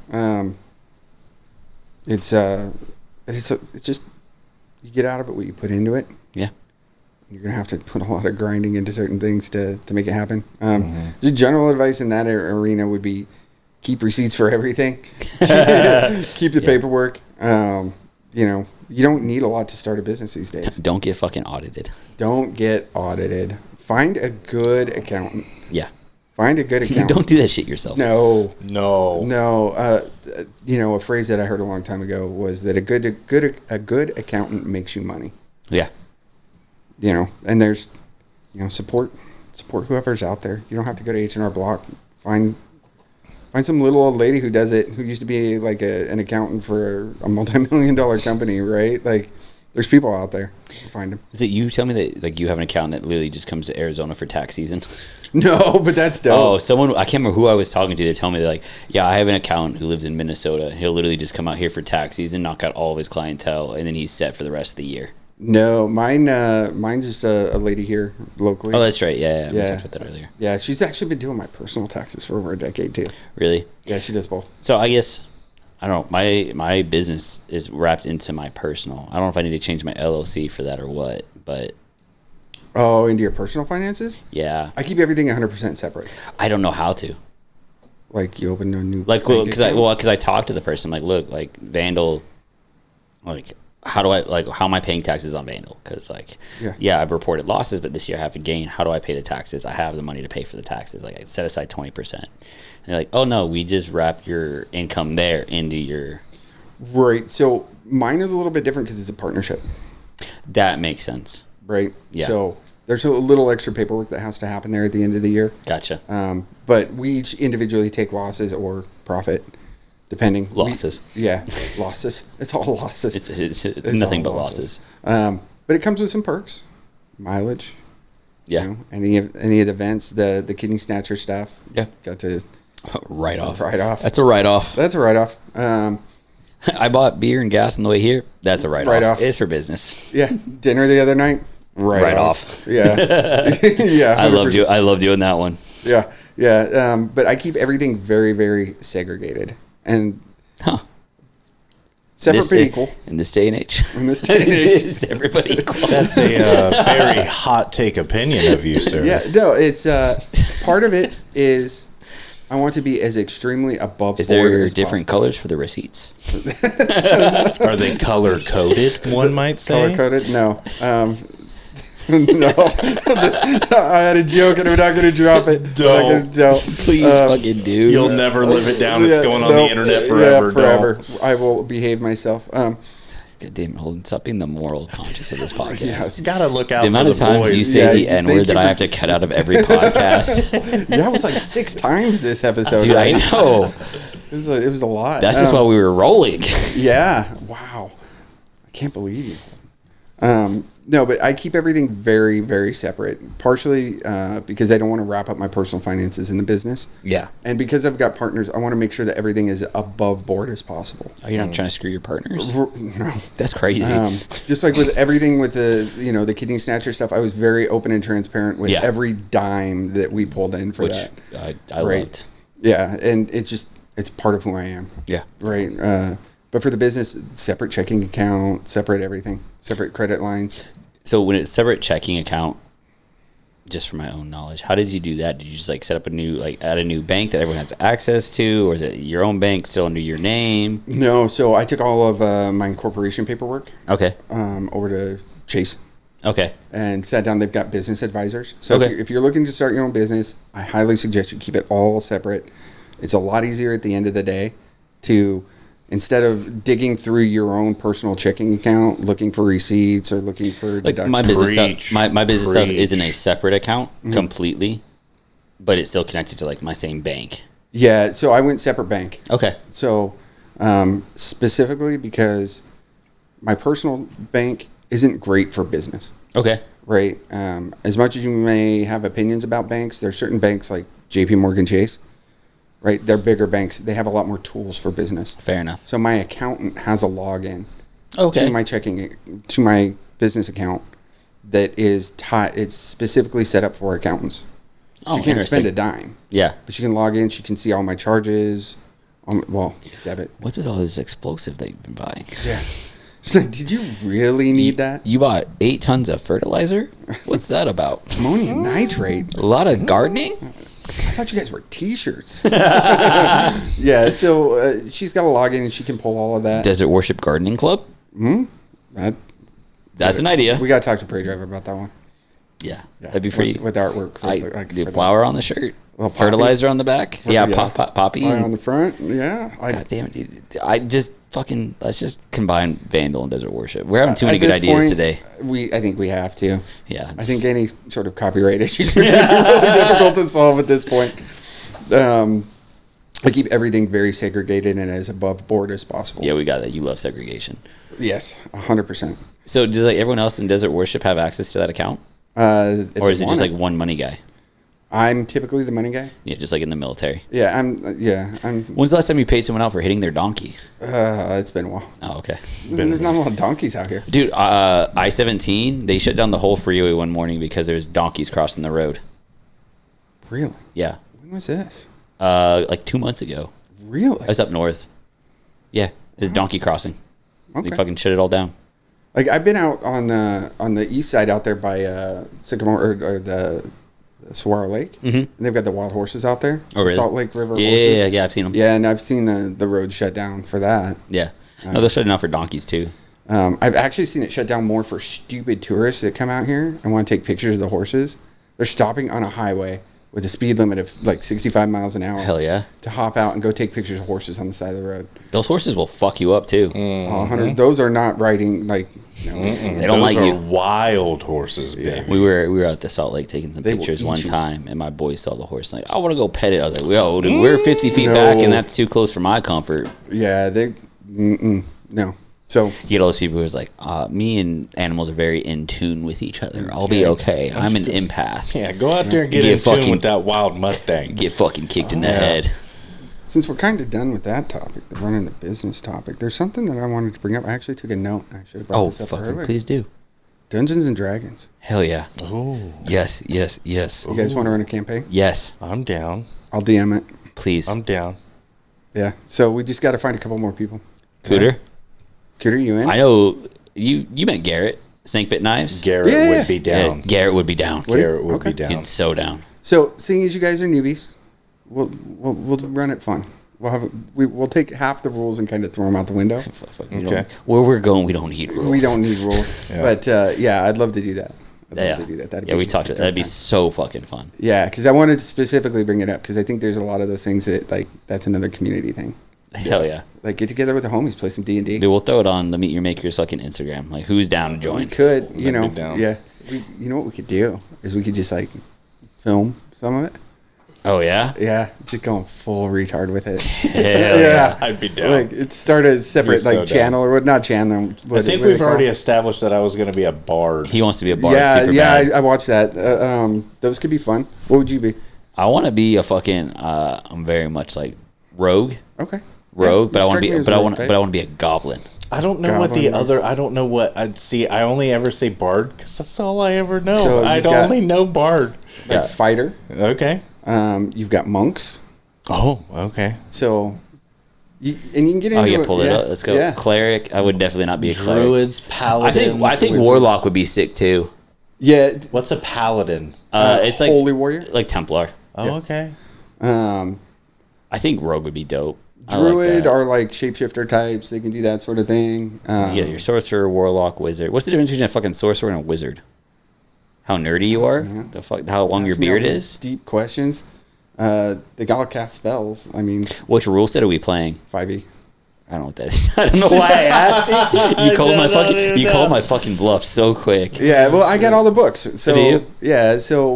It's just, you get out of it what you put into it. Yeah. You're going to have to put a lot of grinding into certain things to make it happen. Just general advice in that arena would be keep receipts for everything. Keep the paperwork. You don't need a lot to start a business these days. Don't get fucking audited. Don't get audited. Find a good accountant. Yeah. Find a good accountant. Don't do that shit yourself. No. A phrase that I heard a long time ago was that a good accountant makes you money. Yeah. And there's, support whoever's out there. You don't have to go to H&R Block. Find some little old lady who does it, who used to be like an accountant for a multi-million-dollar company, right? Like, there's people out there. Find them. Is it you tell me that like you have an accountant that literally just comes to Arizona for tax season? No, but that's dope. Oh, someone, I can't remember who I was talking to. They tell me they're like, yeah, I have an accountant who lives in Minnesota. He'll literally just come out here for tax season, knock out all of his clientele, and then he's set for the rest of the year. No, mine's just a lady here locally. Oh, that's right. Yeah. We talked about that earlier. Yeah, she's actually been doing my personal taxes for over a decade too. Really? Yeah, she does both. So I guess, I don't know, my business is wrapped into my personal. I don't know if I need to change my LLC for that or what, but. Oh, into your personal finances? Yeah. I keep everything 100% separate. I don't know how to. Like you open a new because I talked to the person, like, look, like Vandal, like how am I paying taxes on Vandal? Because I've reported losses, but this year I have a gain. How do I pay the taxes? I have the money to pay for the taxes. Like I set aside 20%. And they're like, oh no, we just wrap your income there into your. Right. So mine is a little bit different because it's a partnership. That makes sense. Right. Yeah. So there's a little extra paperwork that has to happen there at the end of the year. Gotcha. But we each individually take losses or profit, depending. Losses. Losses. It's all losses. It's nothing but losses. But it comes with some perks, mileage. Yeah. Any of the events, the kidney snatcher stuff. Yeah. Got to write off. That's a write off. That's a write off. I bought beer and gas on the way here. That's a write off. It's for business. Yeah. Dinner the other night. Write off. Yeah. Yeah. 100%. I love doing that one. Yeah. Yeah. But I keep everything very, very segregated and separate but equal. In this day and age. Is everybody equal? That's a very hot take opinion of you, sir. Yeah. No, it's part of it is I want to be as extremely above Is board there as different possible. colors for the receipts? Are they color coded? One might say. Color coded? No. No. I had a joke and we're not going to drop it. Don't. Please fucking do. You'll never live it down. It's going on the internet forever. Yeah, forever. I will behave myself. God damn it, Holden. Stop being the moral conscious of this podcast. Yes. Gotta look out The amount for of the times boys. you say Yeah, the N thank word that you I for- have to cut out of every podcast. Yeah, it was like 6 times this episode. Dude, I right? know. It was a lot. That's just why we were rolling. Yeah. Wow. I can't believe you. No, but I keep everything very, very separate. Partially because I don't want to wrap up my personal finances in the business. Yeah. And because I've got partners, I want to make sure that everything is above board as possible. Are you not trying to screw your partners? No. That's crazy. Just like with everything with the kidney snatcher stuff, I was very open and transparent with every dime that we pulled in for Which that. I loved. Yeah, and it's part of who I am. Yeah. Right. But for the business, separate checking account, separate everything, separate credit lines. So when it's separate checking account, just for my own knowledge, how did you do that? Did you just set up add a new bank that everyone has access to, or is it your own bank still under your name? No, so I took all of my incorporation paperwork. Okay. Over to Chase. Okay. And sat down. They've got business advisors. So if you're looking to start your own business, I highly suggest you keep it all separate. It's a lot easier at the end of the day to instead of digging through your own personal checking account, looking for receipts or looking for Like deductions. my business Preach. stuff, my business stuff is in a Preach. separate account completely, but it's still connected to like my same bank. Yeah, so I went separate bank. Okay. So specifically because my personal bank isn't great for business, Okay. right? As much as you may have opinions about banks, there's certain banks like JP Morgan Chase, right? They're bigger banks. They have a lot more tools for business. Fair enough. So my accountant has a login Okay. to my business account that is it's specifically set up for accountants. Oh, She can't spend interesting. a dime, Yeah. but she can log in. She can see all my charges. Debit. What's with all this explosive that you've been buying? Yeah. She's like, did you really need that? You bought 8 tons of fertilizer? What's that about? Ammonium nitrate. A lot of gardening? I thought you guys were T-shirts. Yeah, so she's got a login and she can pull all of that. Desert Warship Gardening Club? That- That's an idea. We got to talk to Prey Driver about that one. Yeah. That'd be for with, you. with artwork. For, The for flower on the shirt. Well, poppy. Fertilizer on the back. Yeah, yeah. poppy. the, on And, the front. Yeah. God damn it, dude. I just fucking, let's just combine Vandal and Desert Warship. We're having too many At good this ideas point, today. I think we have to. Yeah. I think any sort of copyright issues are going to be really difficult to solve at this point. I keep everything very segregated and as above board as possible. Yeah, we got that. You love segregation. Yes, 100%. So does like everyone else in Desert Warship have access to that account? If Or is they it just want like one money guy? I'm typically the money guy. Yeah, just like in the military. Yeah, I'm. When's the last time you paid someone out for hitting their donkey? It's been a while. Oh, okay. There's not a lot of donkeys out here. Dude, I-17, they shut down the whole freeway one morning because there's donkeys crossing the road. Really? Yeah. When was this? Like 2 months ago. Really? I was up north. Yeah, it's donkey crossing. Okay. They fucking shut it all down. Like I've been out on the east side out there by Sycamore or the Saguaro Lake. Mm-hmm. And they've got the wild horses out there. Oh, really? Salt Lake River Yeah, horses. yeah, I've seen them. Yeah, and I've seen the road shut down for that. Yeah. No, they're shutting down for donkeys too. I've actually seen it shut down more for stupid tourists that come out here and want to take pictures of the horses. They're stopping on a highway with a speed limit of like 65 miles an hour. Hell yeah. To hop out and go take pictures of horses on the side of the road. Those horses will fuck you up too. 100. Those are not riding like. No. They don't Those like are you. wild horses, baby. We were at the Salt Lake taking some They will pictures eat one you. time, and my boy saw the horse. Like, I want to go pet it. I was like, yo, dude, we're 50 feet back, and that's too close for my comfort. Yeah, they. No. So You get all those people who's like, me and animals are very in tune with each other. I'll be okay. I'm an empath. Yeah, go out there and get Get in tune fucking- with that wild Mustang. Get fucking kicked in the head. since we're kind of done with that topic, the running the business topic, there's something that I wanted to bring up. I actually took a note. I should have brought Oh, this up fucking earlier. please do. Dungeons and Dragons. Hell yeah. Oh, Yes. You guys want to run a campaign? Yes. I'm down. I'll DM it. Please. I'm down. Yeah. So we just got to find a couple more people. Cooter, Cooter, you in? I know you met Garrett, Snakebit Knives. Garrett Yeah. would be Yeah, down. Garrett would be down. Garrett would Okay. be down. He's so down. So, seeing as you guys are newbies, we'll run it fun. We'll take half the rules and kind of throw them out the window. Okay. Where we're going, we don't need rules. We don't need rules, Yeah. but yeah, I'd love to do that. I'd love Yeah, to do that. That'd yeah, be we talked a about good that'd be time. so fucking fun. Yeah, because I wanted to specifically bring it up because I think there's a lot of those things that like that's another community thing. Hell yeah. Like get together with the homies, play some D&D. Dude, we'll throw it on the Meet Your Makers fucking Instagram. Like, who's down to We join? could, you That'd know, be down. yeah. You know what we could do is we could just like film some of it. Oh yeah. Yeah, just going full retard with it. Hell yeah. I'd be down. Like it start a separate so like down. channel or what? Not channel. I think we've already established that I was going to be a bard. He wants to be a bard. Yeah, super yeah. bad. I watched that. Those could be fun. What would you be? I want to be a fucking. I'm very much like rogue, Okay. rogue, Yeah, but I you want to strike be, me as but I rogue want, type. but I want to be a goblin. I don't know what the Goblin. other. I don't know what I'd see. I only ever say bard because that's all I ever know. So I'd you've got- only know bard. Like Yeah. fighter. Okay. You've got monks. Oh, okay. So, you can get into Oh yeah, it. pull it yeah. up. Let's go. Yeah. Cleric. I would definitely not be a cleric. Druids, paladins. I think warlock would be sick too. Yeah. What's a paladin? It's like Holy warrior. like Templar. Oh, okay. I think rogue would be dope. I like Druid that. are like shapeshifter types. They can do that sort of thing. Yeah, your sorcerer, warlock, wizard. What's the difference between a fucking sorcerer and a wizard? How nerdy you are? The fuck? How long your Asking all beard these is? Deep questions. They gotta cast spells. I mean, Which rule set are we playing? 5e. I don't know what that is. I don't know why I asked you. You called my fucking bluff so quick. Yeah, well, I got all the books. So Do you? yeah, so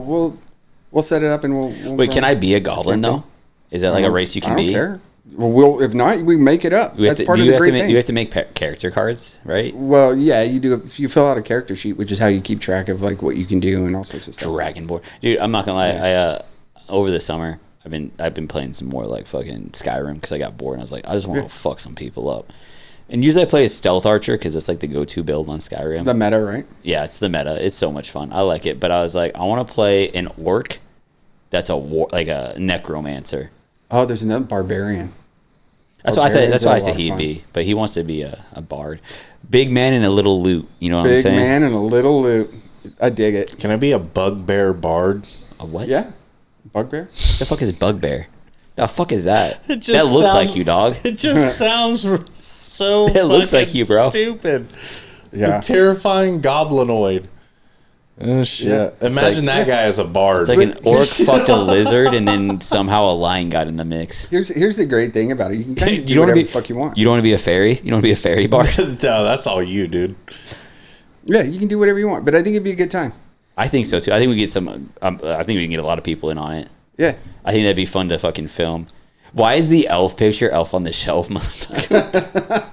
we'll set it up and we'll Wait, can I be a goblin though? Is that like a race you can I don't be? care. Well, if not, we make it up. That's part of the great thing. You have to make character cards, right? Well, yeah, you do. If you fill out a character sheet, which is how you keep track of like what you can do and all sorts of stuff. Dragonborn, dude. I'm not gonna lie. I over the summer, I've been playing some more like fucking Skyrim because I got bored and I was like, I just want to fuck some people up. And usually I play as Stealth Archer because it's like the go-to build on Skyrim. It's the meta, right? Yeah, it's the meta. It's so much fun. I like it. But I was like, I want to play an orc that's like a necromancer. Oh, there's another barbarian. That's why I thought. That's why I said Barbarians are a lot he'd of fun. be. But he wants to be a bard. Big man and a little loot. You know what I'm Big saying? man and a little loot. I dig it. Can I be a bugbear bard? A what? Yeah. Bugbear? The fuck is bugbear? The fuck is that? It just That looks sounds- like you, dog. It just sounds so It looks like fucking you, bro. Stupid. Yeah. A terrifying goblinoid. Oh, shit. Yeah. Imagine like- that guy as a bard. It's like an orc fucked a lizard, and then somehow a lion got in the mix. Here's the great thing about it. You can kind of do don't wanna whatever the fuck you want. You don't want to be a fairy? You don't want to be a fairy bard? No, that's all you, dude. Yeah, you can do whatever you want. But I think it'd be a good time. I think so too. I think we get some. I think we can get a lot of people in on it. Yeah. I think that'd be fun to fucking film. Why is the elf picture elf on the shelf, motherfucker?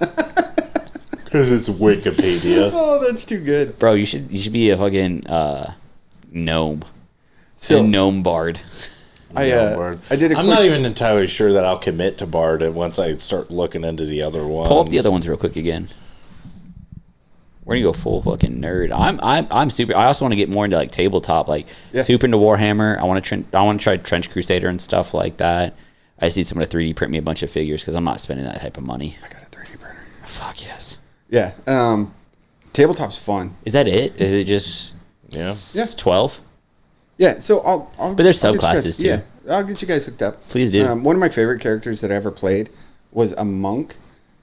Because it's Wikipedia. Oh, that's too good. Bro, you should be a fucking gnome. So A gnome bard. I did a I'm quick, not even entirely sure that I'll commit to bard once I start looking into the other ones. Pull up the other ones real quick again. We're gonna go full fucking nerd. I'm super. I also want to get more into like tabletop, like Yeah. super into Warhammer. I want to try Trench Crusader and stuff like that. I just need someone to 3D print me a bunch of figures because I'm not spending that type of money. I got a 3D printer. Fuck yes. Yeah. Tabletop's fun. Is that it? Is it just Yeah. Yeah. 12? Yeah, so I'll But there's I'll get you subclasses, guys- too. Yeah, I'll get you guys hooked up. Please do. One of my favorite characters that I ever played was a monk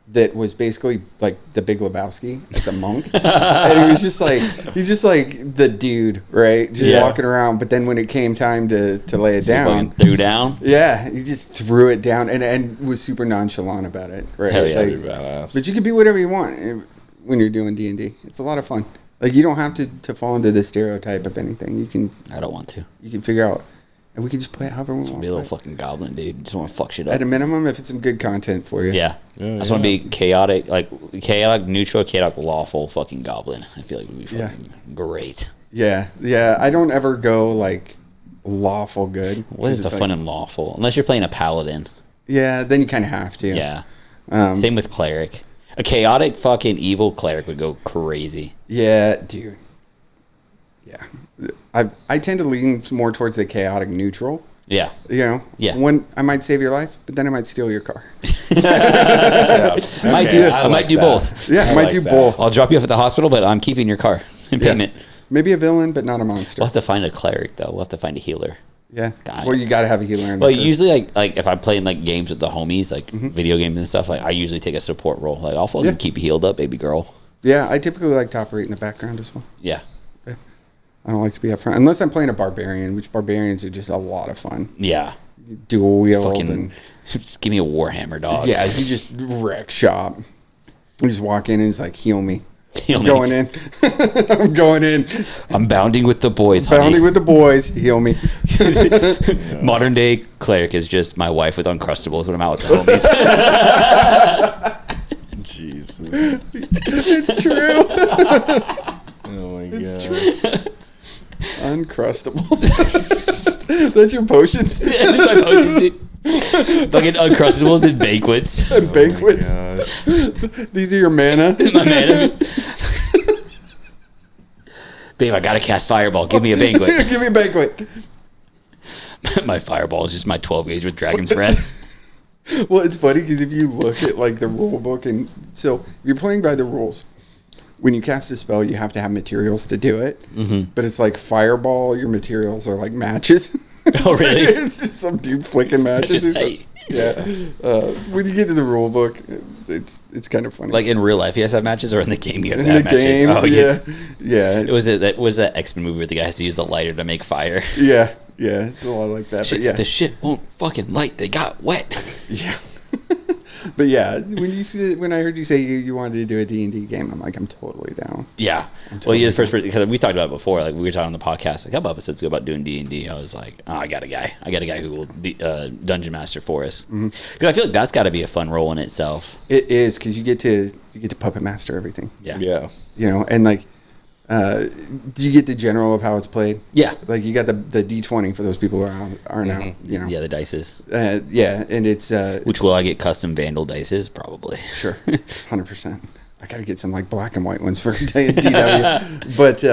that was basically like the Big Lebowski. It's a monk, and he was just like he's just like the dude, right? Just Yeah. walking around. But then when it came time to lay it Fucking down, threw down. yeah, he just threw it down and was super nonchalant about it, right? Hell yeah. Like, Pretty badass. but you can be whatever you want when you're doing D&D. It's a lot of fun. Like you don't have to fall into the stereotype of anything. I don't want to. You can figure out, and we can just play it however we want. Be a little to play. fucking goblin, dude. Just want to fuck shit up. At a minimum, if it's some good content for you. Yeah. I just want to be chaotic, neutral, chaotic, lawful fucking goblin. I feel like it would be fucking great. Yeah, yeah. I don't ever go like lawful good. What is the It's fun like- in lawful? Unless you're playing a paladin. Yeah, then you kind of have to. Yeah. Um, Same with cleric. A chaotic fucking evil cleric would go crazy. Yeah, dude. Yeah, I tend to lean more towards the chaotic neutral. Yeah. You know. Yeah. When I might save your life, but then I might steal your car. Yeah. I might do both. Yeah, I might do that. both. I'll drop you off at the hospital, but I'm keeping your car in Yeah. payment. Maybe a villain, but not a monster. We'll have to find a cleric though. We'll have to find a healer. Yeah. Guy. Well, you got to have a healer. In Well, the crew. usually like if I'm playing like games with the homies, like video games and stuff, like I usually take a support role. Like I'll fucking Yeah. keep you healed up, baby girl. Yeah, I typically like to operate in the background as well. Yeah. I don't like to be up front unless I'm playing a barbarian, which barbarians are just a lot of fun. Yeah. Dual wield Fucking and just give me a Warhammer dog. yeah, you just wreck shop. You just walk in and it's like, heal me. Heal I'm me. going in. I'm going in. I'm bounding with the boys, honey. Bounding with the boys. Heal me. Modern day cleric is just my wife with Uncrustables when I'm out with the homies. Jesus. It's true. Oh my It's god. true. Uncrustables. That's your potions. That's my potion, dude. Fucking Uncrustables and banquets. Banquets. Oh my gosh. These are your mana. My man. Babe, I gotta cast Fireball. Give me a banquet. Give me a banquet. My Fireball is just my 12 gauge with Dragon's Breath. Well, it's funny because if you look at like the rule book, and so if you're playing by the rules, when you cast a spell, you have to have materials to do it. Mm-hmm. But it's like Fireball, your materials are like matches. Oh, really? It's just some dude flicking matches. Just, Or something. Yeah. When you get to the rule book, it's kind of funny. Like in real life, you guys have matches, or in the game, you guys in have the matches? game, Oh, yeah. That was that X-Men movie where the guy has to use the lighter to make fire. Yeah, it's a lot like that. Shit, But yeah, the shit won't fucking light. They got wet. yeah. But yeah, when I heard you say you wanted to do a D&D game, I'm like, I'm totally down. Yeah. Well, you're the first person, because we talked about it before. Like, we were talking on the podcast a couple episodes ago about doing D&D. I was like, oh, I got a guy who will be dungeon master for us. Because I feel like that's got to be a fun role in itself. It is, because you get to puppet master everything. Yeah. Yeah. You know, and like, do you get the general of how it's played? Yeah. Like, you got the D20 for those people who aren't out, you know. Yeah, the dices. Yeah, and it's... Which will I get custom Vandal dices? Probably. Sure. 100%. I got to get some, like, black and white ones for DW. But,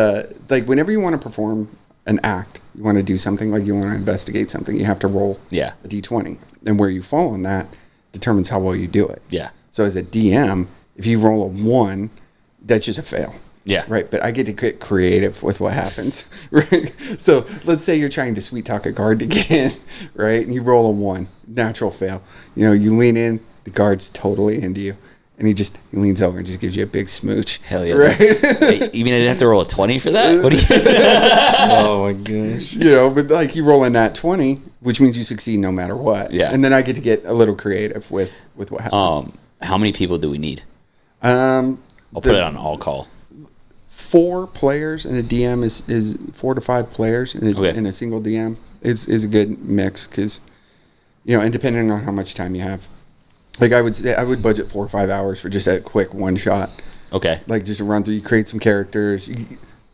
like, whenever you want to perform an act, you want to do something, like you want to investigate something, you have to roll a D20. And where you fall on that determines how well you do it. Yeah. So as a DM, if you roll a 1, that's just a fail. Yeah. Right. But I get to get creative with what happens. Right. So let's say you're trying to sweet talk a guard to get in, right? And you roll a 1, natural fail. You know, you lean in, the guard's totally into you. And he leans over and just gives you a big smooch. Hell yeah. Right. Hey, you mean I didn't have to roll a 20 for that? What do you Oh my gosh. You know, but like you roll a nat 20, which means you succeed no matter what. Yeah. And then I get to get a little creative with what happens. How many people do we need? I'll I'll put it on all call. 4 players and a DM is 4 to 5 players in a single DM is a good mix, because, you know, and depending on how much time you have, like I would budget 4 or 5 hours for just a quick one shot. Okay. Like just a run through. You create some characters. You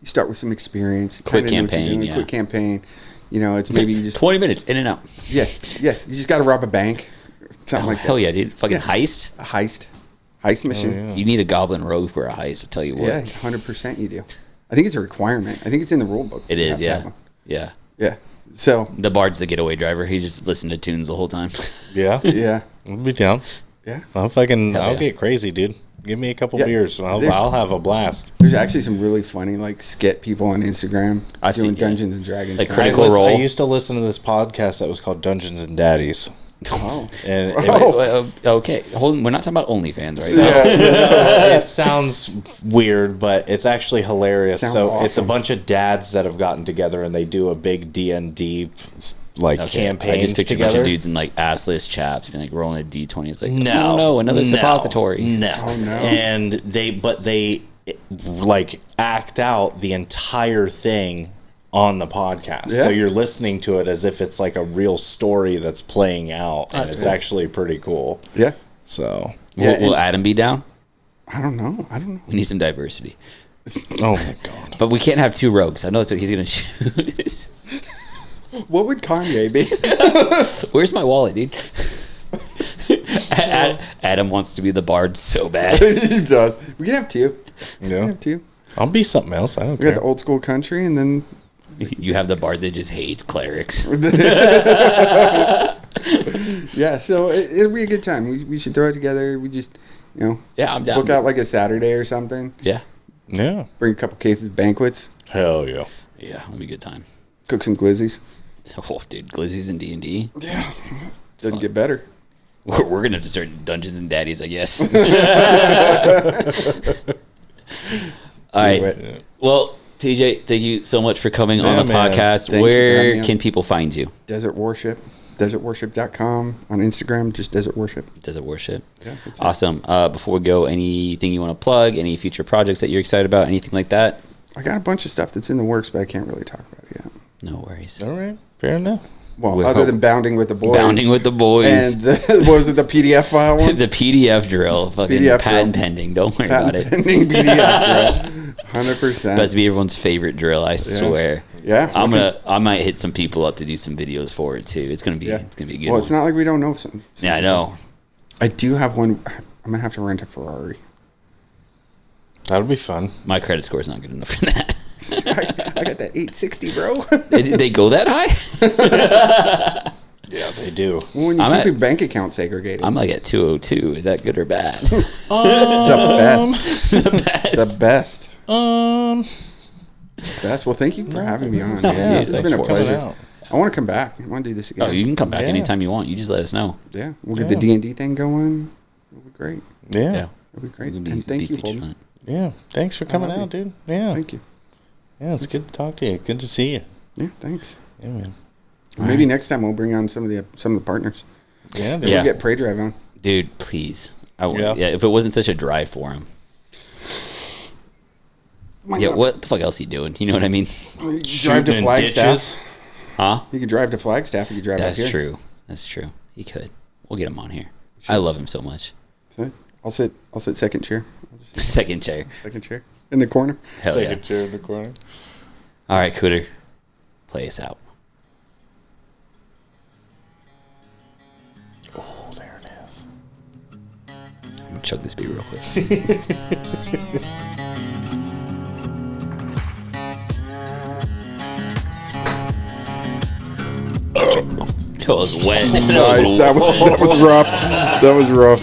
start with some experience. Quick campaign. Yeah. Quick campaign. You know, it's maybe you just 20 minutes in and out. Yeah. You just got to rob a bank, something like that. Hell yeah, dude! Fucking heist. A heist mission. Oh, yeah. You need a goblin rogue for a heist. I tell you what. Yeah, 100% you do. I think it's a requirement. I think it's in the rule book. It You is. have to Yeah. have one. Yeah. Yeah. So The bard's the getaway driver. He just listened to tunes the whole time. Yeah. yeah, I'll be down. yeah. I'll yeah. get crazy, dude. Give me a couple Yeah. beers and There's- I'll have a blast. There's actually some really funny like skit people on Instagram I've doing seen, yeah. Dungeons and Dragons. Like content. Critical Role. I used to listen to this podcast that was called Dungeons and Daddies. Oh. And Okay, hold on. We're not talking about OnlyFans right Yeah. it sounds weird, but it's actually hilarious. Sounds So it's a awesome. bunch of dads that have gotten together and they do a big D&D like now. campaigns I just picture together. a bunch of dudes in like assless chaps being like rolling a D20. It's like, No, another suppository. No. Oh, no. And they like act out the entire thing on the podcast. Yeah. So you're listening to it as if it's like a real story that's playing out, and That's it's cool. actually pretty cool. Yeah. So, Yeah, Will and- Adam be down? I don't know. We need some diversity. oh my god. But we can't have 2 rogues. I know that's what he's going to shoot. What would Kanye be? Where's my wallet, dude? Adam wants to be the bard so bad. He does. We can have 2. We can Yeah. have 2. I'll be something else. I don't We got care. the old school country, and then You have the bard that just hates clerics. yeah. So it'll be a good time. We should throw it together. We just, you know, Yeah, I'm down. book out like a Saturday or something. Yeah. Yeah. Bring a couple cases of banquets. Hell yeah. Yeah, it'll be a good time. Cook some glizzies. Oh, dude, Glizzy's in D&D. Yeah. Doesn't get better. We're going to have to start Dungeons and Daddies, I guess. All right. it. Well, TJ, thank you so much for coming on Yeah, the man. podcast. Thank you for having Where me on. can people find you? Desert Warship. DesertWarship.com. On Instagram, just Desert Warship. Desert Worship. Yeah, that's it. Awesome. Before we go, anything you want to plug? Any future projects that you're excited about? Anything like that? I got a bunch of stuff that's in the works, but I can't really talk about it yet. No worries. All right. Fair enough. Well, We'll other hope- than bounding with the boys. Bounding with the boys. And what was it, the PDF file one? The PDF drill. Fucking PDF patent drill. pending. Don't worry about Patent it. pending PDF drill. 100%. About to be everyone's favorite drill, I swear. Yeah, I might hit some people up to do some videos for it too. It's gonna be a good Well, one. it's not like we don't know some. Yeah, I know. I do have one. I'm going to have to rent a Ferrari. That'll be fun. My credit score is not good enough for that. I got that 860, bro. they go that high? Yeah, they do. When you I'm keep at- your bank account segregated. I'm like at 202. Is that good or bad? the best. The best. The best. Um, Best. Well, thank you for having me on. No, man. yeah, This has thanks been a for coming pleasure. out. I want to come back. I want to do this again. Oh, you can come back Yeah. anytime you want. You just let us know. Yeah, we'll get the D&D thing going. It'll be great. yeah. Yeah. It'll be great. We can And thank you, featured on Holden. it. Yeah. Thanks for coming love out, you. dude. Yeah. Thank you. Yeah, it's good to talk to you. Good to see you. Yeah, thanks. Yeah, man. Maybe next time we'll bring on some of the partners. Yeah, dude. Maybe Yeah. we'll get Prey Drive on. Dude, please. Yeah. Yeah, if it wasn't such a drive for him. Yeah, what the fuck else he doing? You know what I mean? You drive Shooting to in Flagstaff. ditches. Huh? You could drive to Flagstaff. You could drive That's up here. true. That's true. He could. We'll get him on here. I love him so much. I'll sit second chair. Second chair. Second chair in the corner. Hell Second yeah. chair in the corner. All right, Cooter. Play us out. Oh, there it is. I'm gonna chug this beer real quick. That was wet. Nice. That was rough. That was rough.